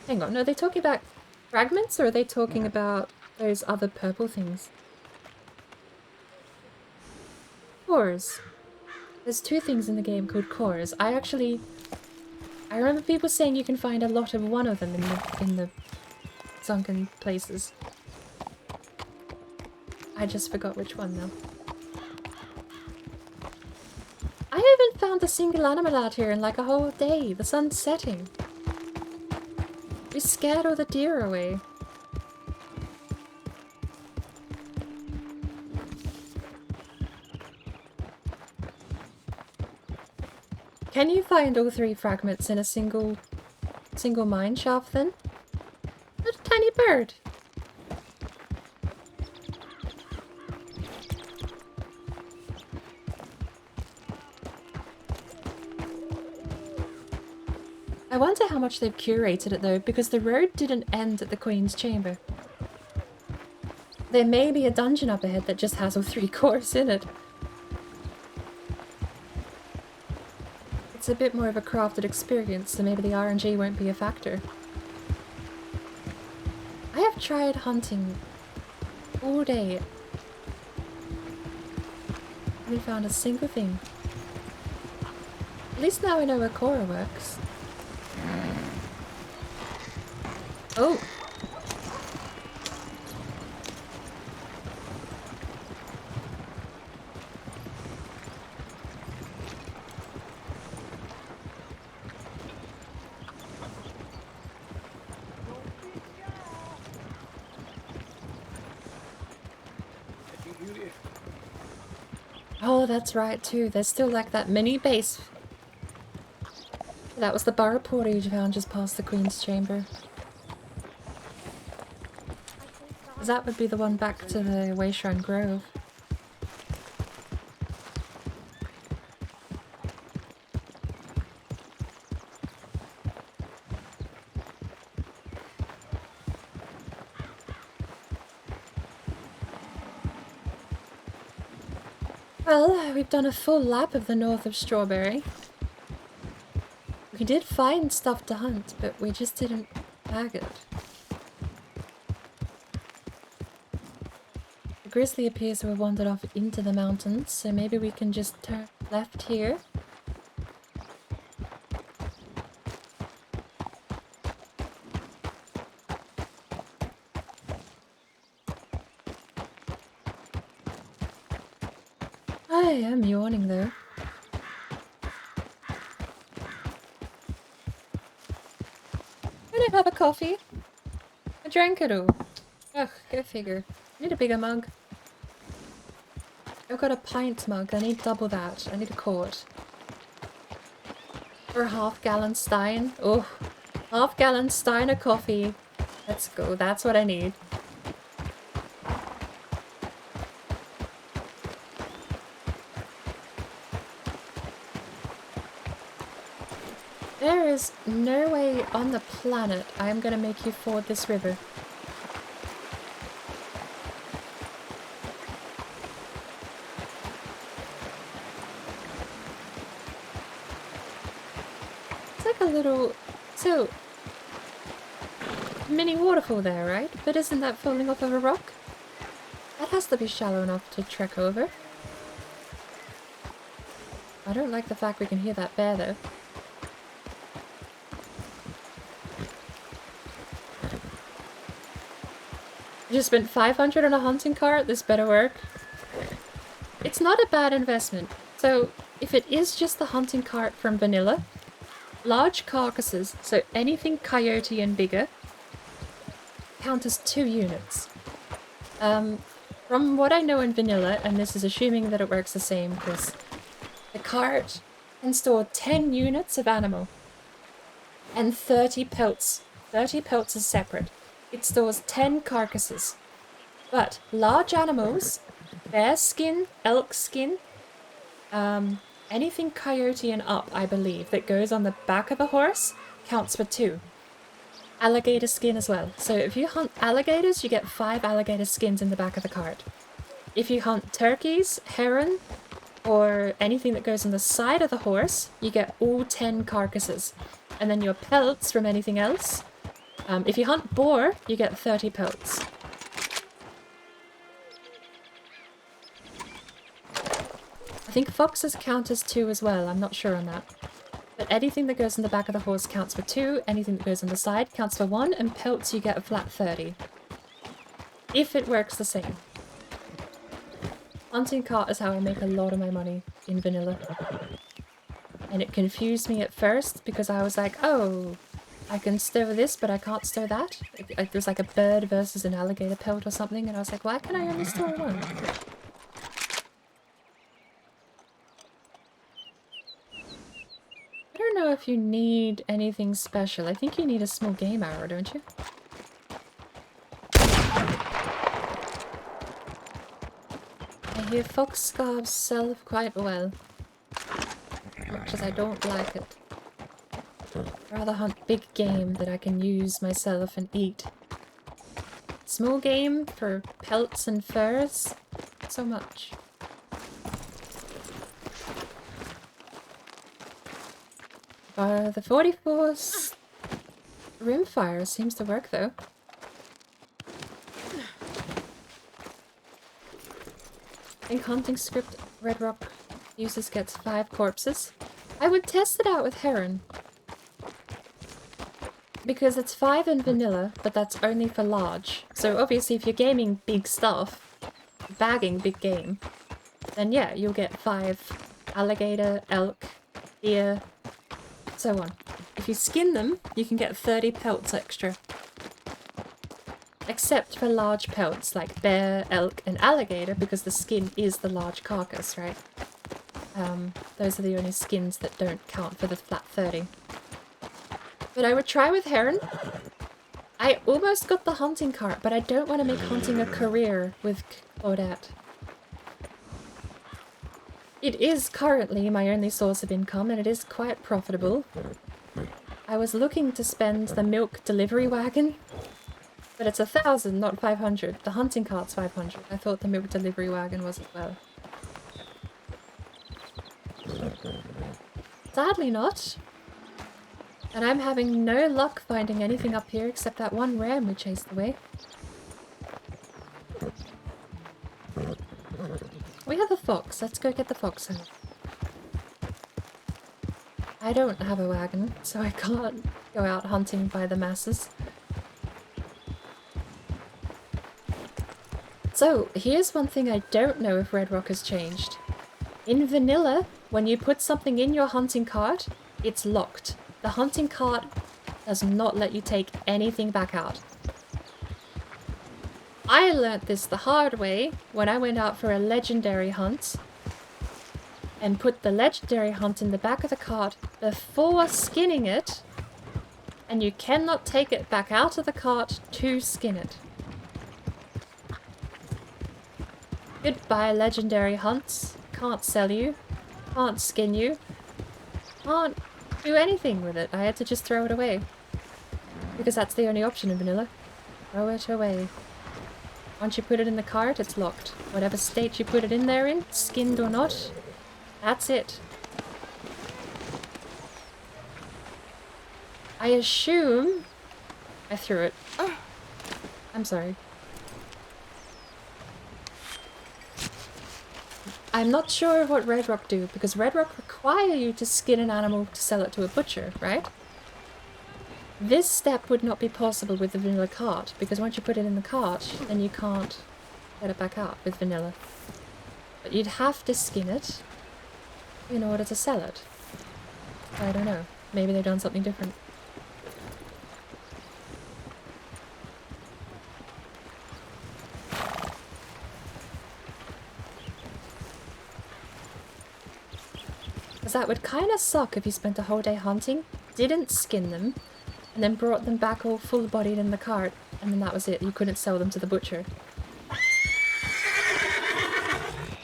Hang on, no, are they talking about fragments, or are they talking about those other purple things? Cores. There's 2 things in the game called cores. I remember people saying you can find a lot of one of them in the sunken places. I just forgot which one though. I haven't found a single animal out here in like a whole day. The sun's setting. We scared all the deer away. Can you find all 3 fragments in a single mine shaft then? A tiny bird. I wonder how much they've curated it though, because the road didn't end at the Queen's Chamber. There may be a dungeon up ahead that just has all 3 cores in it. It's a bit more of a crafted experience, so maybe the RNG won't be a factor. I have tried hunting all day. I haven't found a single thing. At least now I know where Cora works. Oh! Oh, that's right too. There's still like that mini base. That was the bar portal you found just past the Queen's Chamber. That would be the one back to the Wayshrine Grove. Well, we've done a full lap of the north of Strawberry. We did find stuff to hunt, but we just didn't bag it. The grizzly appears to have wandered off into the mountains, so maybe we can just turn left here. I am yawning though. Can I have a coffee? I drank it all. Ugh, go figure. I need a bigger mug. I've got a pint mug. I need double that. I need a quart. Or a half-gallon stein. Oh, half-gallon stein of coffee. Let's go. That's what I need. is no way on the planet I am going to make you ford this river. It's like a little... So... mini waterfall there, right? But isn't that falling off of a rock? That has to be shallow enough to trek over. I don't like the fact we can hear that bear, though. I just spent 500 on a hunting cart. This better work. It's not a bad investment. So, if it is just the hunting cart from vanilla, large carcasses, so anything coyote and bigger, count as 2 units. From what I know in vanilla, and this is assuming that it works the same, because the cart can store 10 units of animal and 30 pelts. 30 pelts is separate. It stores 10 carcasses. But large animals, bear skin, elk skin, anything coyote and up, I believe, that goes on the back of a horse counts for 2. Alligator skin as well. So if you hunt alligators, you get 5 alligator skins in the back of the cart. If you hunt turkeys, heron, or anything that goes on the side of the horse, you get all 10 carcasses. And then your pelts from anything else. If you hunt boar, you get 30 pelts. I think foxes count as 2 as well, I'm not sure on that. But anything that goes in the back of the horse counts for 2, anything that goes on the side counts for 1, and pelts you get a flat 30. If it works the same. Hunting cart is how I make a lot of my money in vanilla. And it confused me at first because I was like, oh, I can stow this but I can't stow that. There's like a bird versus an alligator pelt or something, and I was like, why can I only store 1? I don't know if you need anything special. I think you need a small game arrow, don't you? I hear fox scarves sell quite well. Much as I don't like it. I'd rather hunt big game that I can use myself and eat. Small game for pelts and furs, not so much. The 44's rimfire seems to work though. I think hunting script Red Rock uses gets 5 corpses. I would test it out with heron. Because it's 5 in vanilla, but that's only for large. So obviously if you're gaming big stuff, bagging big game, then yeah, you'll get 5 alligator, elk, deer, so on. If you skin them, you can get 30 pelts extra. Except for large pelts like bear, elk, and alligator, because the skin is the large carcass, right? Those are the only skins that don't count for the flat 30. But I would try with heron. I almost got the hunting cart, but I don't want to make hunting a career with Claudette. It is currently my only source of income, and it is quite profitable. I was looking to spend the milk delivery wagon, but it's 1,000, not 500. The hunting cart's 500. I thought the milk delivery wagon was as well. Sadly not. And I'm having no luck finding anything up here except that one ram we chased away. We have a fox. Let's go get the fox out. I don't have a wagon, so I can't go out hunting by the masses. So, here's one thing I don't know if Red Rock has changed. In vanilla, when you put something in your hunting cart, it's locked. The hunting cart does not let you take anything back out. I learnt this the hard way when I went out for a legendary hunt and put the legendary hunt in the back of the cart before skinning it, and you cannot take it back out of the cart to skin it. Goodbye legendary hunts. Can't sell you. Can't skin you. Can't do anything with it. I had to just throw it away. Because that's the only option in vanilla. Throw it away. Once you put it in the cart, it's locked. Whatever state you put it in there in, skinned or not, that's it. I assume... I threw it. I'm sorry. I'm not sure what Red Rock do, because Red Rock require you to skin an animal to sell it to a butcher, right? This step would not be possible with the vanilla cart, because once you put it in the cart, then you can't get it back out with vanilla. But you'd have to skin it in order to sell it. I don't know. Maybe they've done something different. Because that would kind of suck if you spent a whole day hunting, didn't skin them, and then brought them back all full-bodied in the cart, and then that was it. You couldn't sell them to the butcher.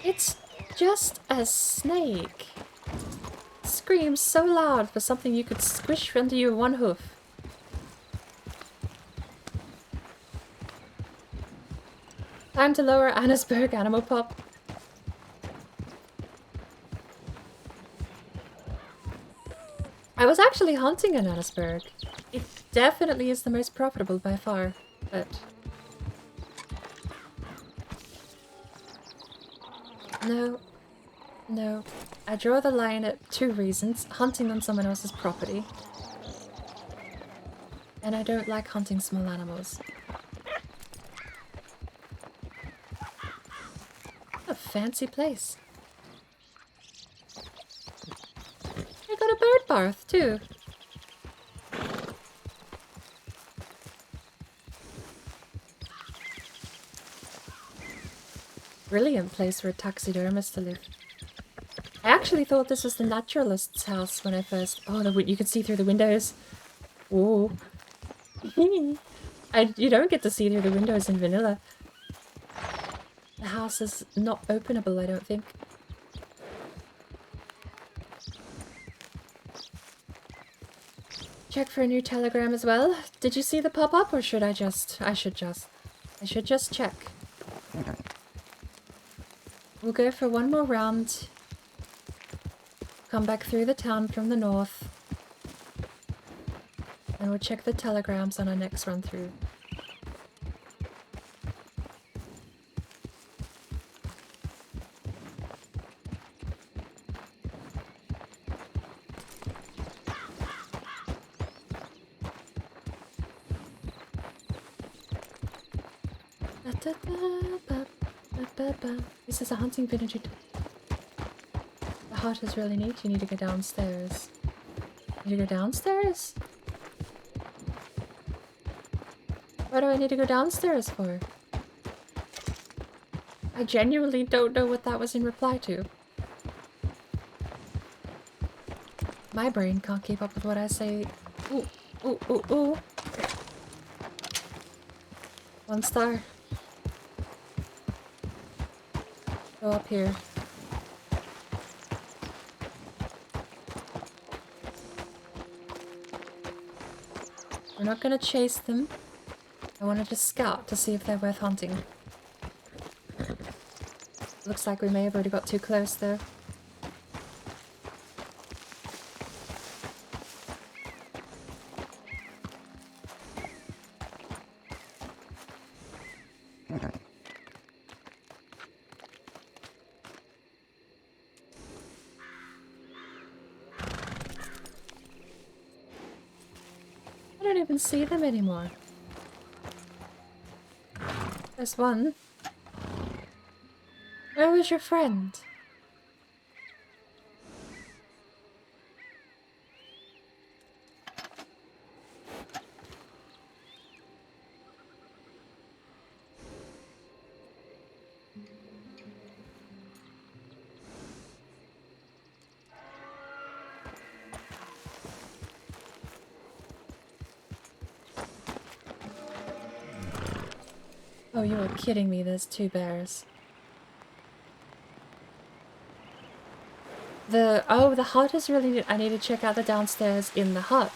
It's just a snake. Screams so loud for something you could squish under your one hoof. Time to lower Annesburg Animal Pop. I was actually hunting in Annesburg. It definitely is the most profitable by far, but... No. No. I draw the line at 2 reasons. Hunting on someone else's property. And I don't like hunting small animals. What a fancy place. I got a bird bath too. Brilliant place for a taxidermist to live. I actually thought this was the naturalist's house when I first... Oh, you can see through the windows. Ooh. You don't get to see through the windows in vanilla. The house is not openable, I don't think. Check for a new telegram as well. Did you see the pop-up, or should I just... I should just check. We'll go for one more round. Come back through the town from the north. And we'll check the telegrams on our next run through. This is a hunting village. The hut is really neat. You need to go downstairs. You need to go downstairs? What do I need to go downstairs for? I genuinely don't know what that was in reply to. My brain can't keep up with what I say. Ooh, ooh, ooh, ooh. 1 star. Go up here. We're not gonna chase them. I wanted to scout to see if they're worth hunting. Looks like we may have already got too close though. I don't even see them anymore. There's one. Where was your friend? Oh, you are kidding me, there's 2 bears. the hut is really neat. I need to check out the downstairs in the hut.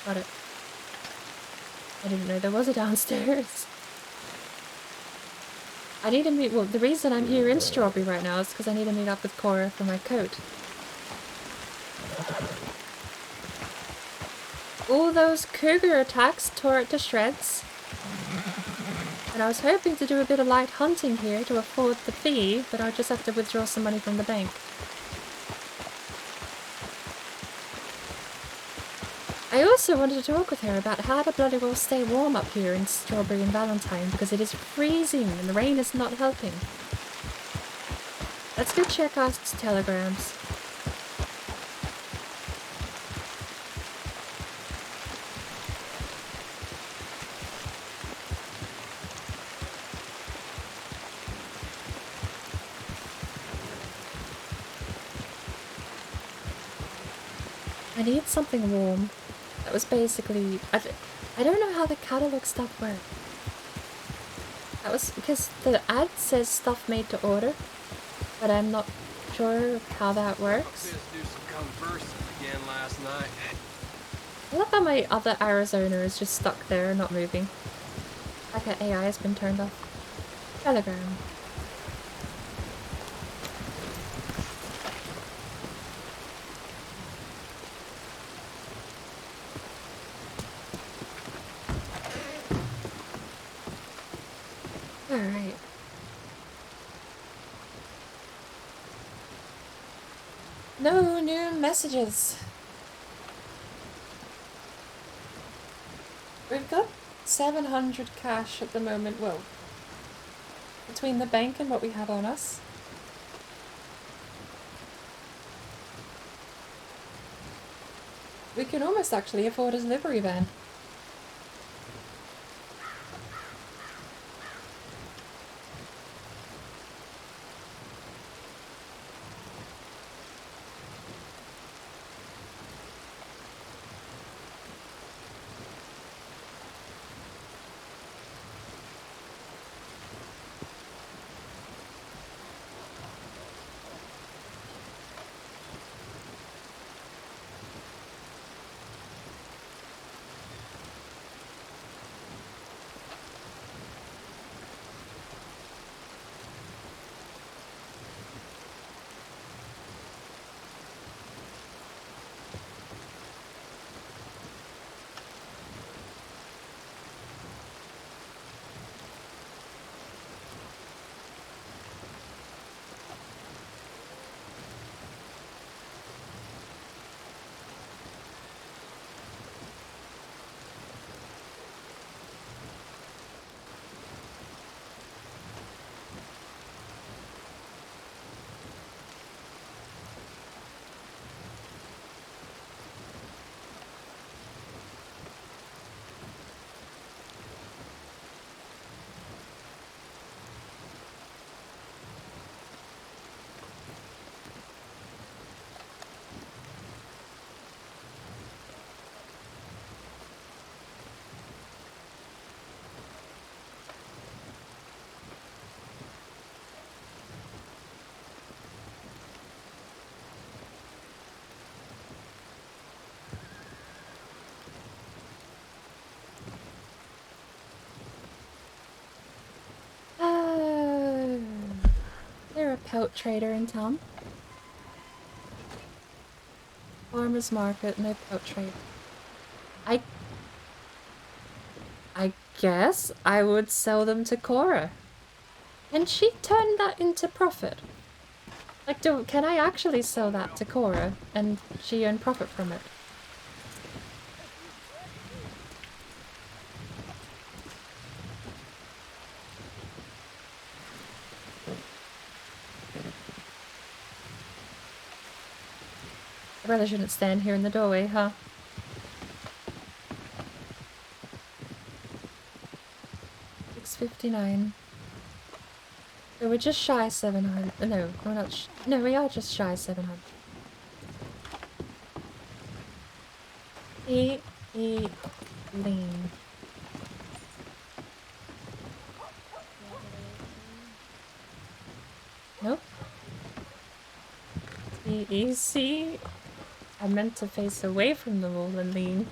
Got it. I didn't know there was a downstairs. I need to meet, well, the reason I'm here in Strawberry right now is because I need to meet up with Cora for my coat. All those cougar attacks tore it to shreds. And I was hoping to do a bit of light hunting here to afford the fee, but I'll just have to withdraw some money from the bank. I also wanted to talk with her about how to bloody well stay warm up here in Strawberry and Valentine, because it is freezing and the rain is not helping. Let's go check our telegrams. I need something warm. That was basically... I don't know how the catalog stuff works. That was because the ad says stuff made to order, but I'm not sure how that works. Do some conversing again last night. I love how my other Arizona is just stuck there, not moving. Like her AI has been turned off. Telegram. Alright. No new messages. We've got 700 cash at the moment, well, between the bank and what we have on us. We can almost actually afford a delivery van. They're a pelt trader in town. Farmer's market, no pelt trade. I guess I would sell them to Cora. Can she turn that into profit? Like, can I actually sell that to Cora and she earn profit from it? I really shouldn't stand here in the doorway, huh? $6.59. So we're just shy 700. No, we're not. No, we are just shy 700. Lean. Nope. Easy. I meant to face away from the wall and lean.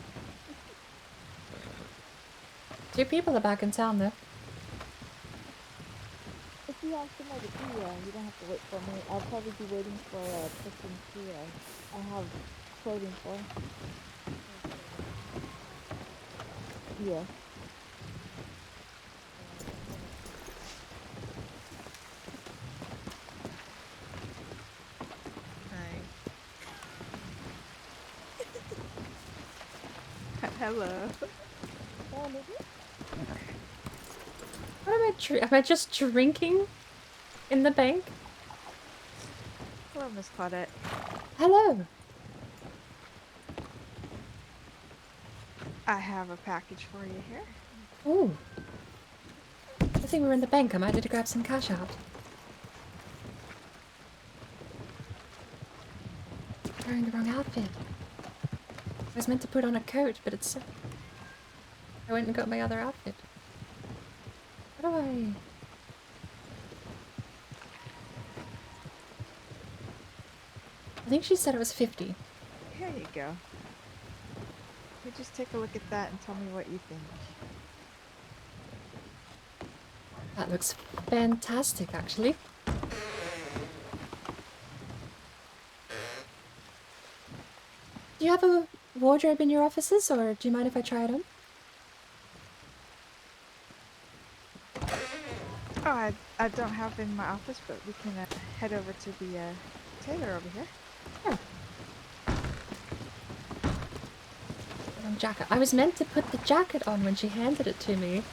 2 people are back in town though. If you have somewhere to be, you don't have to wait for me. I'll probably be waiting for a person to I have clothing for. Yeah. Hello. What am I am I just drinking in the bank? Hello, Miss Claudette. Hello. I have a package for you here. Ooh. I think we're in the bank. I might need to grab some cash out. I'm wearing the wrong outfit. I was meant to put on a coat, but it's... I went and got my other outfit. How do I... I think she said it was 50. Here you go. You just take a look at that and tell me what you think. That looks fantastic, actually. Do you have a wardrobe in your offices, or do you mind if I try it on? Oh, I don't have it in my office, but we can head over to the tailor over here. Sure. Jacket. I was meant to put the jacket on when she handed it to me.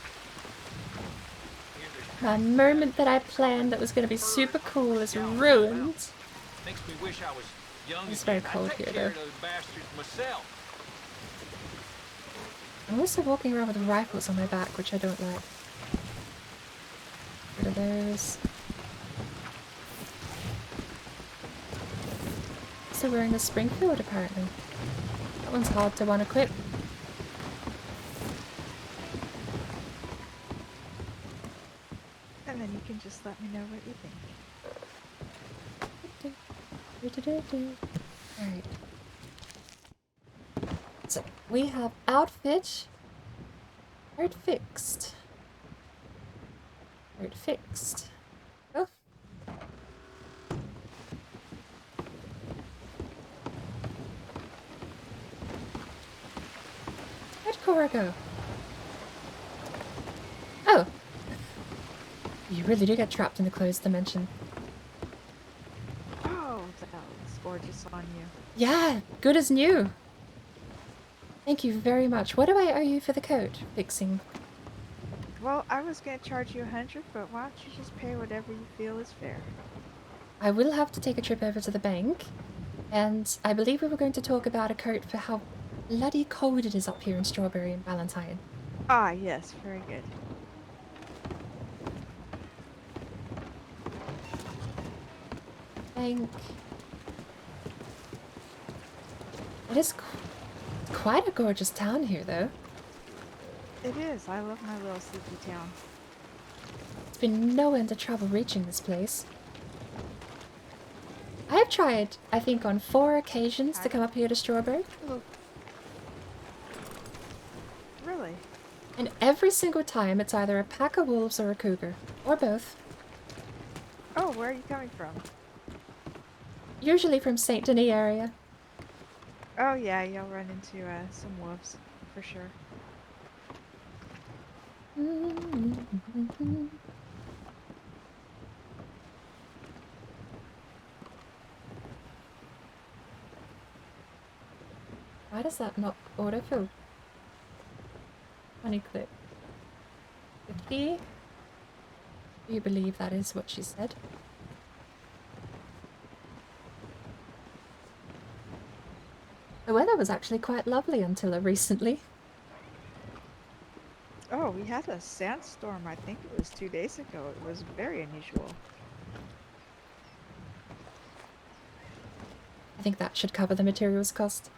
My moment that I planned that was going to be super cool is ruined. Makes me wish I was young. It's very cold here, though. I'm also walking around with rifles on my back, which I don't like. Rid of those. So we're in the Springfield, apparently. That one's hard to want to equip. And then you can just let me know what you think. Alright. So, we have outfit. Word fixed. Word fixed. Oh. Where'd Cora go? Oh. You really do get trapped in the closed dimension. Oh, that looks gorgeous on you. Yeah, good as new. Thank you very much. What do I owe you for the coat fixing? Well, I was gonna charge you 100, but why don't you just pay whatever you feel is fair? I will have to take a trip over to the bank, and I believe we were going to talk about a coat for how bloody cold it is up here in Strawberry and Valentine. Ah, yes, very good. Bank. It is quite a gorgeous town here, though. It is. I love my little sleepy town. It's been no end of trouble reaching this place. I have tried, I think, on 4 occasions to come up here to Strawberry. Really? And every single time it's either a pack of wolves or a cougar. Or both. Oh, where are you coming from? Usually from St. Denis area. Oh yeah, you'll run into some wolves, for sure. Why does that not autofill? Funny clip. 50? Do you believe that is what she said? The weather was actually quite lovely until recently. Oh, we had a sandstorm, I think it was 2 days ago. It was very unusual. I think that should cover the materials cost.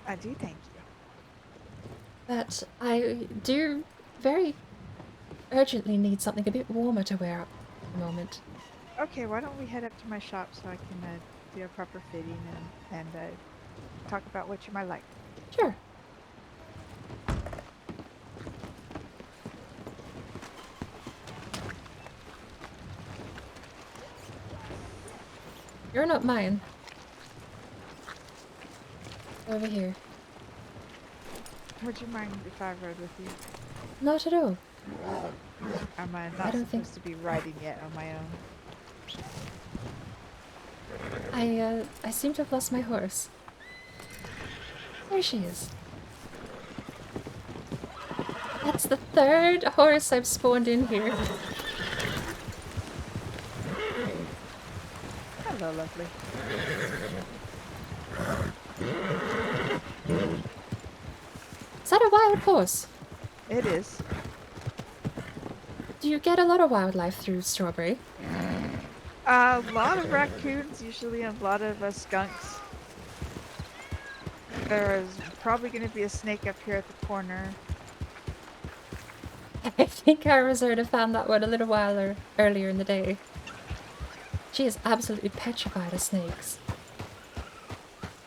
I do thank you. But I do very urgently need something a bit warmer to wear at the moment. Okay, why don't we head up to my shop so I can do a proper fitting and talk about what you might like. Sure. You're not mine. Over here. Would you mind if I rode with you? Not at all. I'm not I don't supposed to be riding yet on my own. I seem to have lost my horse. There she is. That's the third horse I've spawned in here. Hello, lovely. Is that a wild horse? It is. Do you get a lot of wildlife through Strawberry? A lot of raccoons, usually, and a lot of skunks. There's probably going to be a snake up here at the corner. I think Arizona found that one a little while earlier in the day. She is absolutely petrified of snakes.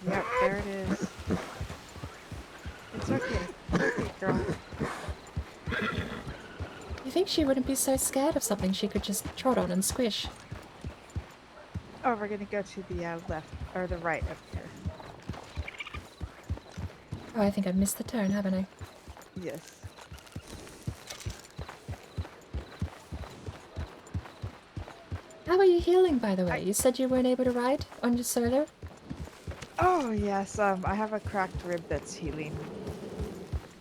Yep, there it is. It's okay. It's okay, girl. You think she wouldn't be so scared of something she could just trot on and squish? Oh, we're gonna go to the left, or the right up here. Oh, I think I missed the turn, haven't I? Yes. How are you healing, by the way? You said you weren't able to ride on your solo? Oh, yes, I have a cracked rib that's healing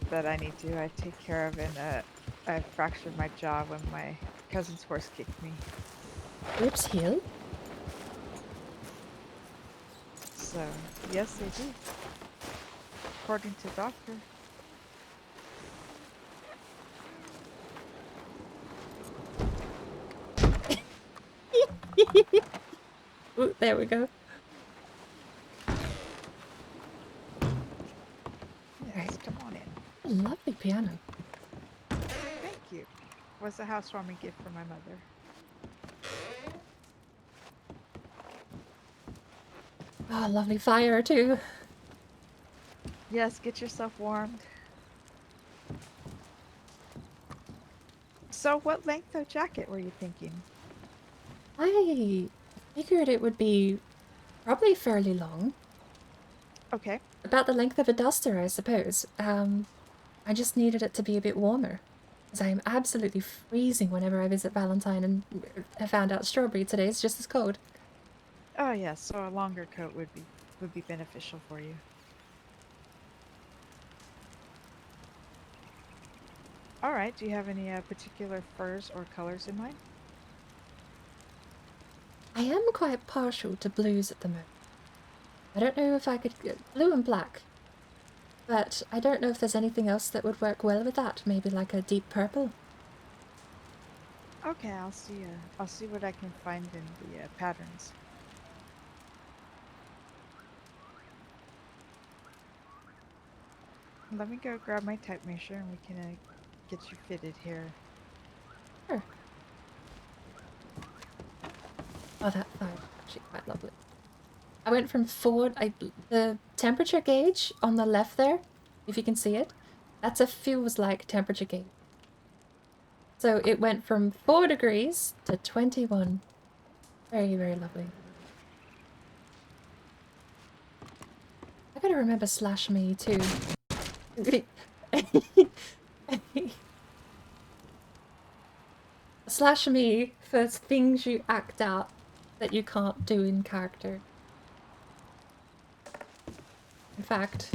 that I need to take care of, and I fractured my jaw when my cousin's horse kicked me. Ribs heal? So, yes, they do. According to doctor. Ooh, there we go. Yes, come on in. Lovely piano. Thank you. Was a housewarming gift for my mother. Oh, lovely fire too. Yes, get yourself warmed. So what length of jacket were you thinking? I figured it would be probably fairly long. Okay. About the length of a duster, I suppose. I just needed it to be a bit warmer. Because I am absolutely freezing whenever I visit Valentine, and I found out Strawberry today is just as cold. Oh yes, so a longer coat would be beneficial for you. Alright, do you have any particular furs or colors in mind? I am quite partial to blues at the moment. I don't know if I could get blue and black. But I don't know if there's anything else that would work well with that. Maybe like a deep purple. Okay, I'll see what I can find in the patterns. Let me go grab my tape measure and we can get you fitted here. Sure. Oh, that fire actually quite lovely. I went from the temperature gauge on the left there, if you can see it, that's a feels like temperature gauge. So it went from 4 degrees to 21. Very, very lovely. I gotta remember slash me too. Slash me for things you act out that you can't do in character. In fact,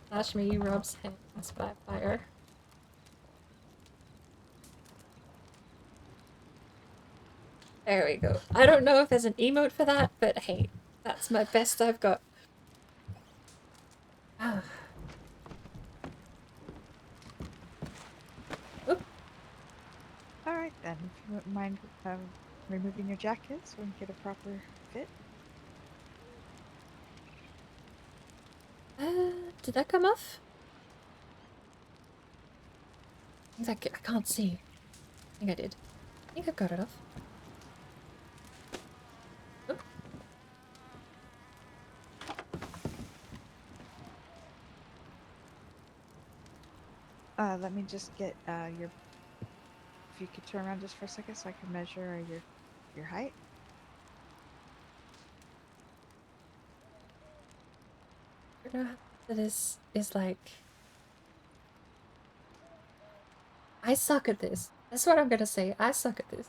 slash me rubs hands by fire. There we go. I don't know if there's an emote for that, but hey, that's my best I've got. Ah. Oop. Alright then, if you wouldn't mind removing your jacket so we can get a proper fit. Did that come off? I can't see. I think I did. I think I've got it off. Let me just get your. If you could turn around just for a second, so I can measure your height. I don't know how this is like. I suck at this. That's what I'm gonna say. I suck at this.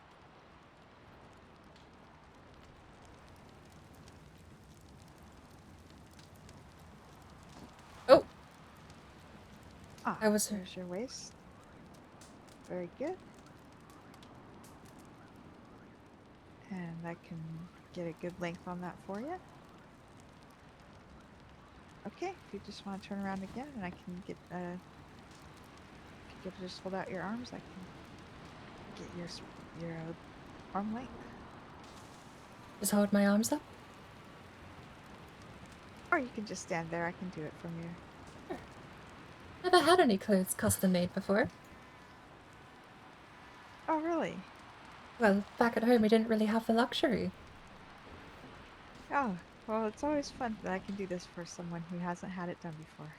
Oh! Ah, I was. there's your waist. Very good. And I can get a good length on that for you. Okay, if you just want to turn around again, and I can get if you could just hold out your arms, I can get your arm length. Just hold my arms up? Or you can just stand there, I can do it from here. Sure. Never had any clothes custom made before. Oh, really? Well, back at home we didn't really have the luxury. Oh, well, it's always fun that I can do this for someone who hasn't had it done before.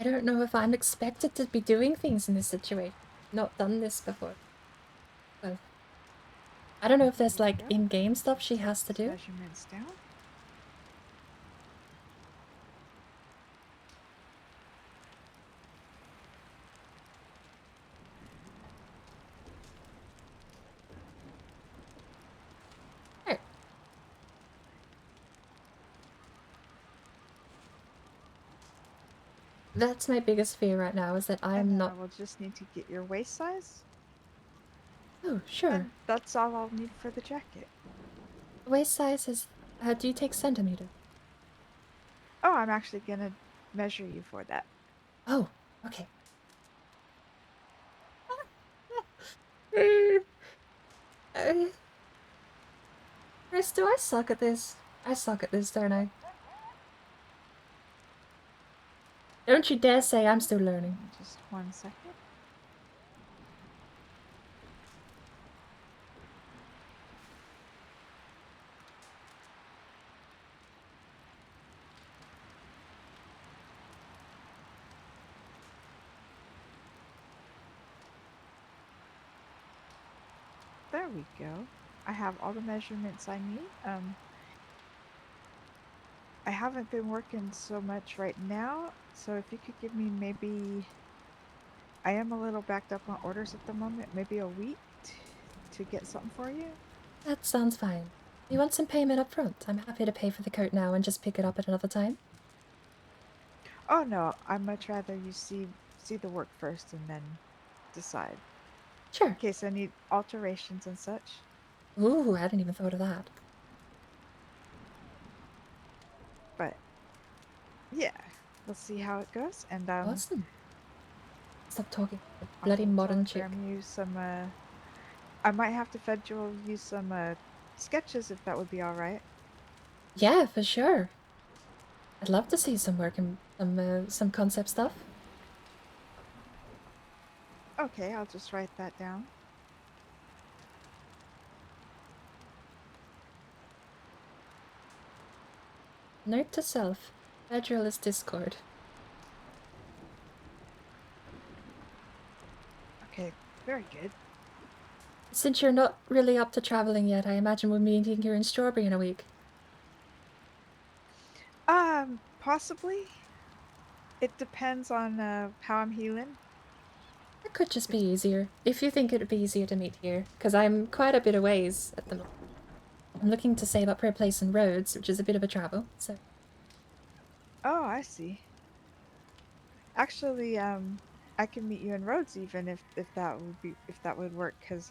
I don't know if I'm expected to be doing things in this situation. Not done this before. So, I don't know if there's like in-game stuff she has to do. Measurements down. There. That's my biggest fear right now, is that I'm not... We'll just need to get your waist size. Oh, sure. And that's all I'll need for the jacket. Waist size is... do you take centimeter? Oh, I'm actually gonna measure you for that. Oh, okay. Chris, do I suck at this? I suck at this, don't I? Don't you dare say I'm still learning. Just 1 second. There we go. I have all the measurements I need. I haven't been working so much right now, so if you could give me maybe... I am a little backed up on orders at the moment, maybe a week to get something for you? That sounds fine. You want some payment up front? I'm happy to pay for the coat now and just pick it up at another time. Oh no, I'd much rather you see the work first and then decide. Sure. In case I need alterations and such. Ooh, I hadn't even thought of that. But yeah, we'll see how it goes. And awesome. Stop talking. Bloody modern chick. You some. I might have to schedule you some sketches if that would be all right. Yeah, for sure. I'd love to see some work and some concept stuff. Okay, I'll just write that down. Note to self. Federalist Discord. Okay, very good. Since you're not really up to traveling yet, I imagine we're meeting here in Strawberry in a week. Possibly. It depends on how I'm healing. It could just be easier. If you think it would be easier to meet here, because I'm quite a bit of ways at the moment. I'm looking to save up for a place in Rhodes, which is a bit of a travel, so... Oh, I see. Actually, I can meet you in Rhodes even if that would work, because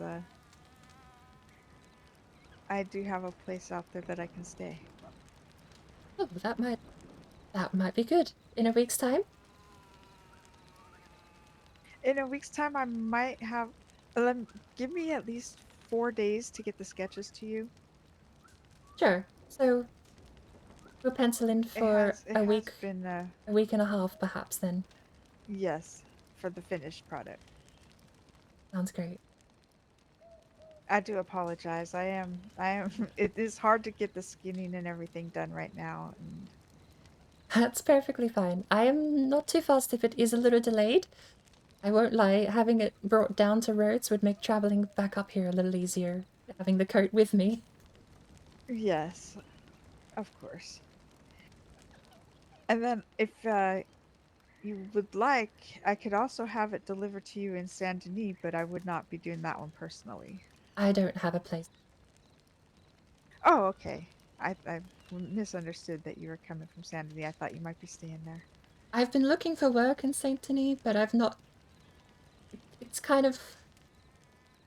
I do have a place out there that I can stay. Oh, that That might be good. In a week's time? In a week's time, I might have. Give me at least 4 days to get the sketches to you. Sure. So we'll pencil in for It a has week, been. a week and a half perhaps then. Yes, for the finished product. Sounds great. I do apologize. I am. It is hard to get the skinning and everything done right now. And That's perfectly fine. I am not too fast if it is a little delayed. I won't lie, having it brought down to Rhodes would make traveling back up here a little easier, having the coat with me. yes, of course. And then if you would like, I could also have it delivered to you in Saint Denis, but I would not be doing that one personally. I don't have a place. Oh, okay. I misunderstood that you were coming from Saint Denis. I thought you might be staying there. I've been looking for work in Saint Denis, but I've not... It's kind of...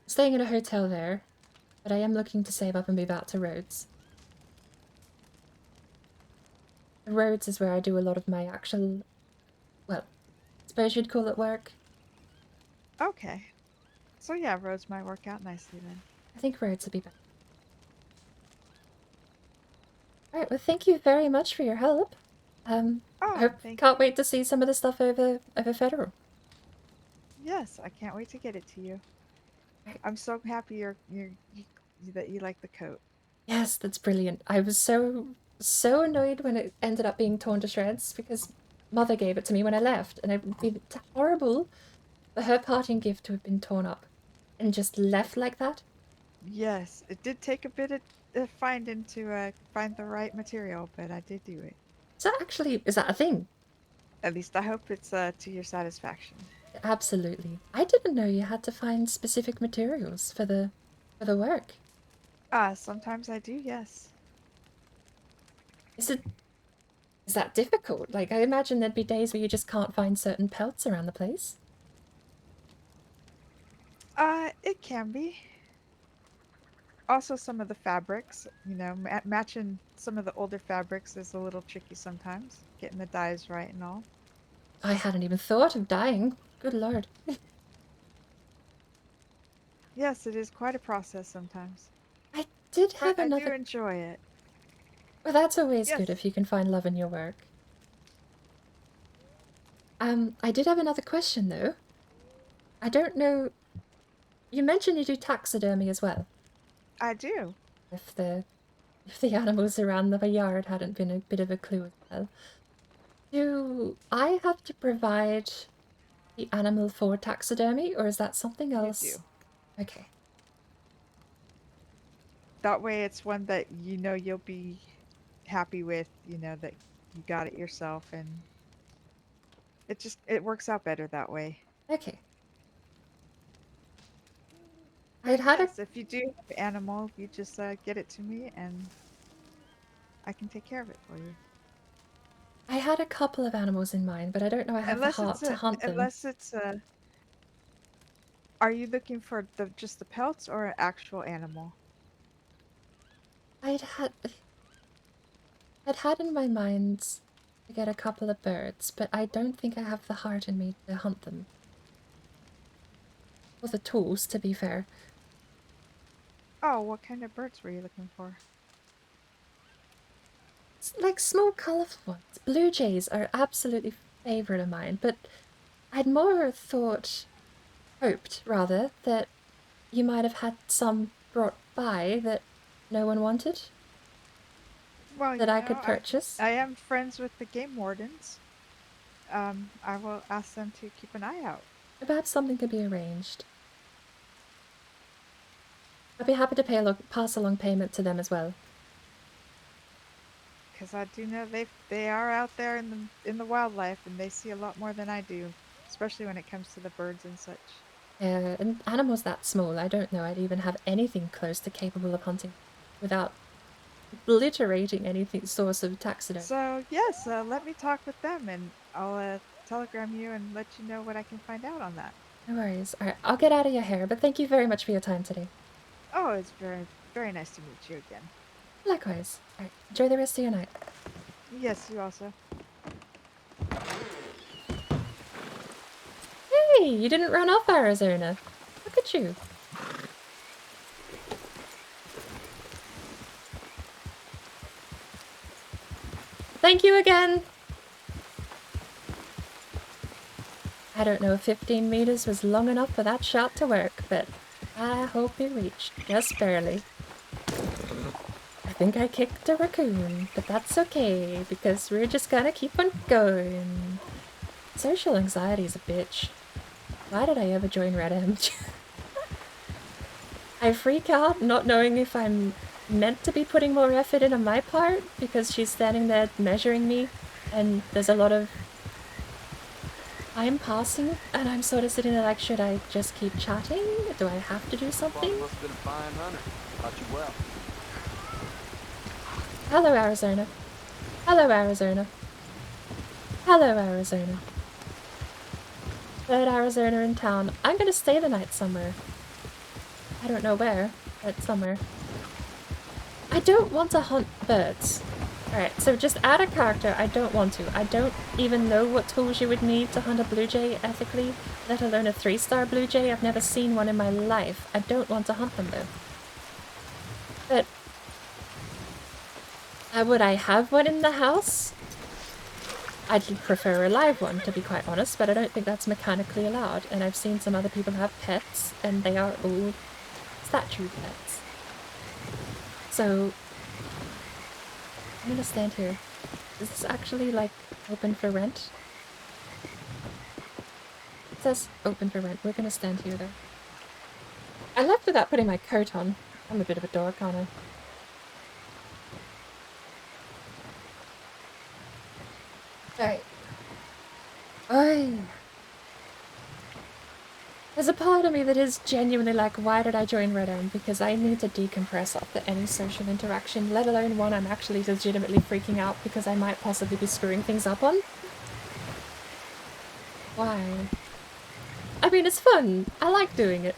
staying in a hotel there, but I am looking to save up and move out to Rhodes. Rhodes is where I do a lot of my actual... well, I suppose you'd call it work. Okay. So yeah, roads might work out nicely then. I think Rhodes would be better. Alright, well thank you very much for your help. Can't wait to see some of the stuff over Federal. Yes, I can't wait to get it to you. I'm so happy that you like the coat. Yes, that's brilliant. I was so annoyed when it ended up being torn to shreds because Mother gave it to me when I left, and it would be horrible for her parting gift to have been torn up and just left like that. Yes, it did take a bit of finding to find the right material, but I did do it. Is that a thing? At least I hope it's to your satisfaction. Absolutely. I didn't know you had to find specific materials for the work. Sometimes I do, yes. Is that difficult? Like, I imagine there'd be days where you just can't find certain pelts around the place. It can be. Also, some of the fabrics, matching some of the older fabrics is a little tricky sometimes. Getting the dyes right and all. I hadn't even thought of dyeing. Good lord. Yes, it is quite a process sometimes. I did have another... I do enjoy it. Well, that's always good if you can find love in your work. I did have another question, though. I don't know... You mentioned you do taxidermy as well. I do. If the animals around the yard hadn't been a bit of a clue as well. Do I have to provide the animal for taxidermy, or is that something else? You do. Okay. That way it's one that you'll be happy with, that you got it yourself, and it works out better that way. Okay. If you do have an animal, you just get it to me and I can take care of it for you. I had a couple of animals in mind, but I don't know I have the heart to hunt them. Unless it's are you looking for just the pelts or an actual animal? I'd had in my mind to get a couple of birds, but I don't think I have the heart in me to hunt them. Or the tools, to be fair. Oh, what kind of birds were you looking for? It's like small, colourful ones. Blue jays are absolutely favourite of mine, but I'd more hoped, rather, that you might have had some brought by that no one wanted. Well, that I could purchase. I am friends with the game wardens. I will ask them to keep an eye out. Perhaps something could be arranged. I'd be happy to pass along payment to them as well. Because I do know they are out there in the wildlife, and they see a lot more than I do, especially when it comes to the birds and such. Yeah, and animals that small, I don't know I'd even have anything close to capable of hunting without obliterating any source of taxidermy. So yes, let me talk with them, and I'll telegram you and let you know what I can find out on that. No worries. Alright, I'll get out of your hair, but thank you very much for your time today. Oh, it's very, very nice to meet you again. Likewise. Alright, enjoy the rest of your night. Yes, you also. Hey, you didn't run off Arizona. Look at you. Thank you again. I don't know if 15 meters was long enough for that shot to work, but I hope it reached, just barely. I think I kicked a raccoon, but that's okay, because we're just gonna keep on going. Social anxiety is a bitch. Why did I ever join RedM? I freak out not knowing if I'm meant to be putting more effort in on my part, because she's standing there measuring me, and there's a lot of time passing, and I'm sort of sitting there like, should I just keep chatting? Do I have to do something? Must have been a fine hunter. Taught you well. Hello, Arizona. Hello, Arizona. Hello, Arizona. Third Arizona in town. I'm gonna stay the night somewhere. I don't know where, but somewhere. I don't want to hunt birds. Alright, so just add a character I don't want to. I don't even know what tools you would need to hunt a blue jay ethically, let alone a 3-star blue jay. I've never seen one in my life. I don't want to hunt them though. But would I have one in the house? I'd prefer a live one, to be quite honest, but I don't think that's mechanically allowed. And I've seen some other people have pets, and they are all statued pets. So I'm gonna stand here. Is this actually, like, open for rent? It says open for rent. We're gonna stand here, though. I left without putting my coat on. I'm a bit of a dork, aren't I? Alright. Oy. There's a part of me that is genuinely like, why did I join RedM? Because I need to decompress after any social interaction, let alone one I'm actually legitimately freaking out because I might possibly be screwing things up on. Why? I mean, it's fun. I like doing it.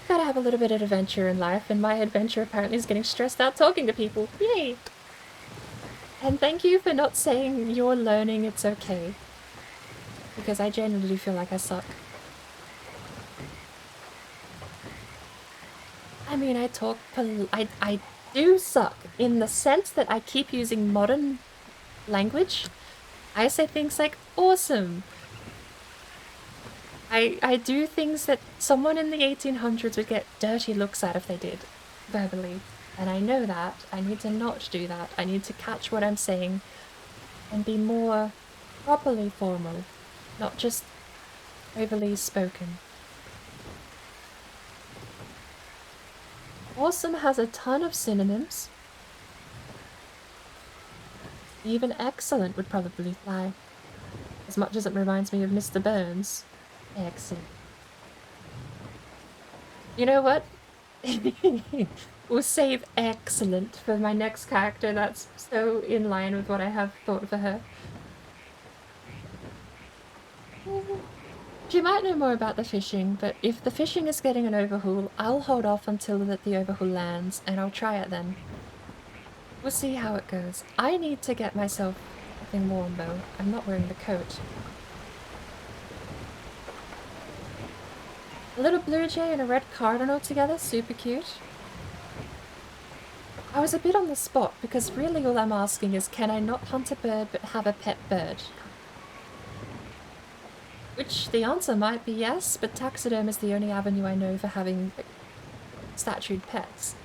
Gotta have a little bit of adventure in life, and my adventure apparently is getting stressed out talking to people. Yay! And thank you for not saying you're learning it's okay. Because I genuinely feel like I suck. I mean, I talk I do suck in the sense that I keep using modern language. I say things like awesome. I do things that someone in the 1800s would get dirty looks at if they did, verbally. And I know that. I need to not do that. I need to catch what I'm saying and be more properly formal, not just overly spoken. Awesome has a ton of synonyms. Even excellent would probably fly. As much as it reminds me of Mr. Burns. Excellent. You know what? We'll save excellent for my next character. That's so in line with what I have thought for her. She might know more about the fishing, but if the fishing is getting an overhaul, I'll hold off until the overhaul lands, and I'll try it then. We'll see how it goes. I need to get myself something warm though. I'm not wearing the coat. A little blue jay and a red cardinal together, super cute. I was a bit on the spot because really all I'm asking is, can I not hunt a bird but have a pet bird? Which the answer might be yes, but taxiderm is the only avenue I know for having statued pets.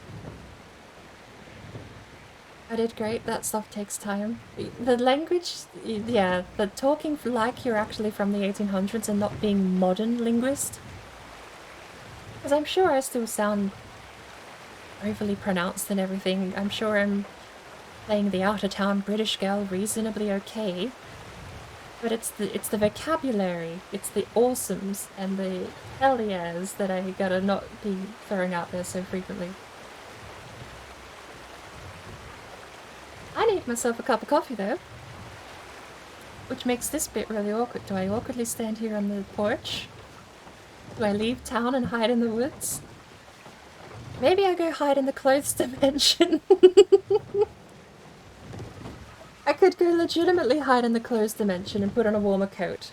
I did great, that stuff takes time. The language, yeah, the talking like you're actually from the 1800s and not being modern linguist. Because I'm sure I still sound overly pronounced and everything. I'm sure I'm playing the out-of-town British girl reasonably okay. But it's the vocabulary, it's the awesomes and the hell yeahs that I gotta not be throwing out there so frequently. I need myself a cup of coffee though. Which makes this bit really awkward. Do I awkwardly stand here on the porch? Do I leave town and hide in the woods? Maybe I go hide in the clothes dimension. I could go legitimately hide in the closed dimension and put on a warmer coat.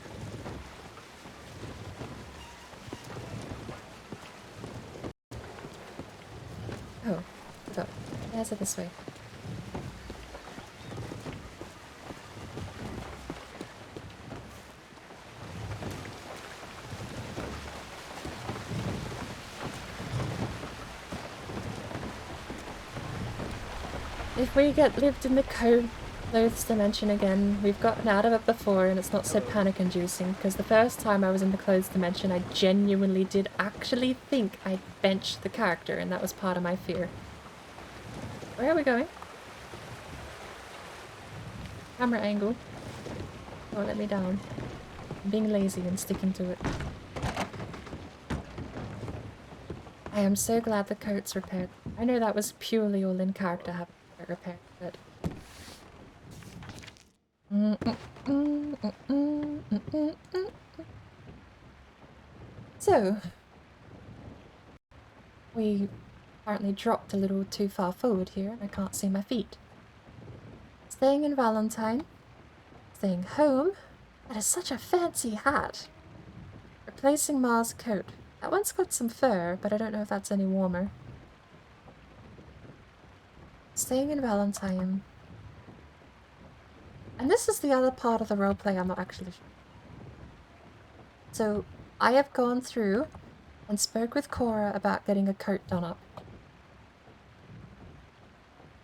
Oh, forgot. There's it this way. If we get lived in the closed dimension again, we've gotten out of it before and it's not so panic-inducing, because the first time I was in the closed dimension I genuinely did actually think I benched the character, and that was part of my fear. Where are we going? Camera angle. Don't let me down. I'm being lazy and sticking to it. I am so glad the coat's repaired. I know that was purely all in character having it repaired, but... So, we apparently dropped a little too far forward here and I can't see my feet. Staying in Valentine. Staying home. That is such a fancy hat. Replacing Ma's coat. That one's got some fur, but I don't know if that's any warmer. Staying in Valentine. And this is the other part of the roleplay I'm not actually sure. So, I have gone through and spoke with Cora about getting a coat done up.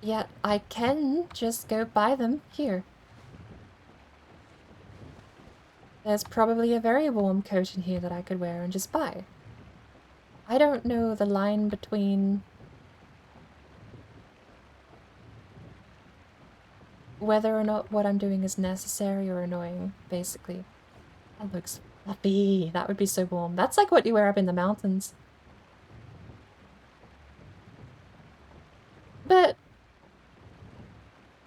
Yet, I can just go buy them here. There's probably a very warm coat in here that I could wear and just buy. I don't know the line between whether or not what I'm doing is necessary or annoying, basically. That looks fluffy. That would be so warm. That's like what you wear up in the mountains. But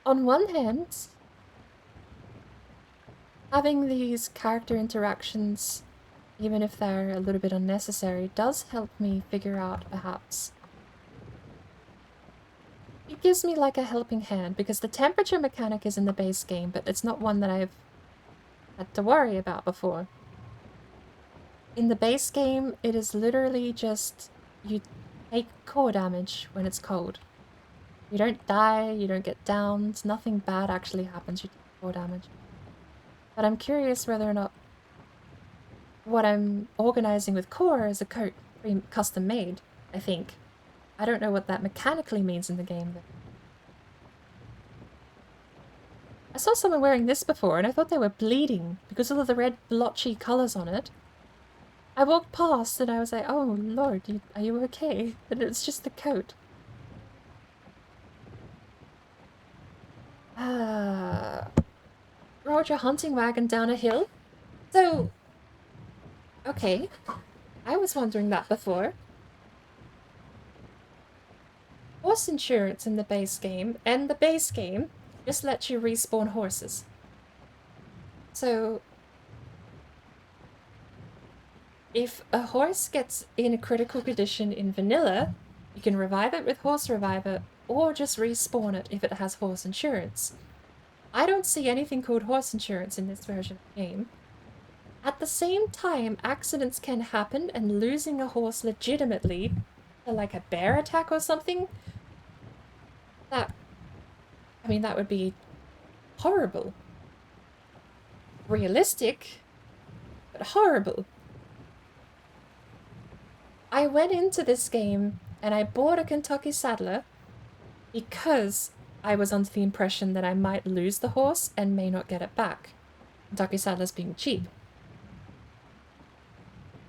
on one hand, having these character interactions, even if they're a little bit unnecessary, does help me figure out, perhaps. It gives me like a helping hand, because the temperature mechanic is in the base game, but it's not one that I've had to worry about before. In the base game, it is literally just you take core damage when it's cold. You don't die, you don't get downed, nothing bad actually happens, you take core damage. But I'm curious whether or not what I'm organizing with Core is a coat custom made, I think. I don't know what that mechanically means in the game, though. I saw someone wearing this before and I thought they were bleeding because of all the red blotchy colours on it. I walked past and I was like, oh lord, are you okay? But it's just the coat. Rode your hunting wagon down a hill? So... okay. I was wondering that before. Horse insurance in the base game, and the base game just lets you respawn horses. So, if a horse gets in a critical condition in vanilla, you can revive it with Horse Reviver, or just respawn it if it has horse insurance. I don't see anything called horse insurance in this version of the game. At the same time, accidents can happen, and losing a horse legitimately, like a bear attack or something, that would be horrible. Realistic, but horrible. I went into this game and I bought a Kentucky Saddler because I was under the impression that I might lose the horse and may not get it back. Kentucky Saddlers being cheap.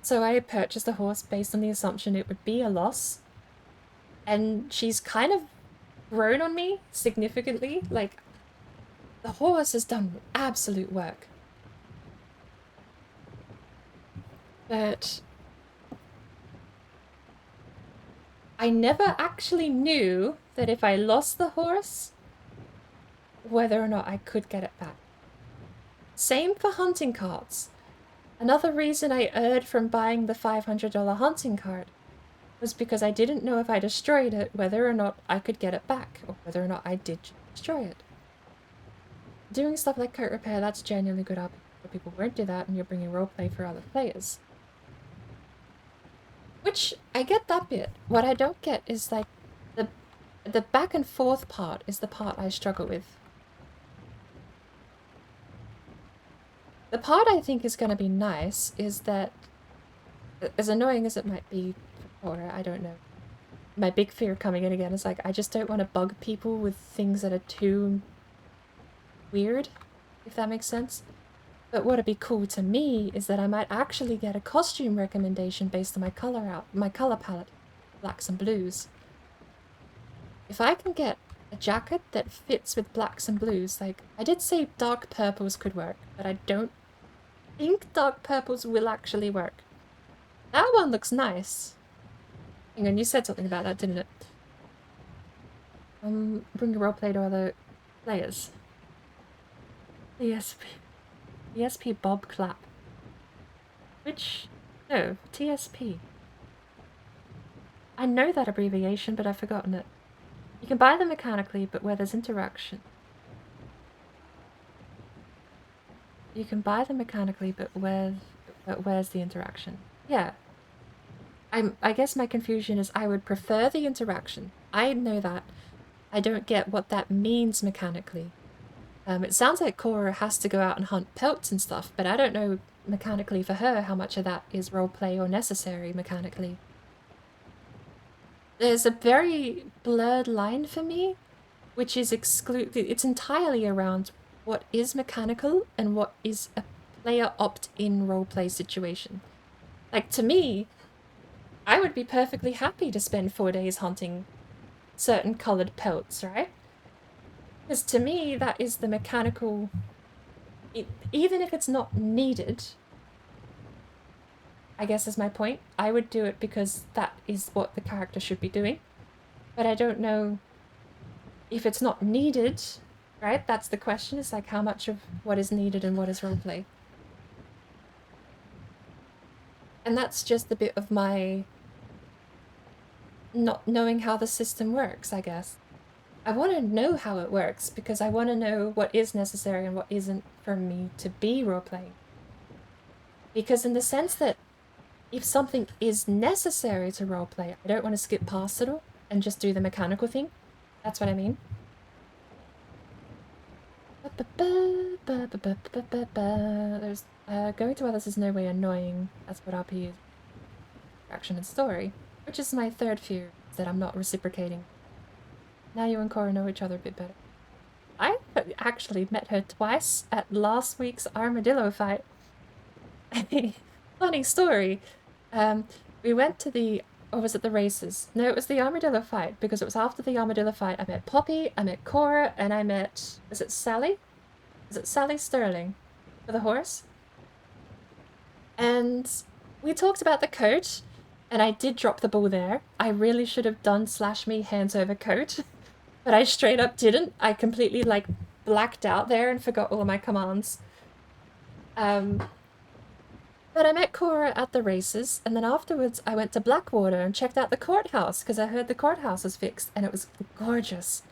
So I purchased a horse based on the assumption it would be a loss. And she's kind of grown on me significantly. Like, the horse has done absolute work. But I never actually knew that if I lost the horse, whether or not I could get it back. Same for hunting carts. Another reason I erred from buying the $500 hunting cart was because I didn't know if I destroyed it, whether or not I could get it back, or whether or not I did destroy it. doing stuff like coat repair, that's genuinely good up. People won't do that and you're bringing roleplay for other players. Which, I get that bit. What I don't get is like, the back and forth part is the part I struggle with. The part I think is going to be nice is that, as annoying as it might be for Cora, I don't know. My big fear coming in again is like, I just don't want to bug people with things that are too weird, if that makes sense. But what'd be cool to me is that I might actually get a costume recommendation based on my color palette, blacks and blues. If I can get a jacket that fits with blacks and blues, like, I did say dark purples could work, but I don't think dark purples will actually work. That one looks nice. Hang on, you said something about that, didn't it? Bring a roleplay to other players. ESP Bob Clap. Which? No, TSP. I know that abbreviation, but I've forgotten it. You can buy them mechanically, but where there's interaction. You can buy them mechanically, but where's the interaction? Yeah. I guess my confusion is I would prefer the interaction. I know that. I don't get what that means mechanically. It sounds like Cora has to go out and hunt pelts and stuff, but I don't know mechanically for her how much of that is roleplay or necessary mechanically. There's a very blurred line for me, which is it's entirely around what is mechanical and what is a player opt-in roleplay situation. Like, to me, I would be perfectly happy to spend 4 days hunting certain colored pelts, right? Because to me, that is the mechanical... even if it's not needed, I guess is my point. I would do it because that is what the character should be doing. But I don't know if it's not needed, right? That's the question, is like how much of what is needed and what is roleplay. And that's just a bit of my not knowing how the system works, I guess. I want to know how it works because I want to know what is necessary and what isn't for me to be roleplaying. Because in the sense that if something is necessary to roleplay, I don't want to skip past it all and just do the mechanical thing. That's what I mean. There's going to others is no way annoying. That's what RP is. Action and story. Which is my third fear, that I'm not reciprocating. Now you and Cora know each other a bit better. I actually met her twice at last week's armadillo fight. Funny story. We went to the... or was it the races? No, it was the armadillo fight, because it was after the armadillo fight. I met Poppy, I met Cora, and I met... is it Sally? Is it Sally Sterling? For the horse? And we talked about the coat, and I did drop the ball there. I really should have done /me hands over coat, but I straight up didn't. I completely, like, blacked out there and forgot all of my commands. But I met Cora at the races, and then afterwards I went to Blackwater and checked out the courthouse, because I heard the courthouse was fixed, and it was gorgeous.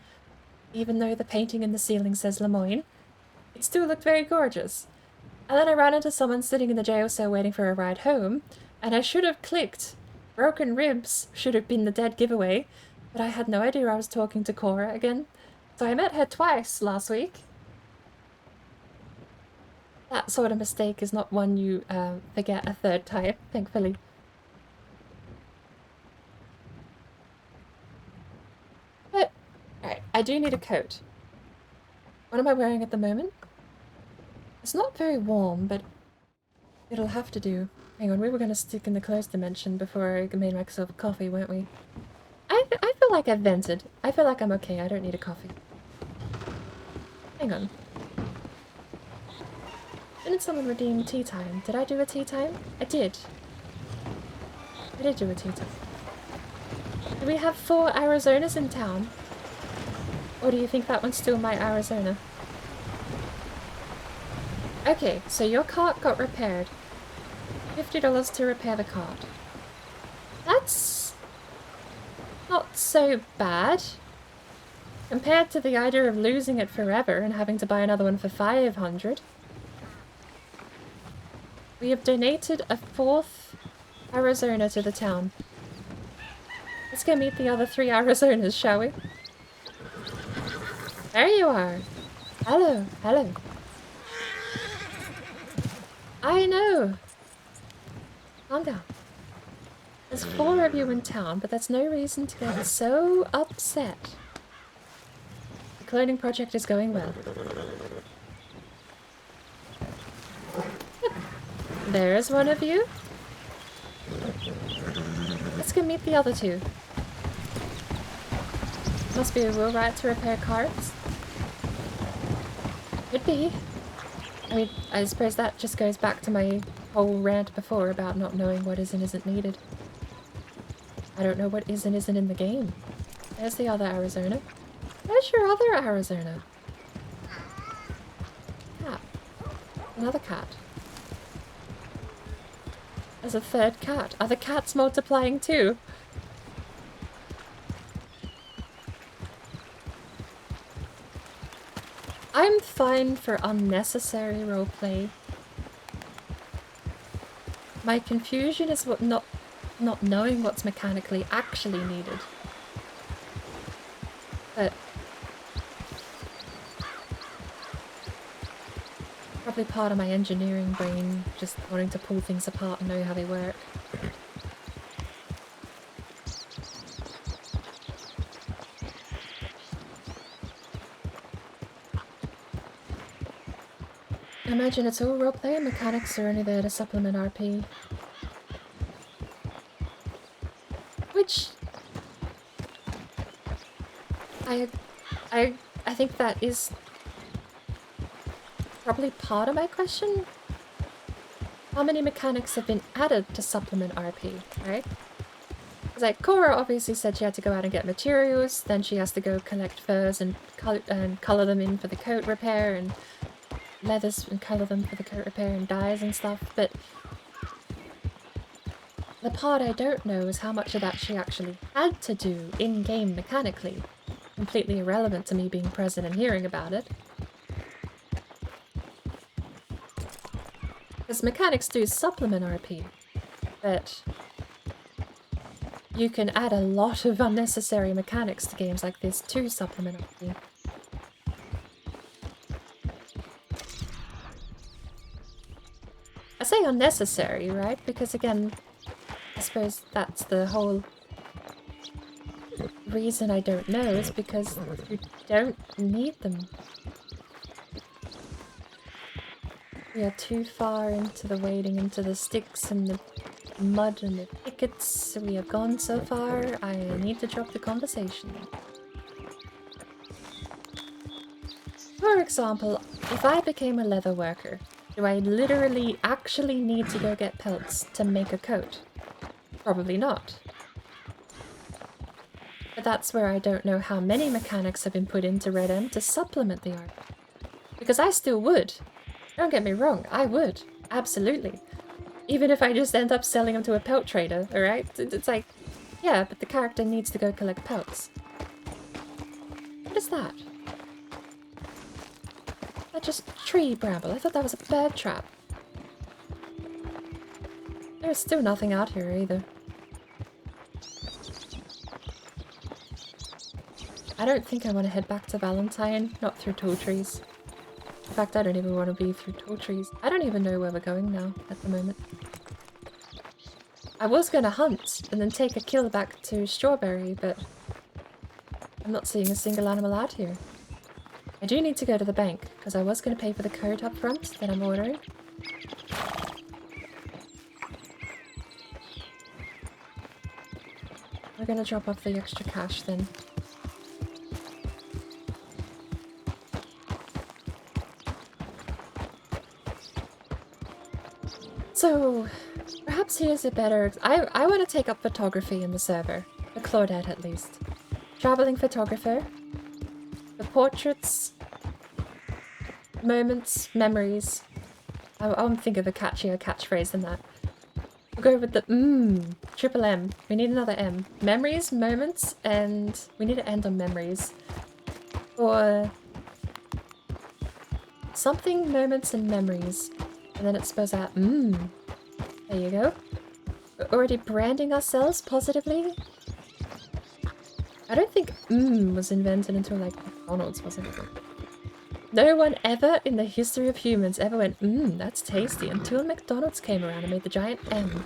Even though the painting in the ceiling says Lemoyne, it still looked very gorgeous. And then I ran into someone sitting in the jail cell waiting for a ride home, and I should have clicked. Broken ribs should have been the dead giveaway, but I had no idea I was talking to Cora again. So I met her twice last week. That sort of mistake is not one you forget a third time, thankfully. But, alright, I do need a coat. What am I wearing at the moment? It's not very warm, but it'll have to do. Hang on, we were going to stick in the closed dimension before I made myself a coffee, weren't we? I feel like I've vented. I feel like I'm okay, I don't need a coffee. Hang on. Didn't someone redeem tea time? Did I do a tea time? I did. I did do a tea time. Do we have 4 Arizonas in town? Or do you think that one's still my Arizona? Okay, so your cart got repaired. $50 to repair the cart. That's not so bad. Compared to the idea of losing it forever and having to buy another one for 500. We have donated a 4th Arizona to the town. Let's go meet the other 3 Arizonas, shall we? There you are. Hello, hello. I know. Calm down. There's 4 of you in town, but that's no reason to get so upset. The cloning project is going well. Look, there's one of you. Let's go meet the other 2. Must be a real right to repair cars. Could be. I mean, I suppose that just goes back to my whole rant before about not knowing what is and isn't needed. I don't know what is and isn't in the game. There's the other Arizona. Where's your other Arizona? Cat. Another cat. There's a 3rd cat. Are the cats multiplying too? I'm fine for unnecessary roleplay. My confusion is what not knowing what's mechanically actually needed. But probably part of my engineering brain, just wanting to pull things apart and know how they work. I imagine it's all roleplay and mechanics are only there to supplement RP. Which I think that is probably part of my question. How many mechanics have been added to supplement RP, right? Because like Cora obviously said she had to go out and get materials, then she has to go collect furs and color them in for the coat repair, and leathers and color them for the coat repair, and dyes and stuff, but the part I don't know is how much of that she actually had to do in-game mechanically. Completely irrelevant to me being present and hearing about it. Because mechanics do supplement RP, but you can add a lot of unnecessary mechanics to games like this to supplement RP. I say unnecessary, right? Because again, I suppose that's the whole reason I don't know, is because you don't need them. We are too far into the wading into the sticks and the mud and the thickets. We have gone so far, I need to drop the conversation. For example, if I became a leather worker, do I literally actually need to go get pelts to make a coat? Probably not. But that's where I don't know how many mechanics have been put into RedM to supplement the art. Because I still would. Don't get me wrong, I would. Absolutely. Even if I just end up selling them to a pelt trader, alright? It's like, yeah, but the character needs to go collect pelts. What is that? That's just tree bramble. I thought that was a bird trap. There's still nothing out here either. I don't think I want to head back to Valentine, not through tall trees. In fact, I don't even want to be through tall trees. I don't even know where we're going now, at the moment. I was going to hunt, and then take a kill back to Strawberry, but I'm not seeing a single animal out here. I do need to go to the bank, because I was going to pay for the coat up front that I'm ordering. We're going to drop off the extra cash then. So, perhaps here's a better... I want to take up photography in the server. For Claudette, at least. Traveling photographer. The portraits. Moments. Memories. I'll think of a catchier catchphrase than that. We'll go with the triple M. We need another M. Memories, moments, and we need to end on memories. for something, moments, and memories. And then it spells out, there you go. We're already branding ourselves positively. I don't think was invented until like McDonald's, was it? No one ever in the history of humans ever went, that's tasty, until McDonald's came around and made the giant M.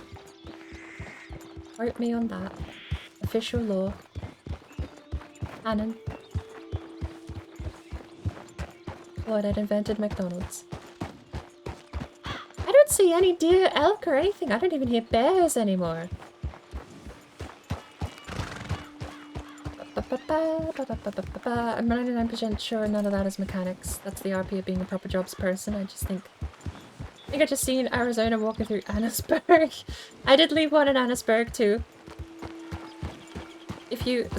Quote me on that. Official law. Canon. Claudette invented McDonald's. I don't see any deer, elk, or anything. I don't even hear bears anymore. I'm 99% sure none of that is mechanics. That's the RP of being a proper jobs person. I think I just seen Arizona walking through Annisburg. I did leave one in Annisburg too. If you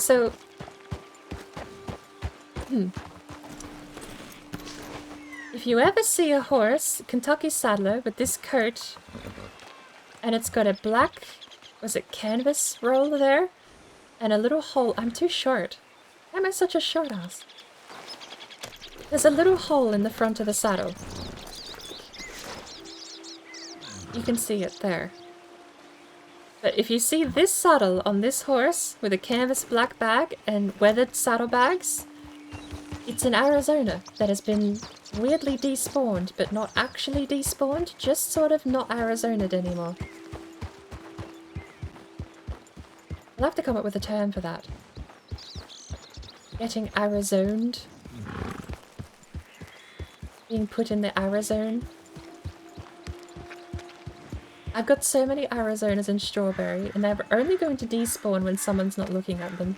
if you ever see a horse, Kentucky Saddler, with this coat, and it's got a black, was it canvas roll there? And a little hole. I'm too short. Why am I such a short ass? There's a little hole in the front of the saddle. You can see it there. But if you see this saddle on this horse with a canvas black bag and weathered saddlebags, it's in Arizona that has been weirdly despawned, but not actually despawned, just sort of not Arizona'd anymore. I'll have to come up with a term for that. Getting Arizoned. Being put in the Arizone. I've got so many Arizonas in Strawberry, and they're only going to despawn when someone's not looking at them.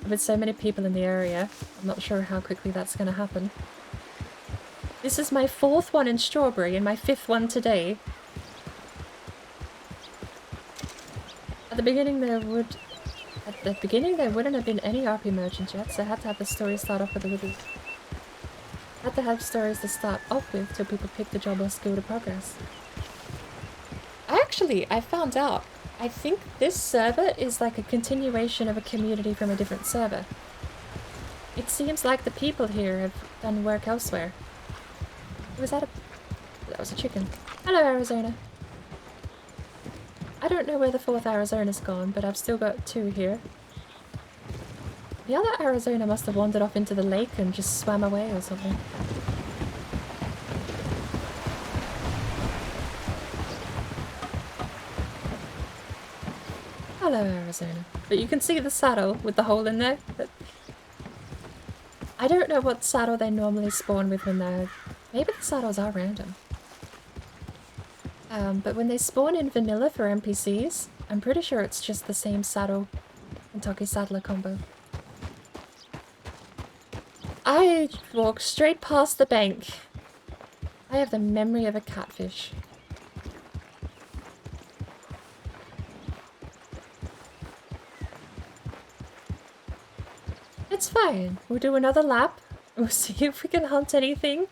With so many people in the area, I'm not sure how quickly that's going to happen. This is my 4th one in Strawberry and my 5th one today. At the beginning there wouldn't have been any RP merchants yet, so I had to have the story start off with a little... I had to have stories to start off with till people pick the job or skill to progress. I found out. I think this server is like a continuation of a community from a different server. It seems like the people here have done work elsewhere. Was that a... That was a chicken. Hello, Arizona. I don't know where the 4th Arizona's gone, but I've still got 2 here. The other Arizona must have wandered off into the lake and just swam away or something. Hello, Arizona. But you can see the saddle with the hole in there. But I don't know what saddle they normally spawn with when they're... Maybe the saddles are random. But when they spawn in vanilla for NPCs, I'm pretty sure it's just the same saddle Kentucky Saddler combo. I walked straight past the bank. I have the memory of a catfish. It's fine. We'll do another lap. We'll see if we can hunt anything.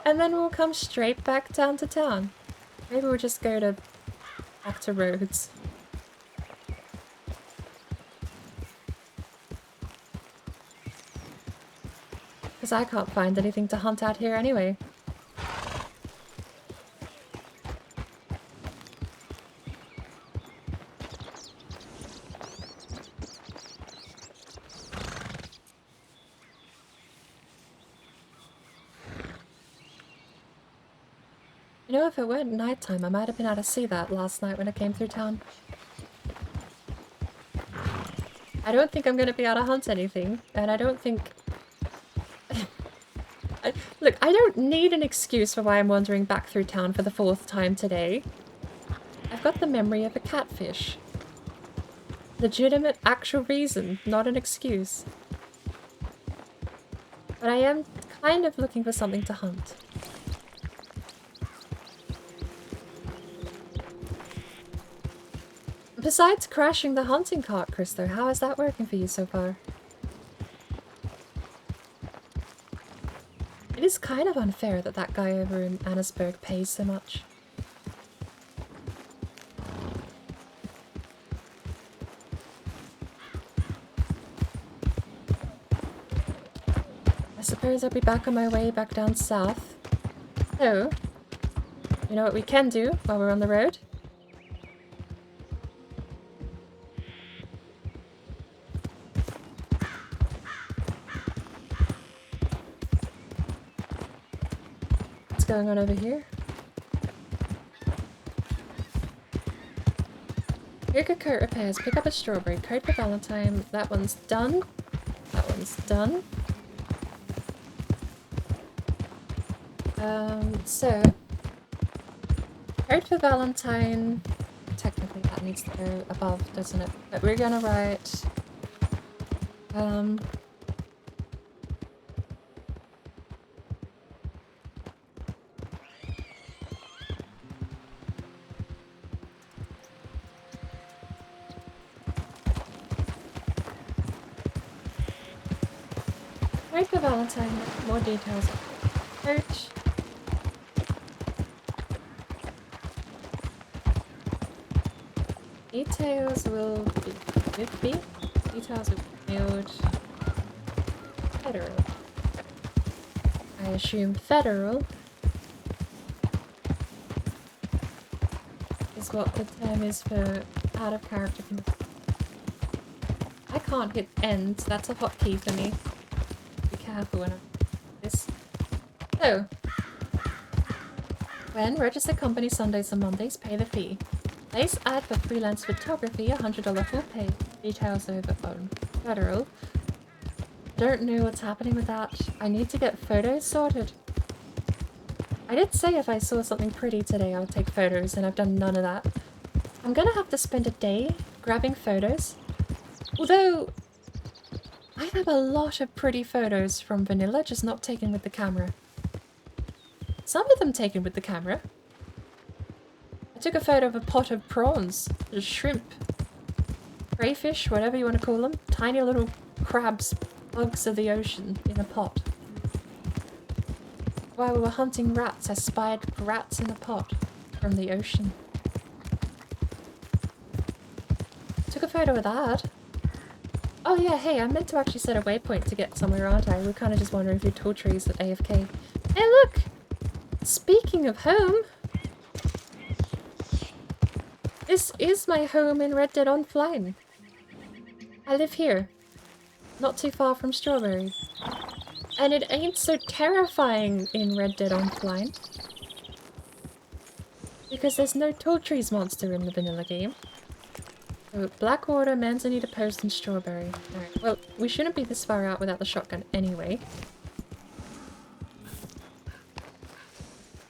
And then we'll come straight back down to town. Maybe we'll just go back to Rhodes. Because I can't find anything to hunt out here anyway. You know, if it weren't nighttime, I might have been able to see that last night when I came through town. I don't think I'm going to be able to hunt anything, and I don't think... Look, I don't need an excuse for why I'm wandering back through town for the 4th time today. I've got the memory of a catfish. Legitimate, actual reason, not an excuse. But I am kind of looking for something to hunt. Besides crashing the hunting cart, Kristo, how is that working for you so far? It is kind of unfair that that guy over in Annisburg pays so much. suppose I'll be back on my way back down south. So, you know what we can do while we're on the road? What's going on over here? Here go coat repairs. Pick up a strawberry. Code for Valentine. That one's done. That one's done. So code for Valentine. Technically that needs to go above, doesn't it? But we're gonna write code for Valentine. More details. Coach. Details will be details will be mailed federal. I assume federal is what the term is for out of character. I can't hit end, that's a hotkey for me. Be careful when I do this. So when register company Sundays and Mondays, pay the fee. Place ad for freelance photography, $100 full pay. Details over phone. Federal. Don't know what's happening with that. I need to get photos sorted. I did say if I saw something pretty today I would take photos, and I've done none of that. I'm gonna have to spend a day grabbing photos. Although, I have a lot of pretty photos from vanilla, just not taken with the camera. Some of them taken with the camera. I took a photo of a pot of prawns, a shrimp, crayfish, whatever you want to call them. Tiny little crabs, bugs of the ocean in a pot. While we were hunting rats, I spied rats in a pot from the ocean. Took a photo of that. Oh yeah, hey, I meant to actually set a waypoint to get somewhere, aren't I? We're kind of just wandering through tall trees at AFK. Hey look! Speaking of home, this is my home in Red Dead Online. I live here, not too far from Strawberry. And it ain't so terrifying in Red Dead Online. Because there's no tall trees monster in the vanilla game. So, Blackwater, Manzanita Post, and Strawberry. Alright, well, we shouldn't be this far out without the shotgun anyway.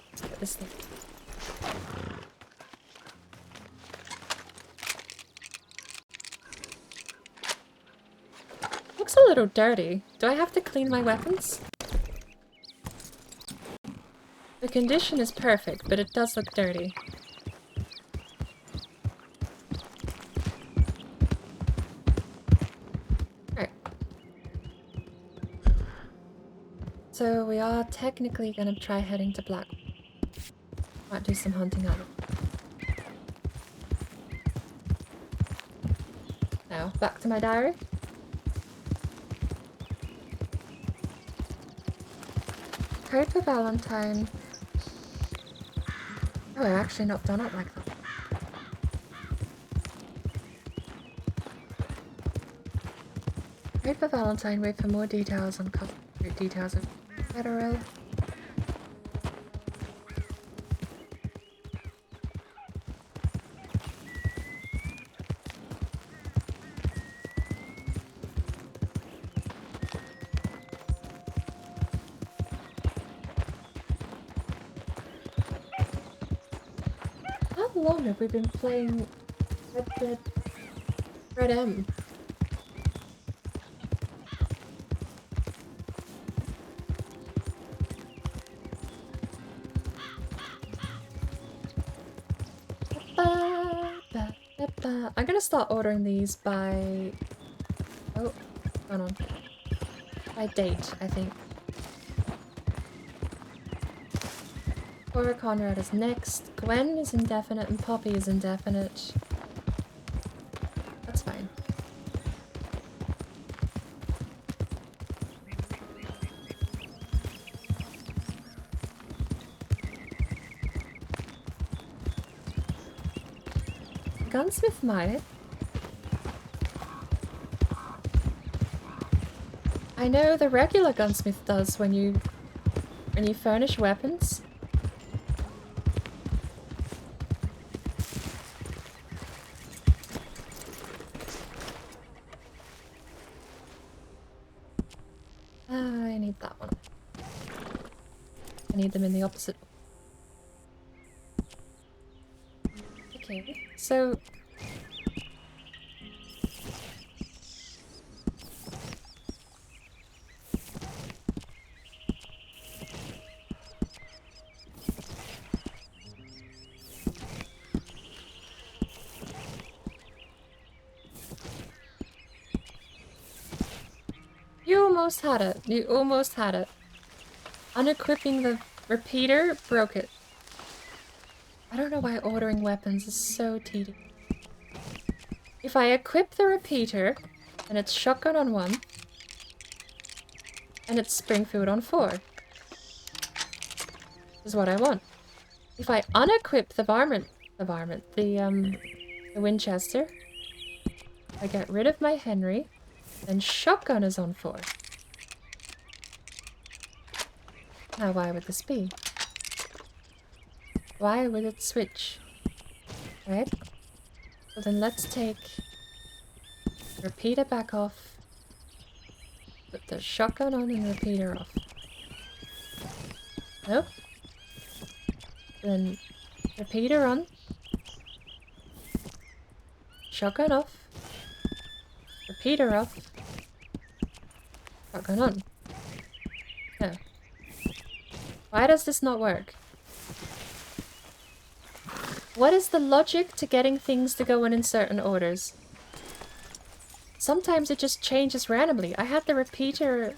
Let's get this thing. Looks a little dirty. Do I have to clean my weapons? The condition is perfect, but it does look dirty. Alright. So we are technically gonna try heading to Black. Might do some hunting out of it. Now, back to my diary. Code for Valentine. Oh, I've actually not done it like that. Code for Valentine, wait for more details on details of federal. How long have we been playing RedM? I'm gonna start ordering these by... Oh, hold on. By date, I think. Cora Conrad is next. Gwen is indefinite and Poppy is indefinite. That's fine. gunsmith might. I know the regular gunsmith does when you furnish weapons. I need that one. I need them in the opposite. Okay, so you almost had it. You almost had it. Unequipping the repeater broke it. I don't know why ordering weapons is so tedious. If I equip the repeater, and it's shotgun on 1, and it's Springfield on 4. Is what I want. If I unequip the Winchester, I get rid of my Henry, then shotgun is on 4. Now why would this be? Why would it switch? Right? So then let's take repeater back off. Put the shotgun on and repeater off. Nope. Then repeater on. Shotgun off. Repeater off. Shotgun on. No. Why does this not work? What is the logic to getting things to go in certain orders? Sometimes it just changes randomly. I had the repeater,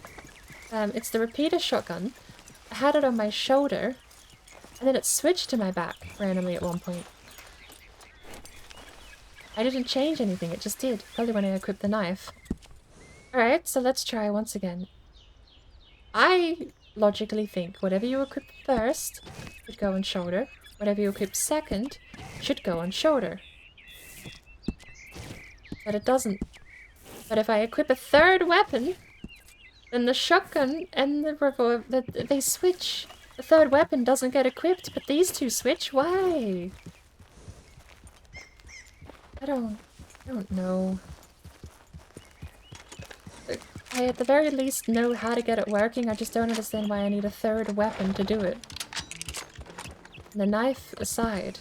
it's the repeater shotgun. I had it on my shoulder, and then it switched to my back randomly at one point. I didn't change anything, it just did. Probably when I equipped the knife. Alright, so let's try once again. I logically think whatever you equip first should go on shoulder. Whatever you equip second should go on shoulder. But it doesn't. But if I equip a third weapon, then the shotgun and the revolver, they switch. The third weapon doesn't get equipped, but these two switch. Why? I don't know. I at the very least know how to get it working. I just don't understand why I need a third weapon to do it. The knife aside.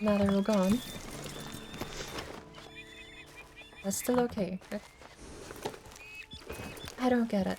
Now they're all gone. That's still okay. I don't get it.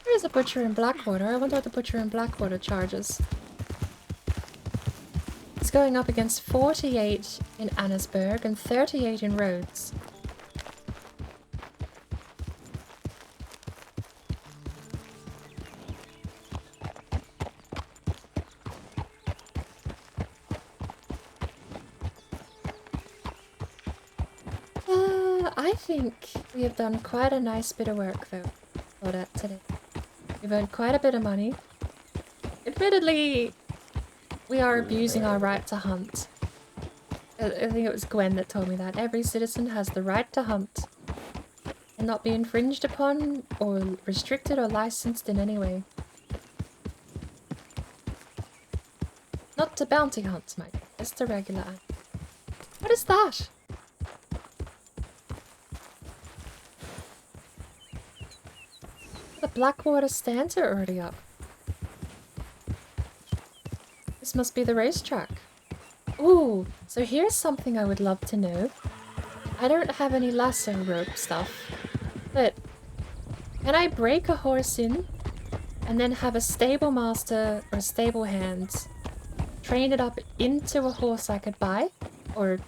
There's a butcher in Blackwater. I wonder what the butcher in Blackwater charges. It's going up against 48 in Annesburg and 38 in Rhodes. I think we have done quite a nice bit of work though, Claudette, today. We've earned quite a bit of money. Admittedly, we are abusing our right to hunt. I think it was Gwen that told me that. Every citizen has the right to hunt. And not be infringed upon or restricted or licensed in any way. Not to bounty hunt, mate. Just a regular. What is that? The Blackwater stands are already up. This must be the racetrack. Ooh, so here's something I would love to know. I don't have any lasso rope stuff, but can I break a horse in and then have a stable master or stable hands train it up into a horse I could buy? Or...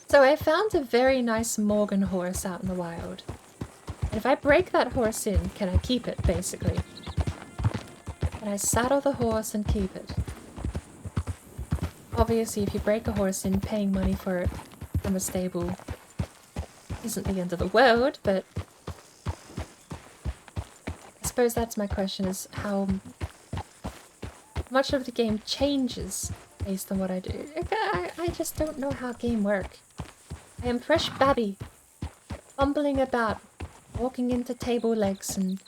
So I found a very nice Morgan horse out in the wild. And if I break that horse in, can I keep it, basically? Can I saddle the horse and keep it? Obviously, if you break a horse in, paying money for it from a stable isn't the end of the world, but I suppose that's my question, is how much of the game changes based on what I do. I just don't know how game work. I am fresh babby, fumbling about, walking into table legs and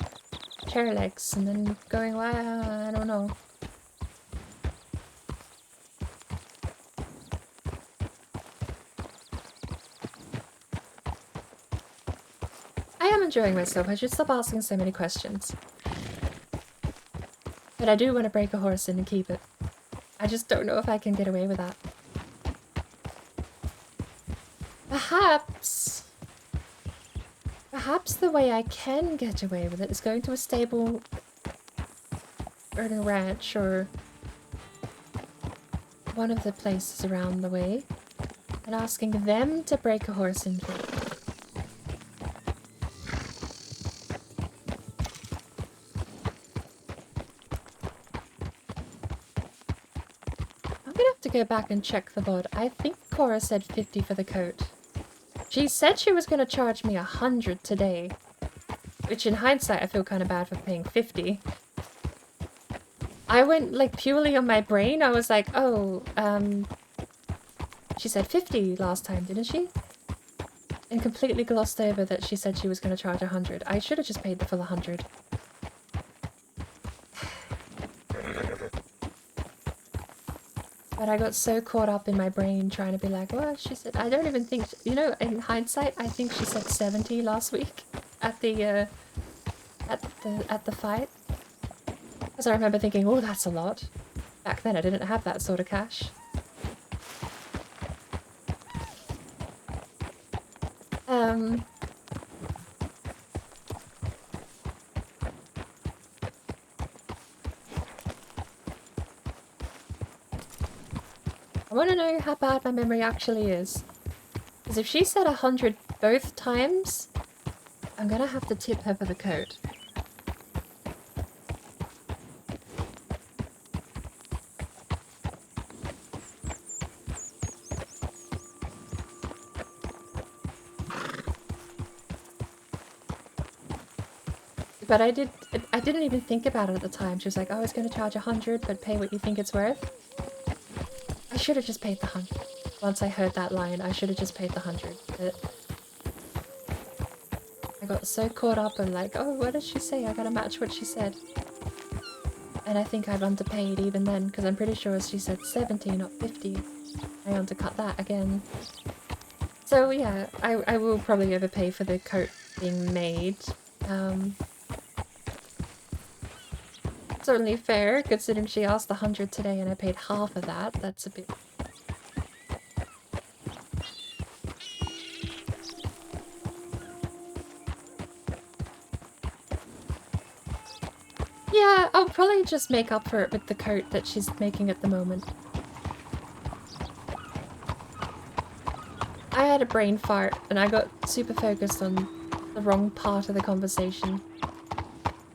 chair legs, and then going, well, I don't know. I am enjoying myself. I should stop asking so many questions. But I do want to break a horse in and keep it. I just don't know if I can get away with that. Perhaps the way I can get away with it is going to a stable or a ranch or one of the places around the way and asking them to break a horse in for me. I'm gonna have to go back and check the VOD. I think Cora said 50 for the coat. She said she was going to charge me 100 today, which in hindsight I feel kind of bad for paying 50. I went like purely on my brain. I was like, oh, she said 50 last time, didn't she? And completely glossed over that she said she was going to charge 100. I should have just paid the full 100. But I got so caught up in my brain trying to be like, well, she said, I don't even think, you know, in hindsight, I think she said 70 last week at the fight. Because I remember thinking, oh, that's a lot. Back then I didn't have that sort of cash. I want to know how bad my memory actually is. Because if she said 100 both times, I'm going to have to tip her for the coat. But I didn't even think about it at the time. She was like, oh, I was going to charge 100, but pay what you think it's worth. I should have just paid the 100. Once I heard that line, I should have just paid the 100. But I got so caught up in like, oh, what did she say? I gotta match what she said. And I think I've underpaid even then, because I'm pretty sure she said 70, not 50. I undercut that again. So yeah, I will probably overpay for the coat being made. Certainly fair, considering she asked 100 today and I paid half of that. That's a bit... Yeah, I'll probably just make up for it with the coat that she's making at the moment. I had a brain fart and I got super focused on the wrong part of the conversation.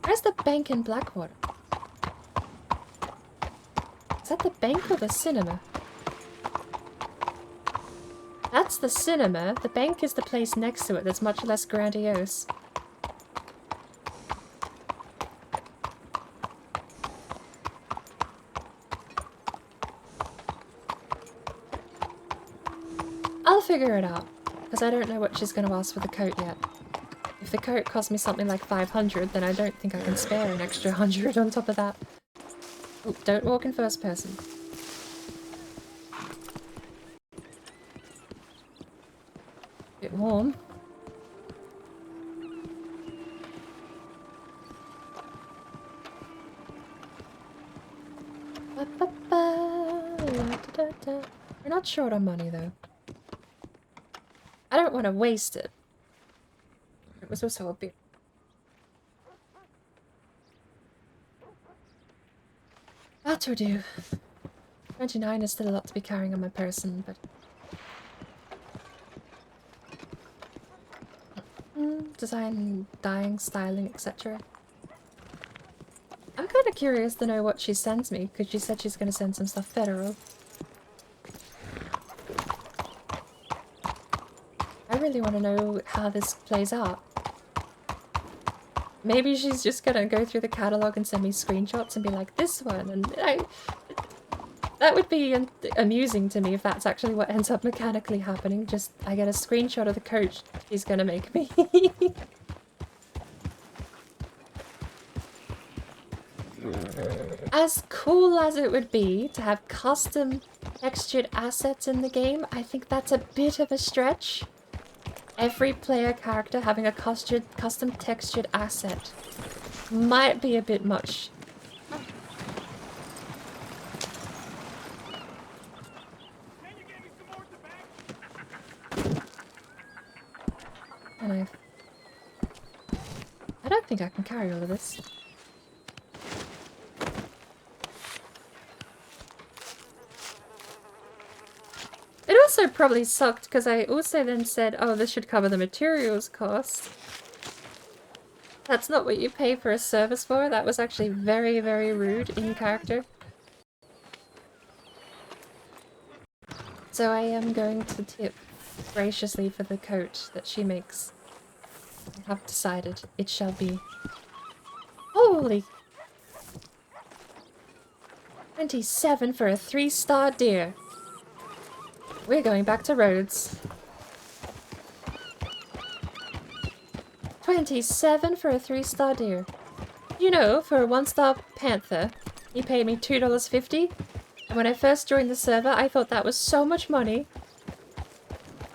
Where's the bank in Blackwater? Is that the bank or the cinema? That's the cinema. The bank is the place next to it that's much less grandiose. I'll figure it out. because I don't know what she's going to ask for the coat yet. If the coat costs me something like 500, then I don't think I can spare an extra 100 on top of that. Oh, don't walk in first person. Bit warm. We're not short on money though. I don't want to waste it. It was also a bit... That'll do. 29 is still a lot to be carrying on my person, but... Design, dyeing, styling, etc. I'm kind of curious to know what she sends me, because she said she's going to send some stuff federal. I really want to know how this plays out. Maybe she's just going to go through the catalogue and send me screenshots and be like, this one, and that would be amusing to me if that's actually what ends up mechanically happening. Just, I get a screenshot of the coat she's going to make me. As cool as it would be to have custom textured assets in the game, I think that's a bit of a stretch. Every player character having a custom textured asset might be a bit much. And I don't think I can carry all of this. It also probably sucked because I also then said, oh, this should cover the materials cost. That's not what you pay for a service for. That was actually very, very rude in character. So I am going to tip graciously for the coat that she makes. I have decided it shall be. Holy! 27 for a 3-star deer. We're going back to Rhodes. 27 for a 3-star deer. You know, for a 1-star panther, he paid me $2.50. And when I first joined the server, I thought that was so much money.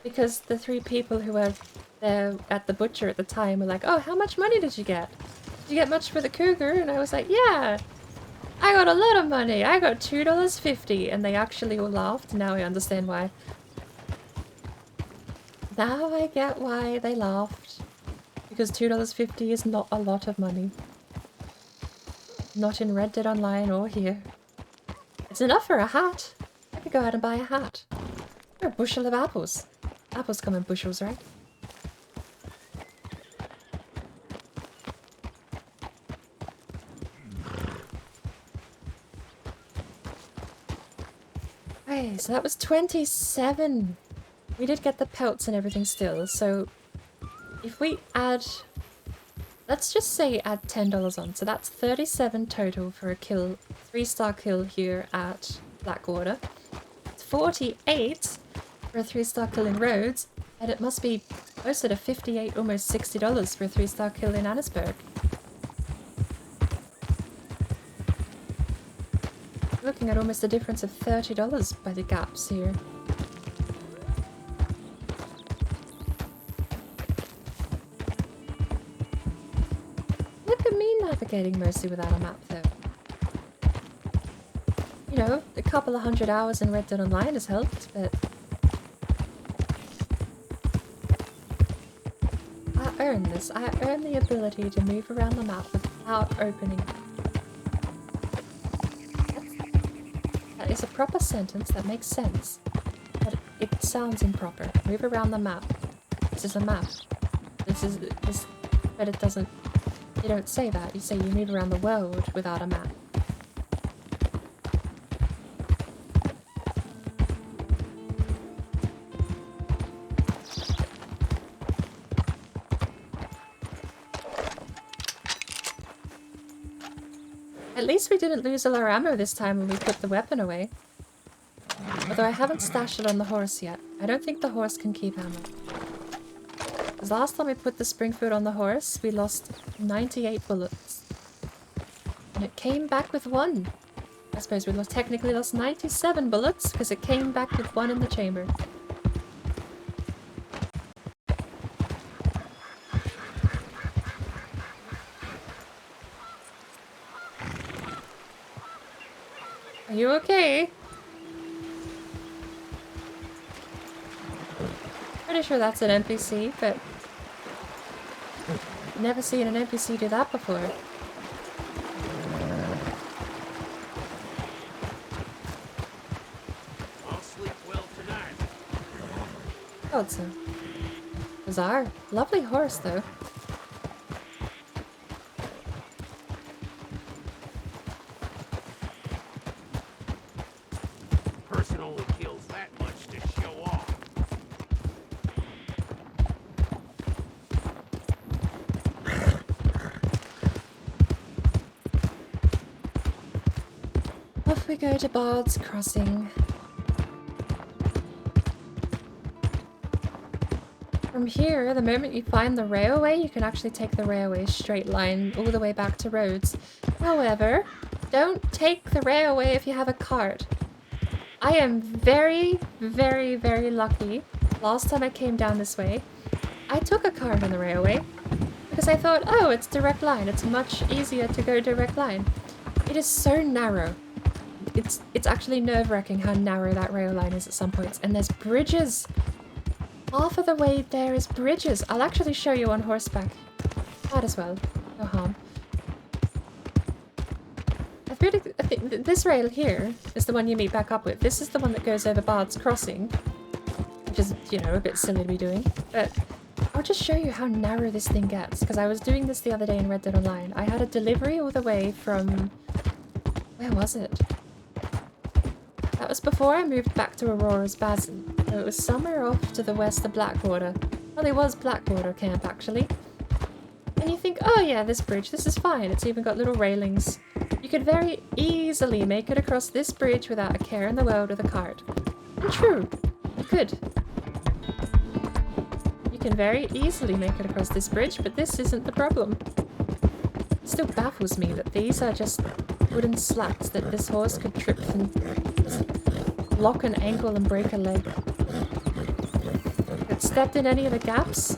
Because the 3 people who were there at the butcher at the time were like, oh, how much money did you get? Did you get much for the cougar? And I was like, yeah, I got a lot of money. I got $2.50. And they actually all laughed. Now I understand why. Now I get why they laughed. Because $2.50 is not a lot of money. Not in Red Dead Online or here. It's enough for a hat. I could go out and buy a hat. Or a bushel of apples. Apples come in bushels, right? Okay, so that was 27. We did get the pelts and everything still, so if we add, let's just say add $10 on, so that's 37 total for a kill, 3-star kill here at Blackwater. It's 48 for a 3-star kill in Rhodes, and it must be closer to $58, almost $60 for a 3-star kill in Annisburg. Looking at almost a difference of $30 by the gaps here. Look at me navigating mostly without a map though. You know, a couple of 100 hours in Red Dead Online has helped, but I earn this. I earn the ability to move around the map without opening. That is a proper sentence that makes sense, but it sounds improper. Move around the map. This is a map. But it doesn't. You don't say that. You say you move around the world without a map. At least we didn't lose all our ammo this time when we put the weapon away. Although I haven't stashed it on the horse yet. I don't think the horse can keep ammo. Because last time we put the spring food on the horse, we lost 98 bullets. And it came back with 1. I suppose we technically lost 97 bullets because it came back with 1 in the chamber. Are you okay? Pretty sure that's an NPC, but never seen an NPC do that before. I'll sleep well tonight. Thought so. Bizarre. Lovely horse, though. Person only kills that much to show off. Off we go to Bard's Crossing. From here, the moment you find the railway, you can actually take the railway straight line all the way back to Rhodes. However, don't take the railway if you have a cart. I am very, very, very lucky. Last time I came down this way, I took a cart on the railway because I thought, oh, it's direct line. It's much easier to go direct line. It is so narrow. It's actually nerve-wracking how narrow that rail line is at some points. And there's bridges. Half of the way there is bridges. I'll actually show you on horseback. Might as well. No harm. I think this rail here is the one you meet back up with. This is the one that goes over Bard's Crossing. Which is, you know, a bit silly to be doing. But I'll just show you how narrow this thing gets. Because I was doing this the other day in Red Dead Online. I had a delivery all the way from... Where was it? That was before I moved back to Aurora's Basin. So it was somewhere off to the west of Blackwater. Well, it was Blackwater Camp, actually. And you think, oh yeah, this bridge, this is fine. It's even got little railings. You could very easily make it across this bridge without a care in the world with a cart. And true, you could. You can very easily make it across this bridge, but this isn't the problem. It still baffles me that these are just wooden slats that this horse could trip and lock an ankle and break a leg. If it stepped in any of the gaps,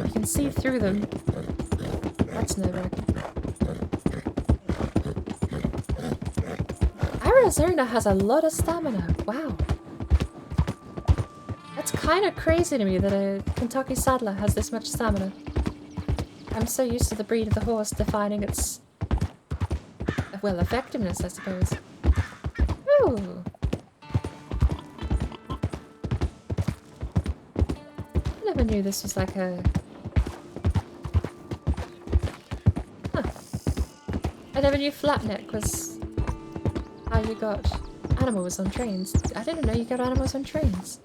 you can see through them. That's nerve-wracking. Arizona has a lot of stamina. Wow. That's kind of crazy to me that a Kentucky saddler has this much stamina. I'm so used to the breed of the horse defining its, well, effectiveness, I suppose. Ooh. I never knew this was like a... Huh. I never knew flatneck was how you got animals on trains. I didn't know you got animals on trains.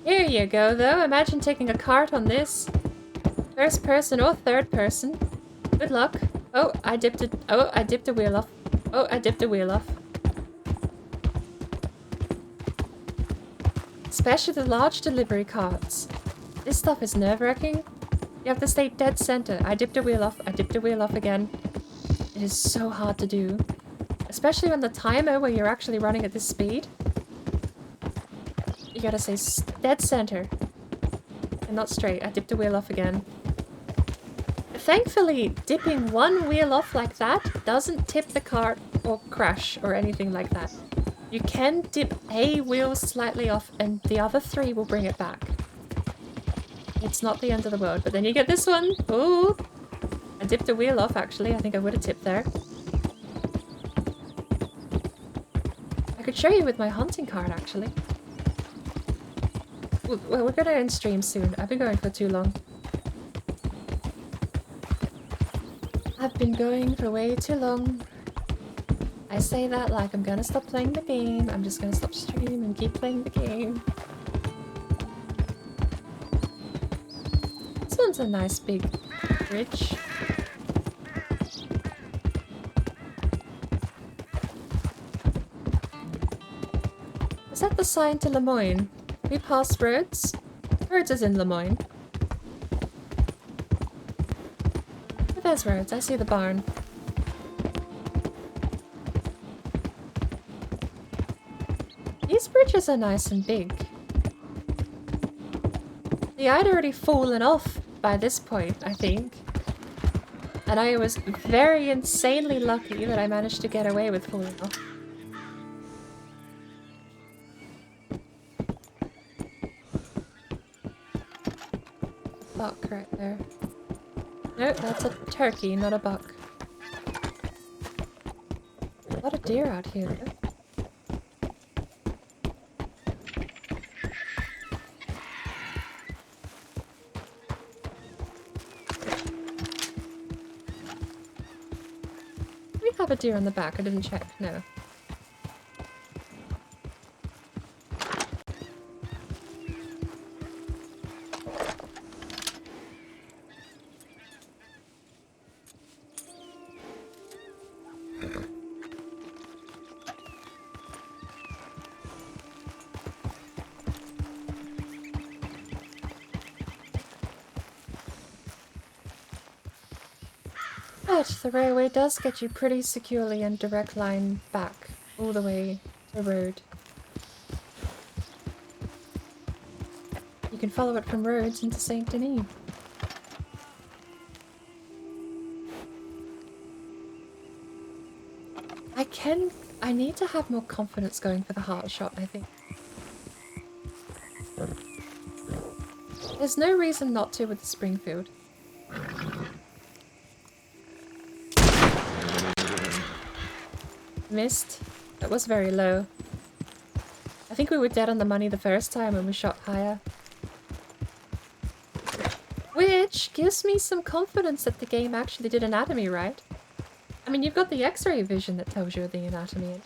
Here you go, though. Imagine taking a cart on this. First person or third person. Good luck. Oh, I dipped it. Oh, I dipped a wheel off. Oh, I dipped a wheel off. Especially the large delivery carts. This stuff is nerve-wracking. You have to stay dead center. I dipped a wheel off. I dipped a wheel off again. It is so hard to do. Especially on the timer where you're actually running at this speed. You gotta stay dead center. And not straight. I dipped a wheel off again. Thankfully, dipping one wheel off like that doesn't tip the cart or crash or anything like that. You can dip a wheel slightly off and the other 3 will bring it back. It's not the end of the world. But then you get this one. Ooh! I dipped a wheel off, actually. I think I would have tipped there. I could show you with my hunting cart, actually. Well, we're gonna end stream soon. I've been going for too long. I've been going for way too long. I say that like I'm gonna stop playing the game. I'm just gonna stop streaming and keep playing the game. This one's a nice big bridge. Is that the sign to Lemoyne? We passed Rhodes? Rhodes is in Lemoyne. Oh, there's Rhodes. I see the barn. These bridges are nice and big. See, I'd already fallen off by this point, I think. And I was very insanely lucky that I managed to get away with falling off. Buck right there. Nope, that's a turkey, not a buck. A lot of deer out here, though. We have a deer on the back, I didn't check, no. But the railway does get you pretty securely in direct line back, all the way to the road. You can follow it from Rhodes into Saint Denis. I need to have more confidence going for the heart shot, I think. There's no reason not to with the Springfield. Missed. That was very low. I think we were dead on the money the first time when we shot higher. Which gives me some confidence that the game actually did anatomy right. I mean, you've got the X-ray vision that tells you the anatomy.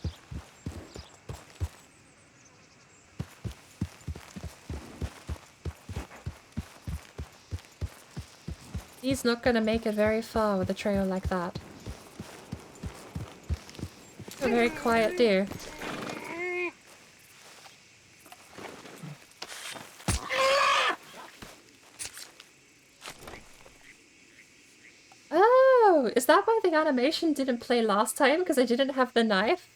He's not gonna make it very far with a trail like that. A very quiet deer. Oh, is that why the animation didn't play last time? Because I didn't have the knife?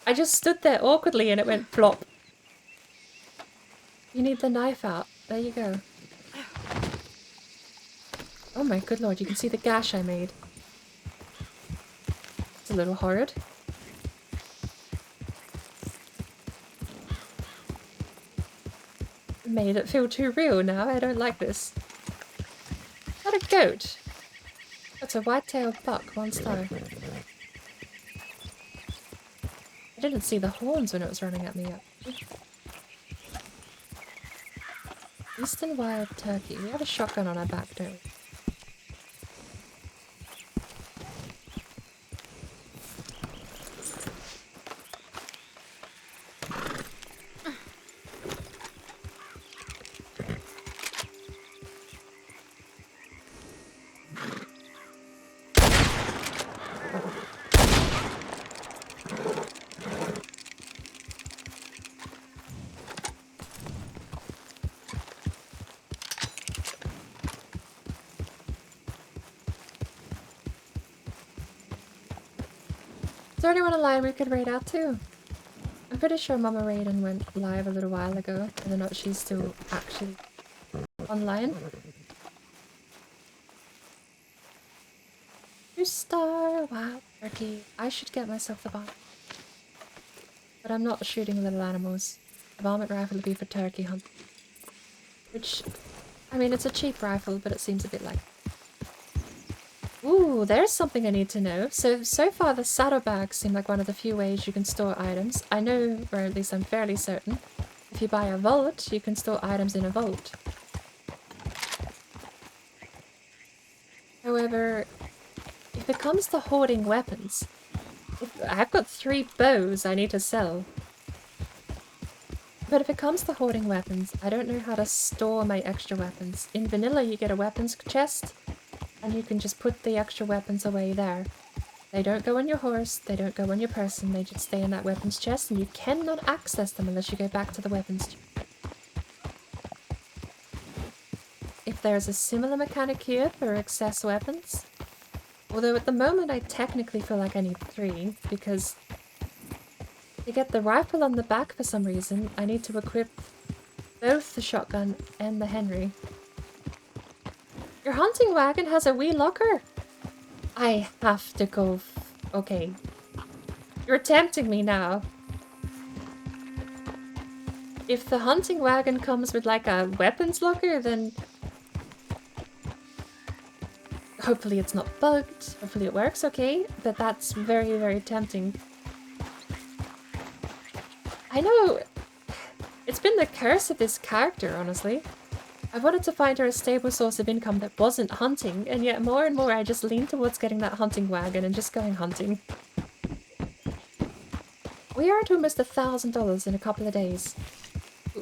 I just stood there awkwardly and it went flop. You need the knife out. There you go. Oh my good lord, you can see the gash I made. It's a little horrid. Made it feel too real now. I don't like this. Is that a goat? That's a white-tailed buck, 1 star. I didn't see the horns when it was running at me yet. Eastern wild turkey. We have a shotgun on our back, don't we? Is there anyone alive we could raid out to? I'm pretty sure Mama Raiden went live a little while ago, whether or not she's still actually online. 2-star wild turkey. I should get myself the bomb. But I'm not shooting little animals. The varmint rifle would be for turkey hunt. Which, I mean, it's a cheap rifle, but it seems a bit like... Ooh, there's something I need to know. So far the saddlebags seem like one of the few ways you can store items. I know, or at least I'm fairly certain, if you buy a vault, you can store items in a vault. However, if it comes to hoarding weapons, I've got 3 bows I need to sell. But if it comes to hoarding weapons, I don't know how to store my extra weapons. In vanilla you get a weapons chest, and you can just put the extra weapons away there. They don't go on your horse, they don't go on your person, they just stay in that weapons chest, and you cannot access them unless you go back to the weapons chest. If there's a similar mechanic here for excess weapons, although at the moment I technically feel like I need 3, because to get the rifle on the back for some reason, I need to equip both the shotgun and the Henry. Your hunting wagon has a wee locker. I have to go. Okay. You're tempting me now. If the hunting wagon comes with like a weapons locker, then hopefully it's not bugged. Hopefully it works okay. But that's very, very tempting. I know. It's been the curse of this character, honestly. I wanted to find her a stable source of income that wasn't hunting, and yet more and more I just lean towards getting that hunting wagon and just going hunting. We are at almost $1,000 in a couple of days.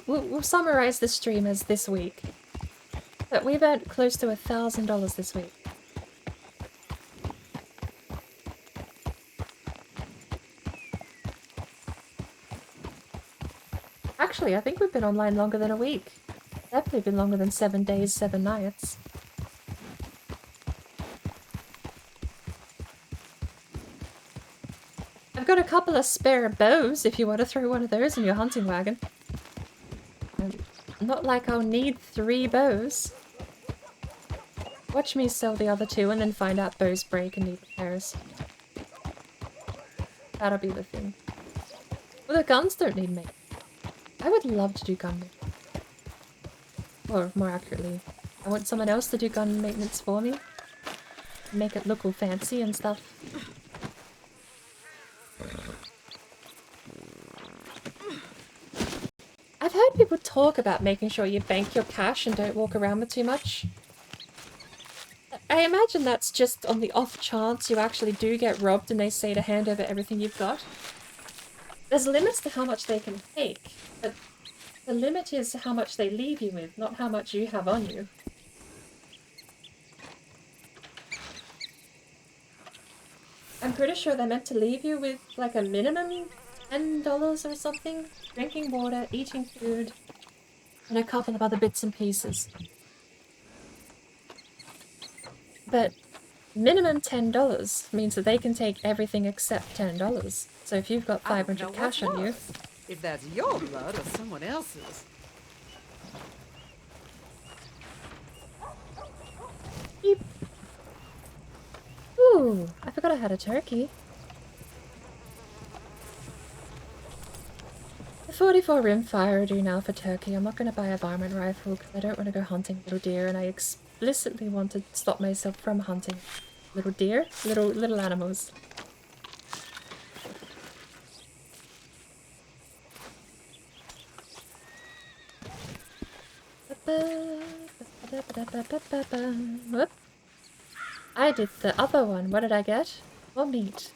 We'll summarize this stream as this week. But we've earned close to $1,000 this week. Actually, I think we've been online longer than a week. Definitely been longer than 7 days, 7 nights. I've got a couple of spare bows if you want to throw one of those in your hunting wagon. Not like I'll need 3 bows. Watch me sell the other 2 and then find out bows break and need repairs. That'll be the thing. Well, the guns don't need maintenance. I would love to do gun maintenance. Or more accurately, I want someone else to do gun maintenance for me. Make it look all fancy and stuff. I've heard people talk about making sure you bank your cash and don't walk around with too much. I imagine that's just on the off chance you actually do get robbed and they say to hand over everything you've got. There's limits to how much they can take, but the limit is how much they leave you with, not how much you have on you. I'm pretty sure they're meant to leave you with like a minimum $10 or something. Drinking water, eating food, and a couple of other bits and pieces. But minimum $10 means that they can take everything except $10. So if you've got 500 cash on you... If that's your blood or someone else's. Beep. Ooh, I forgot I had a turkey. The 44 rimfire will do now for turkey. I'm not going to buy a varmint rifle because I don't want to go hunting little deer, and I explicitly want to stop myself from hunting little deer, little animals. Whoop. I did the other one. What did I get? More meat.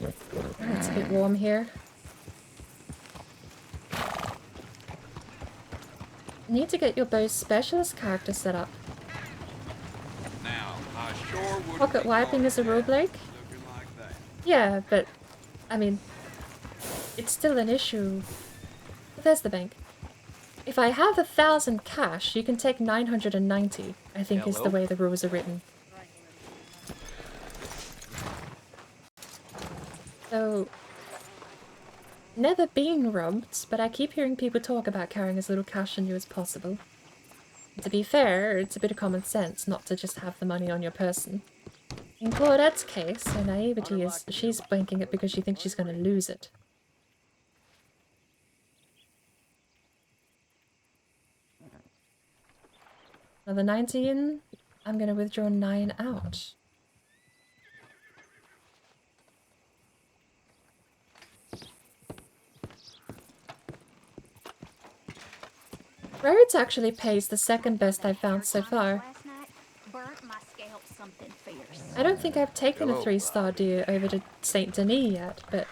Oh, it's a bit warm here. Need to get your bow specialist character set up. Now, I sure would. Pocket wiping is a rule break? Yeah, but I mean, it's still an issue. There's the bank. If I have 1,000 cash, you can take 990, I think is the way the rules are written. So, never been robbed, but I keep hearing people talk about carrying as little cash on you as possible. And to be fair, it's a bit of common sense not to just have the money on your person. In Claudette's case, her naivety is she's banking it because she thinks she's going to lose it. Another 19, I'm going to withdraw 9 out. Rhodes actually pays the second best I've found so far. I don't think I've taken a 3-star deer over to Saint Denis yet, but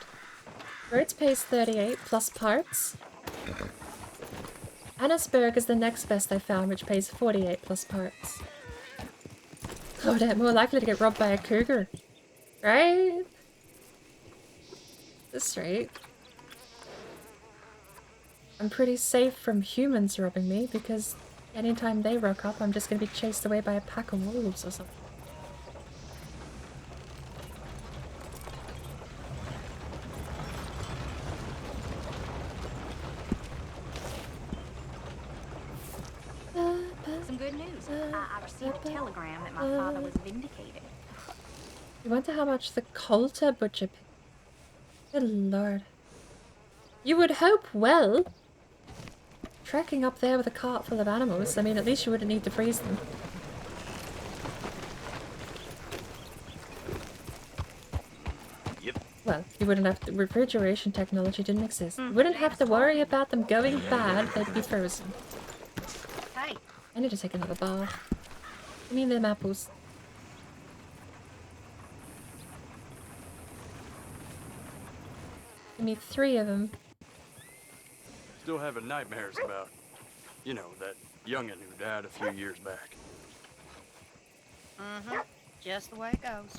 Rhodes pays 38 plus parts. Annisburg is the next best I found, which pays 48 plus parts. Claudette, more likely to get robbed by a cougar. Right? That's right. I'm pretty safe from humans robbing me because anytime they rock up, I'm just going to be chased away by a pack of wolves or something. Some good news. I received a telegram that my father was vindicated. You wonder how much the Coulter butcher paid. Good lord. You would hope well. Trekking up there with a cart full of animals, I mean, at least you wouldn't need to freeze them. Yep. Well, you wouldn't have to, refrigeration technology didn't exist. You wouldn't have to worry about them going bad, they'd be frozen. Hey. I need to take another bath. Give me them apples. Give me 3 of them. Still having nightmares about, you know, that youngin' who died a few years back. Mm-hmm. Just the way it goes.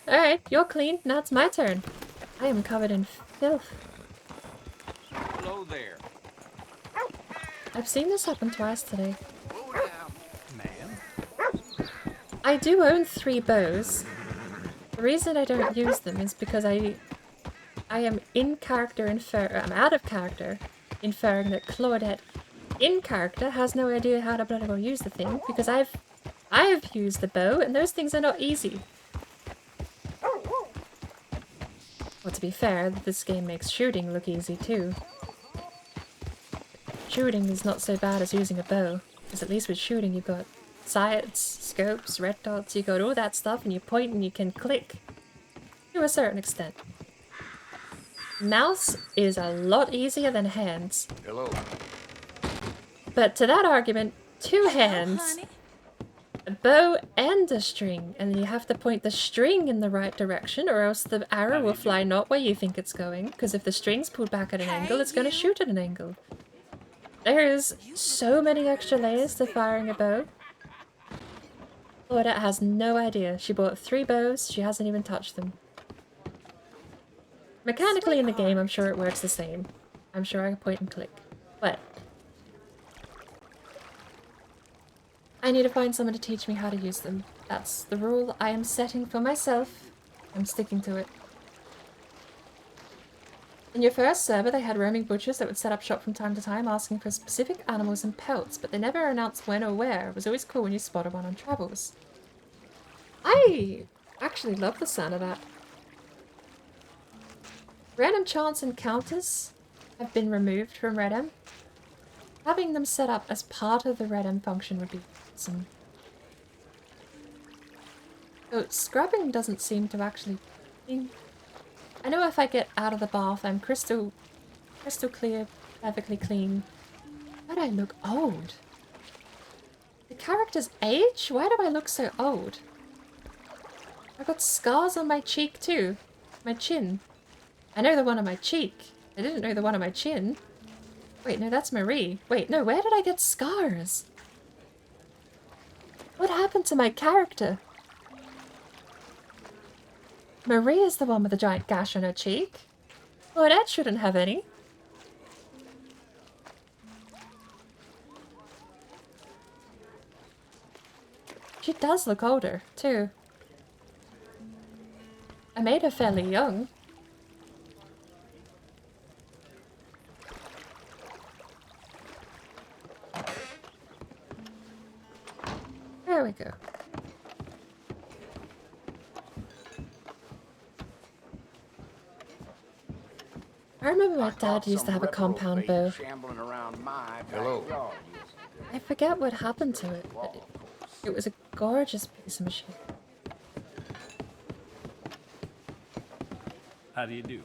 Alright, you're clean. Now it's my turn. I am covered in filth. Hello there. I've seen this happen twice today. Man. I do own 3 bows. The reason I don't use them is because I am in character I'm out of character inferring that Claudette in character has no idea how to bloody well use the thing because I've used the bow and those things are not easy. Well, to be fair, this game makes shooting look easy too. Shooting is not so bad as using a bow, because at least with shooting you've got sights, scopes, red dots, you got all that stuff and you point and you can click. To a certain extent. Mouse is a lot easier than hands. Hello. But to that argument, 2 hands, a bow and a string, and you have to point the string in the right direction or else the arrow will fly not where you think it's going, because if the string's pulled back at an angle, it's going to shoot at an angle. There's so many extra layers to firing a bow. Claudette has no idea. She bought 3 bows, she hasn't even touched them. Mechanically in the game, I'm sure it works the same. I'm sure I can point and click. But I need to find someone to teach me how to use them. That's the rule I am setting for myself. I'm sticking to it. In your first server, they had roaming butchers that would set up shop from time to time asking for specific animals and pelts, but they never announced when or where. It was always cool when you spotted one on travels. I actually love the sound of that. Random chance encounters have been removed from RedM. Having them set up as part of the RedM function would be awesome. So scrubbing doesn't seem to actually... I know if I get out of the bath, I'm crystal clear, perfectly clean. Why do I look old? The character's age? Why do I look so old? I've got scars on my cheek too. My chin. I know the one on my cheek. I didn't know the one on my chin. Wait, no, that's Marie. Wait, no, where did I get scars? What happened to my character? Marie is the one with the giant gash on her cheek. Claudette shouldn't have any. She does look older, too. I made her fairly young. There we go. I remember my dad used to have a compound bow. Hello. I forget what happened to it, but it was a gorgeous piece of machine. How do you do?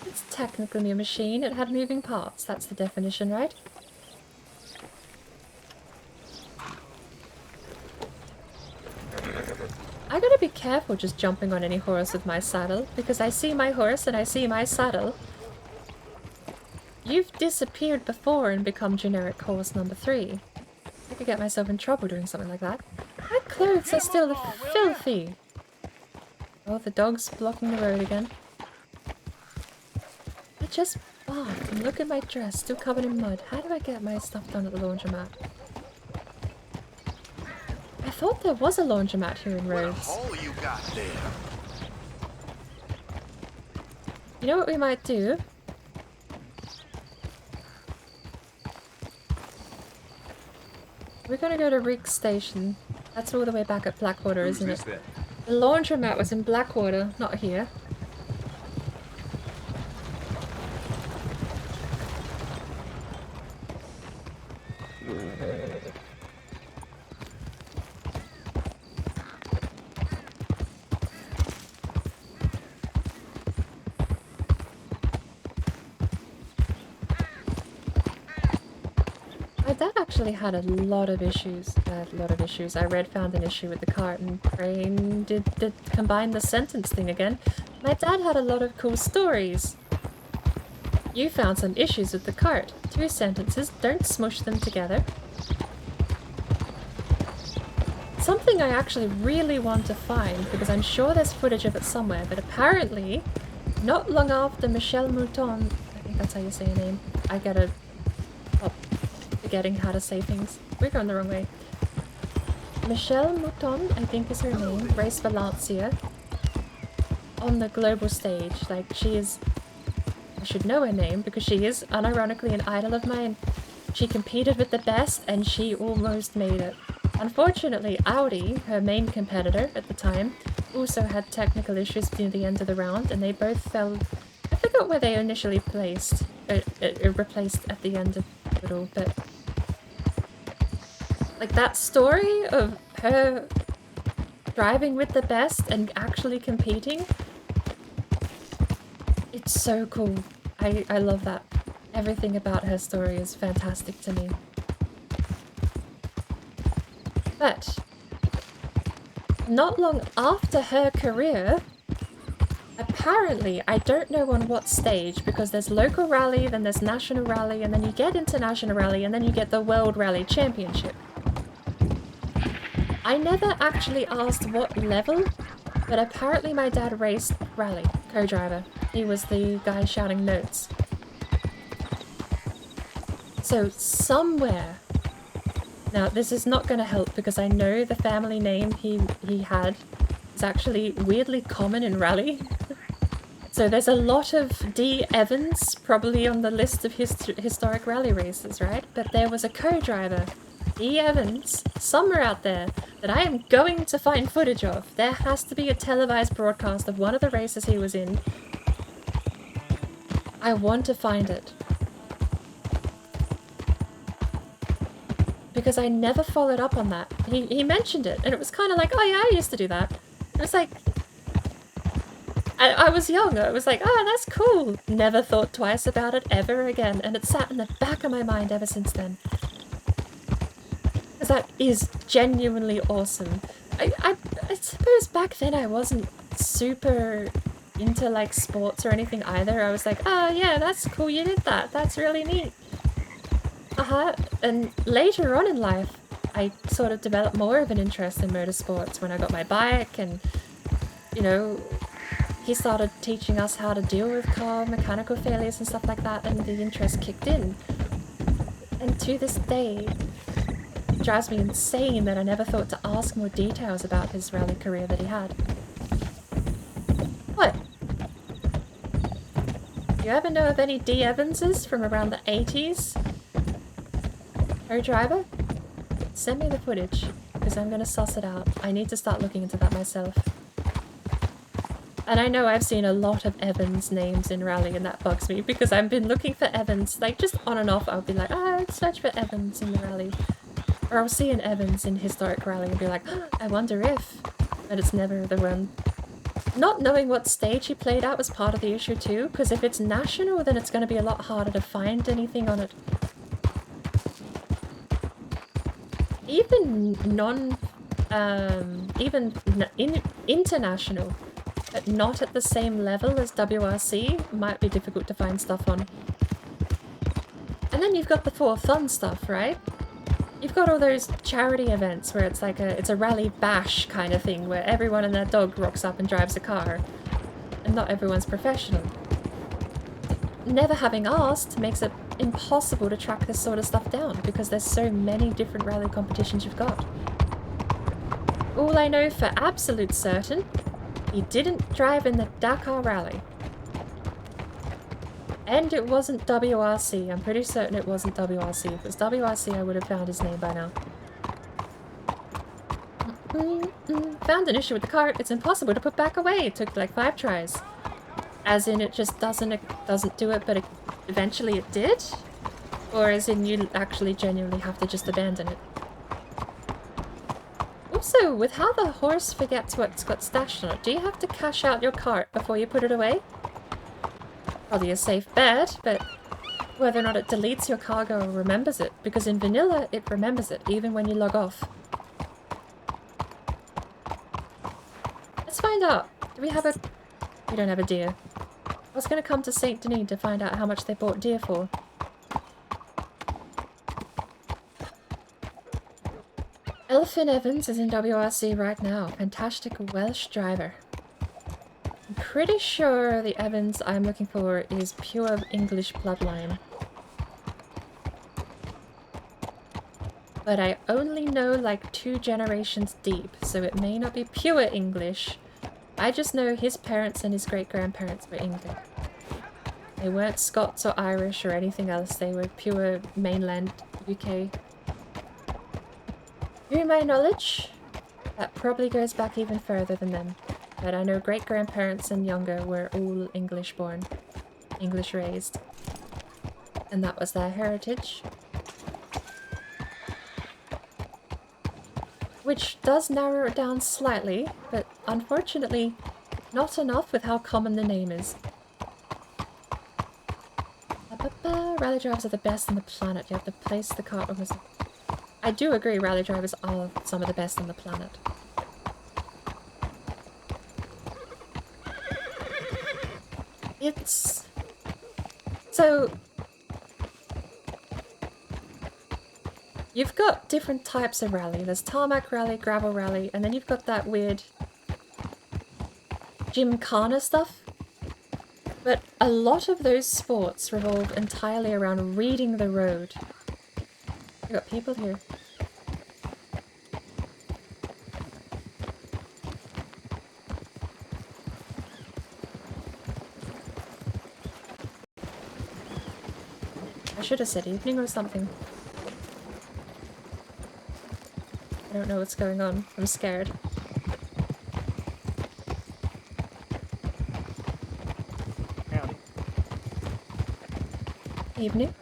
It's technically a machine. It had moving parts. That's the definition, right? I gotta be careful just jumping on any horse with my saddle, because I see my horse and I see my saddle. You've disappeared before and become generic horse number 3. I could get myself in trouble doing something like that. My clothes are still filthy. Oh, the dog's blocking the road again. I just bathed and look at my dress, still covered in mud. How do I get my stuff done at the laundromat? I thought there was a laundromat here in Rhodes. What a hole you got there. You know what we might do? We're gonna go to Rick Station. That's all the way back at Blackwater, isn't it? The laundromat was in Blackwater, not here. My dad actually had a lot of issues. I found an issue with the cart, and Brain did combine the sentence thing again. My dad had a lot of cool stories. You found some issues with the cart. 2 sentences, don't smush them together. Something I actually really want to find, because I'm sure there's footage of it somewhere, but apparently, not long after Michelle Mouton, I think that's how you say her name, I gotta stop forgetting how to say things. We're going the wrong way. Michelle Mouton, I think is her name, raced Valencia on the global stage. Like, she is, I should know her name because she is unironically an idol of mine. She competed with the best and she almost made it. Unfortunately, Audi, her main competitor at the time, also had technical issues near the end of the round, and they both fell. I forgot where they initially placed, replaced at the end of it all, but like that story of her driving with the best and actually competing, it's so cool. I love that. Everything about her story is fantastic to me. But not long after her career, apparently, I don't know on what stage, because there's local rally, then there's national rally, and then you get international rally, and then you get the World Rally Championship. I never actually asked what level, but apparently my dad raced rally, co-driver. He was the guy shouting notes. So somewhere, now this is not going to help because I know the family name he had is actually weirdly common in rally. So there's a lot of D. Evans probably on the list of historic rally races, right? But there was a co-driver, D. Evans, somewhere out there that I am going to find footage of. There has to be a televised broadcast of one of the races he was in. I want to find it. Because I never followed up on that. He mentioned it, and it was kind of like, oh yeah, I used to do that. It was like, I was young, I was like, oh, that's cool. Never thought twice about it ever again, and it sat in the back of my mind ever since then. Because that is genuinely awesome. I suppose back then I wasn't super into like sports or anything either. I was like, oh yeah, that's cool, you did that, that's really neat. And later on in life, I sort of developed more of an interest in motorsports when I got my bike, and, you know, he started teaching us how to deal with car mechanical failures and stuff like that, and the interest kicked in. And to this day, it drives me insane that I never thought to ask more details about his rally career that he had. What? Do you ever know of any D. Evanses from around the 80s? Co-driver? Send me the footage, because I'm gonna suss it out. I need to start looking into that myself. And I know I've seen a lot of Evans names in rally, and that bugs me, because I've been looking for Evans, like just on and off. I'll be like, oh, search for Evans in the rally. Or I'll see an Evans in historic rally and be like, oh, I wonder if. But it's never the one. not knowing what stage he played at was part of the issue too, because if it's national, then it's going to be a lot harder to find anything on it. Even international, but not at the same level as WRC, might be difficult to find stuff on. And then you've got the for fun stuff, right? You've got all those charity events where it's like it's a rally bash kind of thing where everyone and their dog rocks up and drives a car. And not everyone's professional. Never having asked makes it impossible to track this sort of stuff down because there's so many different rally competitions you've got. All I know for absolute certain, he didn't drive in the Dakar Rally. And it wasn't WRC. I'm pretty certain it wasn't WRC. If it was WRC, I would have found his name by now. Found an issue with the cart. It's impossible to put back away. It took like 5 tries. As in it just doesn't do it, but eventually it did? Or as in you actually genuinely have to just abandon it? Also, with how the horse forgets what's got stashed on it, do you have to cash out your cart before you put it away? Probably a safe bet, but whether or not it deletes your cargo or remembers it, because in vanilla it remembers it, even when you log off. Let's find out. Do we have a... We don't have a deer. I was going to come to Saint Denis to find out how much they bought deer for. Elfin Evans is in WRC right now. Fantastic Welsh driver. I'm pretty sure the Evans I'm looking for is pure English bloodline. But I only know like 2 generations deep, so it may not be pure English. I just know his parents and his great-grandparents were English. They weren't Scots or Irish or anything else, they were pure mainland UK. To my knowledge, that probably goes back even further than them. But I know great-grandparents and younger were all English-born, English-raised. And that was their heritage. Which does narrow it down slightly, but unfortunately not enough with how common the name is. Rally drivers are the best on the planet. You have to place the cart almost... I do agree, rally drivers are some of the best on the planet. It's... So... You've got different types of rally. There's tarmac rally, gravel rally, and then you've got that weird gymkhana stuff. But a lot of those sports revolve entirely around reading the road. You've got people here. I should have said evening or something. I don't know what's going on. I'm scared. Howdy. Evening.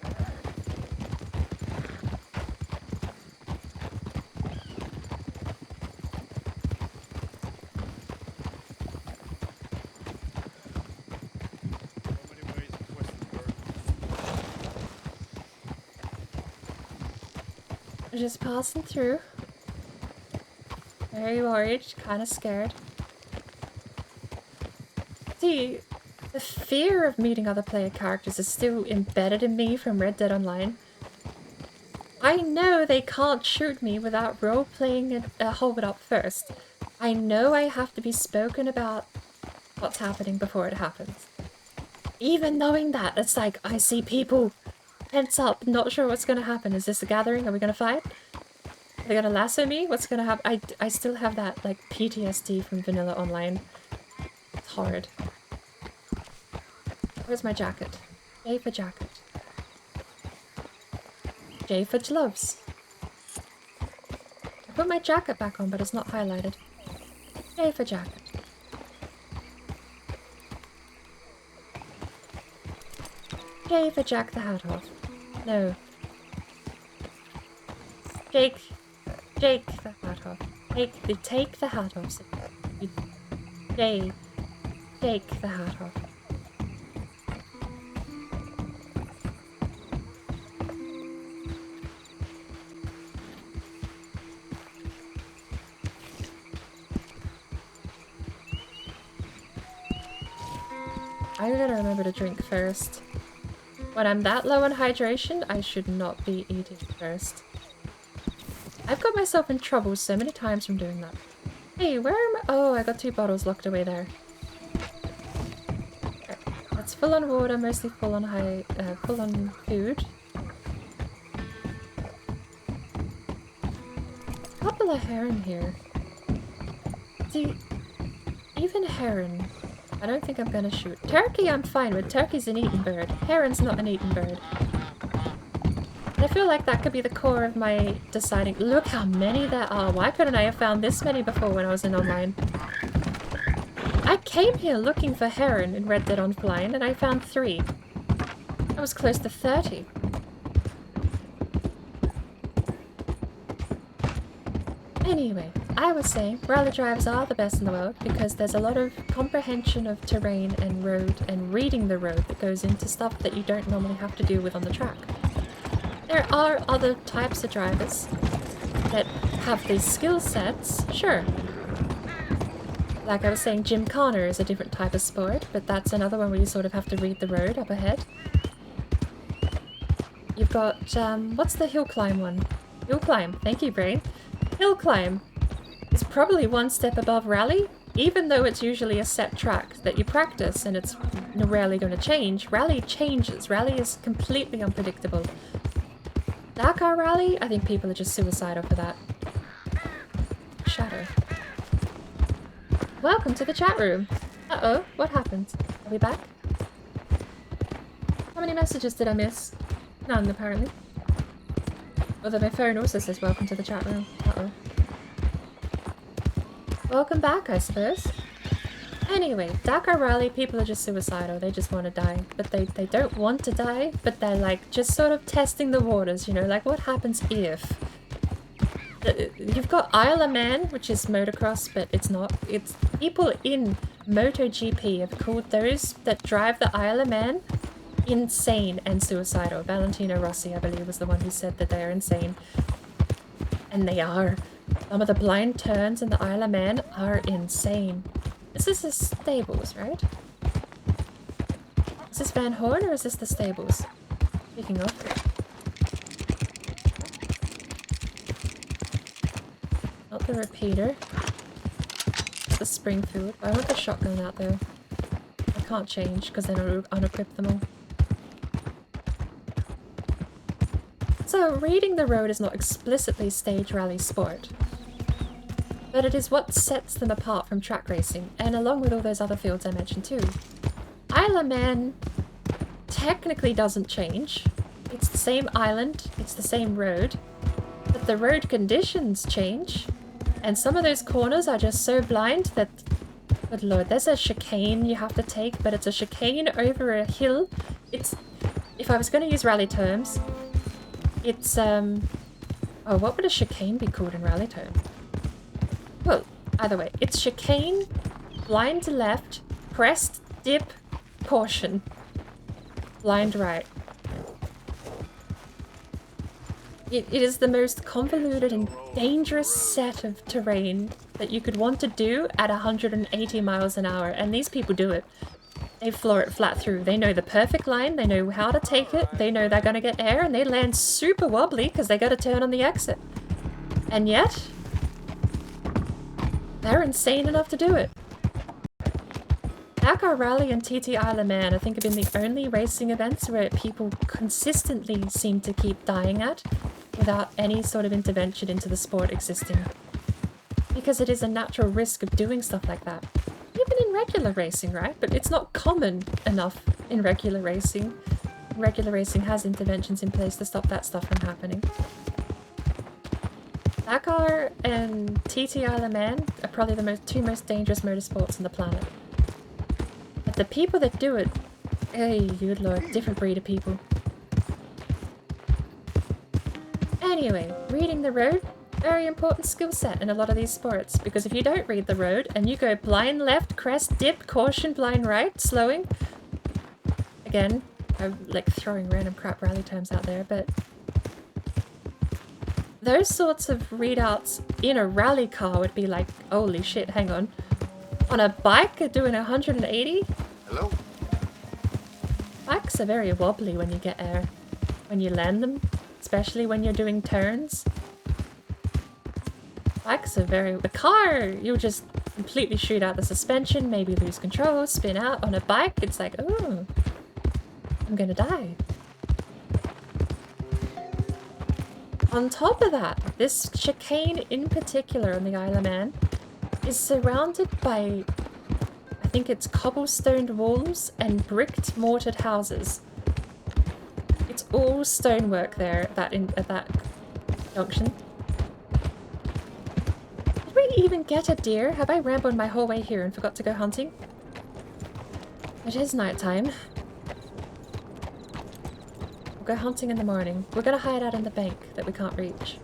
Just passing through. Very worried, kind of scared. See, the fear of meeting other player characters is still embedded in me from Red Dead Online. I know they can't shoot me without role-playing a hold up first. I know I have to be spoken about what's happening before it happens. Even knowing that, it's like, I see people, tense up, not sure what's gonna happen. Is this a gathering? Are we gonna fight? Are they gonna lasso me? What's gonna happen? I still have that, like, PTSD from Vanilla Online. It's horrid. Where's my jacket? J for jacket. J for gloves. I put my jacket back on, but it's not highlighted. J for jacket. J for Jack the Hat off. No. Jake the hat off. Take the hat off. J take the hat off. I gotta remember to drink first. When I'm that low on hydration, I should not be eating first. I've got myself in trouble so many times from doing that. Hey, where am I? Oh, I got 2 bottles locked away there. Okay. That's full on water, mostly full on full on food. Couple of heron here. See, even heron, I don't think I'm gonna shoot. Turkey I'm fine with. Turkey's an eaten bird. Heron's not an eaten bird. I feel like that could be the core of my deciding. Look how many there are. Why couldn't I have found this many before when I was in online? I came here looking for heron in Red Dead Online and I found 3. I was close to 30. Anyway, I was saying rally drives are the best in the world because there's a lot of comprehension of terrain and road and reading the road that goes into stuff that you don't normally have to deal with on the track. There are other types of drivers that have these skill sets, sure. Like I was saying, Gymkhana is a different type of sport, but that's another one where you sort of have to read the road up ahead. You've got, what's the hill climb one? Hill climb, thank you, Brain. Hill climb is probably one step above rally, even though it's usually a set track that you practice and it's rarely going to change. Rally changes. Rally is completely unpredictable. Dakar Rally, I think people are just suicidal for that. Shadow. Welcome to the chat room. Uh-oh, what happened? Are we back? How many messages did I miss? None, apparently. Although my phone also says welcome to the chat room. Uh-oh. Welcome back, I suppose. Anyway, Dakar Rally, people are just suicidal. They just want to die. But they don't want to die, but they're like just sort of testing the waters, you know, like what happens if... You've got Isle of Man, which is motocross, but it's not. It's people in MotoGP have called those that drive the Isle of Man insane and suicidal. Valentino Rossi, I believe, was the one who said that they're insane. And they are. Some of the blind turns in the Isle of Man are insane. This is the stables, right? Is this Van Horn or is this the stables? Speaking of. Not the repeater. Not the Springfield. I want the shotgun out though. I can't change because then I'll unequip them all. So, reading the road is not explicitly stage rally sport. But it is what sets them apart from track racing, and along with all those other fields I mentioned too. Isle of Man technically doesn't change. It's the same island, it's the same road, but the road conditions change. And some of those corners are just so blind that, good lord, there's a chicane you have to take, but it's a chicane over a hill. It's, if I was going to use rally terms, it's, oh, what would a chicane be called in rally terms? Well, either way, it's chicane, blind left, crest, dip, caution, blind right. It is the most convoluted and dangerous set of terrain that you could want to do at 180 miles an hour, and these people do it. They floor it flat through. They know the perfect line, they know how to take it, they know they're gonna get air, and they land super wobbly because they gotta turn on the exit. And yet, they're insane enough to do it. Dakar Rally and TT Isle of Man, I think, have been the only racing events where people consistently seem to keep dying at without any sort of intervention into the sport existing. Because it is a natural risk of doing stuff like that. Even in regular racing, right? But it's not common enough in regular racing. Regular racing has interventions in place to stop that stuff from happening. Dakar and TT Isle of Man are probably the two most dangerous motorsports on the planet. But the people that do it, hey, good lord, different breed of people. Anyway, reading the road, Very important skill set in a lot of these sports, because if you don't read the road and you go blind left, crest, dip, caution, blind right, slowing. Again, I'm like throwing random crap rally terms out there, but those sorts of readouts in a rally car would be like, holy shit, hang on. On a bike doing 180? Hello? Bikes are very wobbly when you get air. When you land them, especially when you're doing turns. Bikes are very... A car, you'll just completely shoot out the suspension, maybe lose control, spin out. On a bike, it's like, oh, I'm gonna die. On top of that, this chicane in particular on the Isle of Man is surrounded by, I think it's cobblestoned walls and bricked mortared houses. It's all stonework there at that junction. Did we even get a deer? Have I rambled my whole way here and forgot to go hunting? It is nighttime. We'll go hunting in the morning. We're gonna hide out in the bank that we can't reach.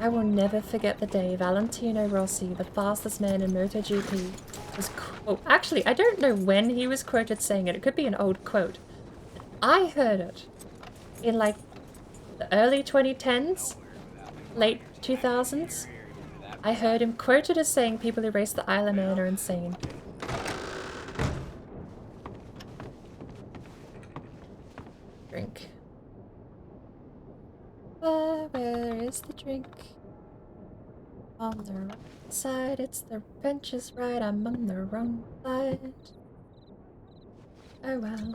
I will never forget the day Valentino Rossi, the fastest man in MotoGP, was actually, I don't know when he was quoted saying it. It could be an old quote. I heard it in like the early 2010s, late 2000s. I heard him quoted as saying people who race the Isle of Man are insane. Drink. Where is the drink? On the right side, it's the benches right, I'm on the wrong side. Oh well.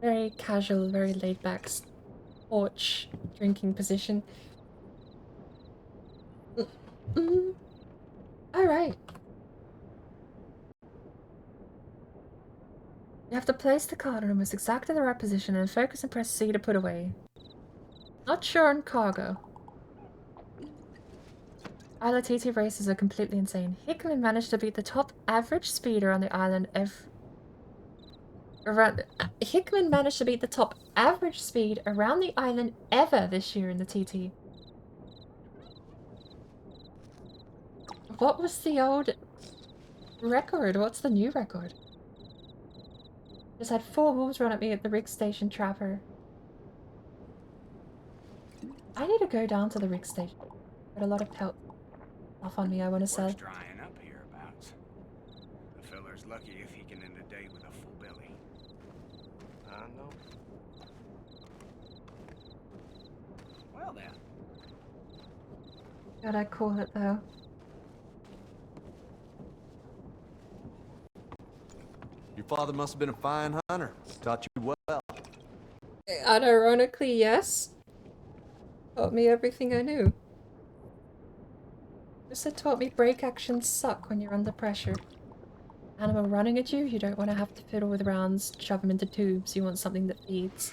Very casual, very laid back porch drinking position. Alright. You have to place the card in almost exactly the right position and focus and press C to put away. Not sure on cargo. Isla TT races are completely insane. Hickman managed to beat the top average speeder on the island Hickman managed to beat the top average speed around the island ever this year in the TT. What was the old record? What's the new record? Just had 4 wolves run at me at the rig station trapper. I need to go down to the rig station. Got a lot of pelt off on me I want to sell. Drying up hereabouts. The feller's lucky if he can end the day with a full belly. I know. Well then. God, I call it though. Your father must have been a fine hunter. Taught you well. Unironically, yes. Taught me everything I knew. Also taught me brake actions suck when you're under pressure. Animal running at you, you don't want to have to fiddle with rounds, shove them into tubes, you want something that feeds.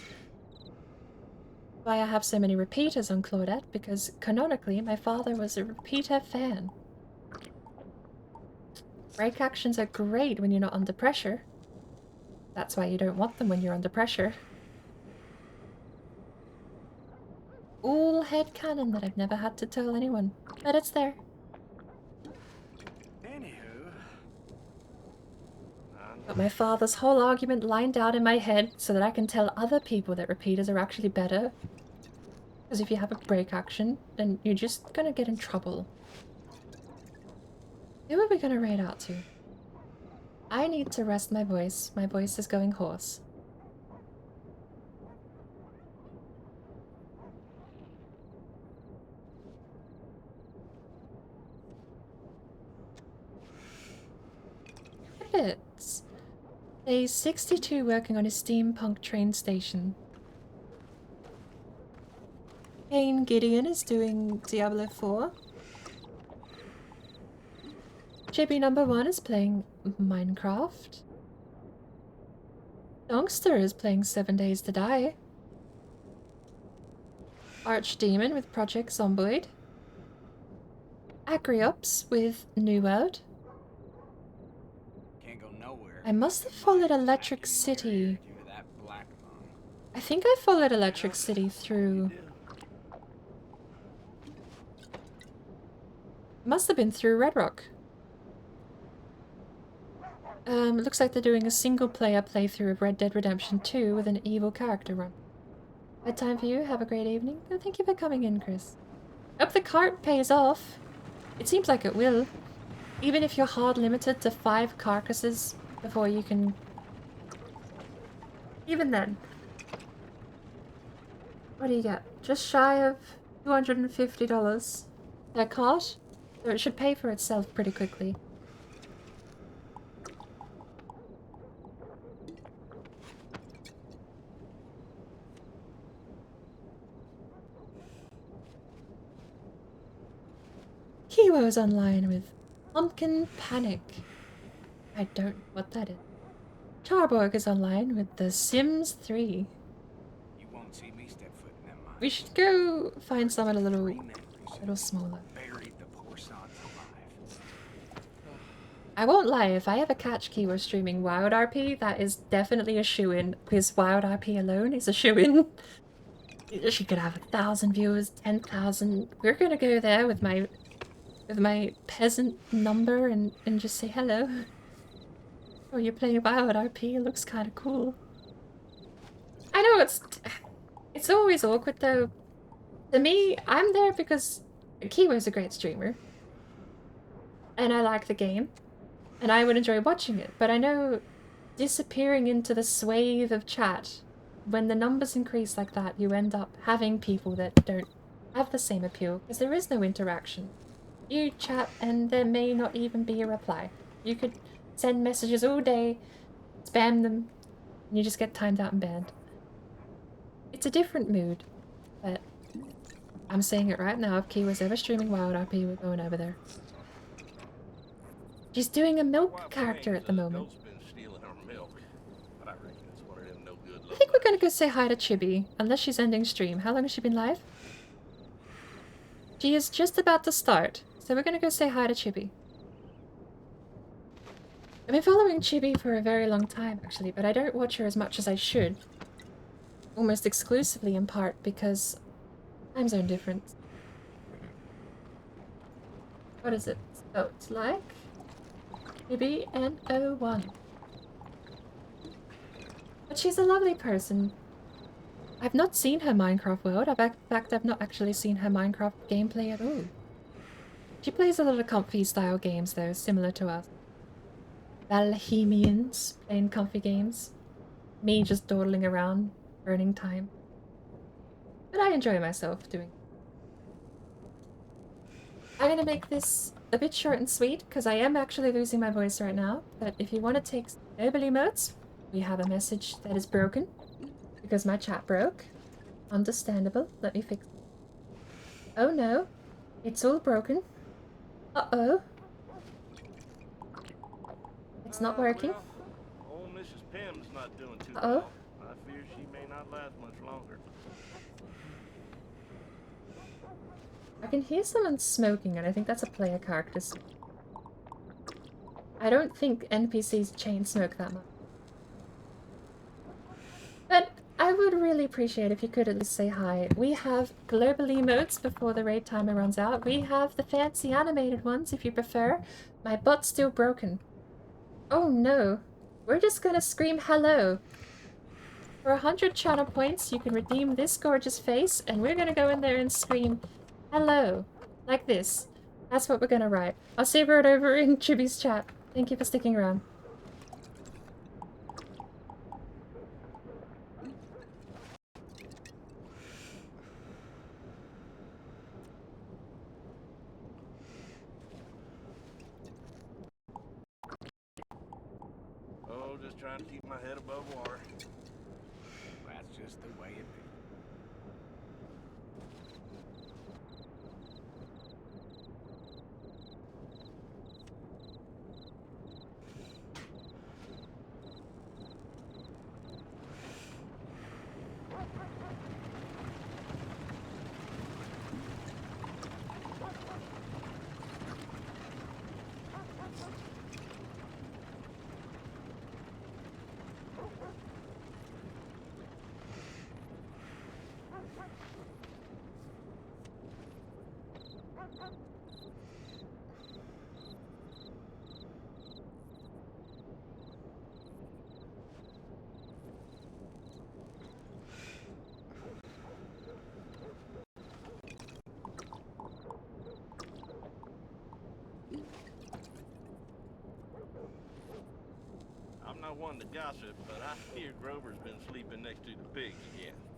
That's why I have so many repeaters on Claudette, because canonically my father was a repeater fan. Brake actions are great when you're not under pressure. That's why you don't want them when you're under pressure. All headcanon that I've never had to tell anyone, but it's there. Got my father's whole argument lined out in my head so that I can tell other people that repeaters are actually better. Because if you have a brake action, then you're just gonna get in trouble. Who are we gonna raid out to? I need to rest my voice. My voice is going hoarse. It's day 62 working on a steampunk train station. Kane Gideon is doing Diablo 4. JB number 1 is playing Minecraft. Youngster is playing 7 Days to Die. Archdemon with Project Zomboid. Agriops with New World. Can't go nowhere. I must have followed Electric City. Due to that black lung. I think I followed Electric City through... Must have been through Red Rock. Looks like they're doing a single-player playthrough of Red Dead Redemption 2 with an evil character run. Bedtime for you. Have a great evening. Oh, thank you for coming in, Chris. Hope the cart pays off. It seems like it will. Even if you're hard limited to 5 carcasses before you can... Even then. What do you get? Just shy of $250. That cart? So it should pay for itself pretty quickly. Kiwo's online with Pumpkin Panic. I don't know what that is. Charborg is online with The Sims 3. You won't see me step foot in them mines. We should go find someone a little smaller. Buried the poor sods alive. I won't lie, if I ever catch Kiwo streaming Wild RP, that is definitely a shoo-in, because Wild RP alone is a shoo-in. She could have 1,000 viewers, 10,000. We're gonna go there with my peasant number and just say hello. Oh, you're playing Wild RP, it looks kind of cool. I know it's always awkward though. To me, I'm there because Kiwo's a great streamer. And I like the game. And I would enjoy watching it. But I know disappearing into the swathe of chat, when the numbers increase like that, you end up having people that don't have the same appeal. Because there is no interaction. You chat and there may not even be a reply. You could send messages all day, spam them, and you just get timed out and banned. It's a different mood, but I'm saying it right now, if Kiwa's ever streaming Wild RP, we're going over there. She's doing a milk character at the moment. I think we're gonna go say hi to Chibi, unless she's ending stream. How long has she been live? She is just about to start. So we're gonna go say hi to Chibi. I've been following Chibi for a very long time, actually, but I don't watch her as much as I should. Almost exclusively in part because time zone difference. What is it? Oh, it's like Chibi N01. But she's a lovely person. I've not seen her Minecraft world. In fact, I've not actually seen her Minecraft gameplay at all. She plays a lot of comfy style games though, similar to us. Valhemians playing comfy games. Me just dawdling around, burning time. But I enjoy myself doing it. I'm gonna make this a bit short and sweet, because I am actually losing my voice right now. But if you want to take verbal emotes, we have a message that is broken. Because my chat broke. Understandable. Let me fix it. Oh no. It's all broken. Uh-oh. It's not working. Old Mrs. Pym's not doing too Uh-oh. well. I fear she may not last much longer. I can hear someone smoking, and I think that's a player character. I don't think NPCs chain smoke that much. But I would really appreciate if you could at least say hi. We have global emotes before the raid timer runs out. We have the fancy animated ones if you prefer. My butt's still broken. Oh no. We're just gonna scream hello. For 100 channel points, you can redeem this gorgeous face, and we're gonna go in there and scream hello. Like this. That's what we're gonna write. I'll save it over in Chibi's chat. Thank you for sticking around. Oh, just trying to keep my head above water. That's just the way it be. I'm not one to gossip, but I fear Grover's been sleeping next to the pigs again.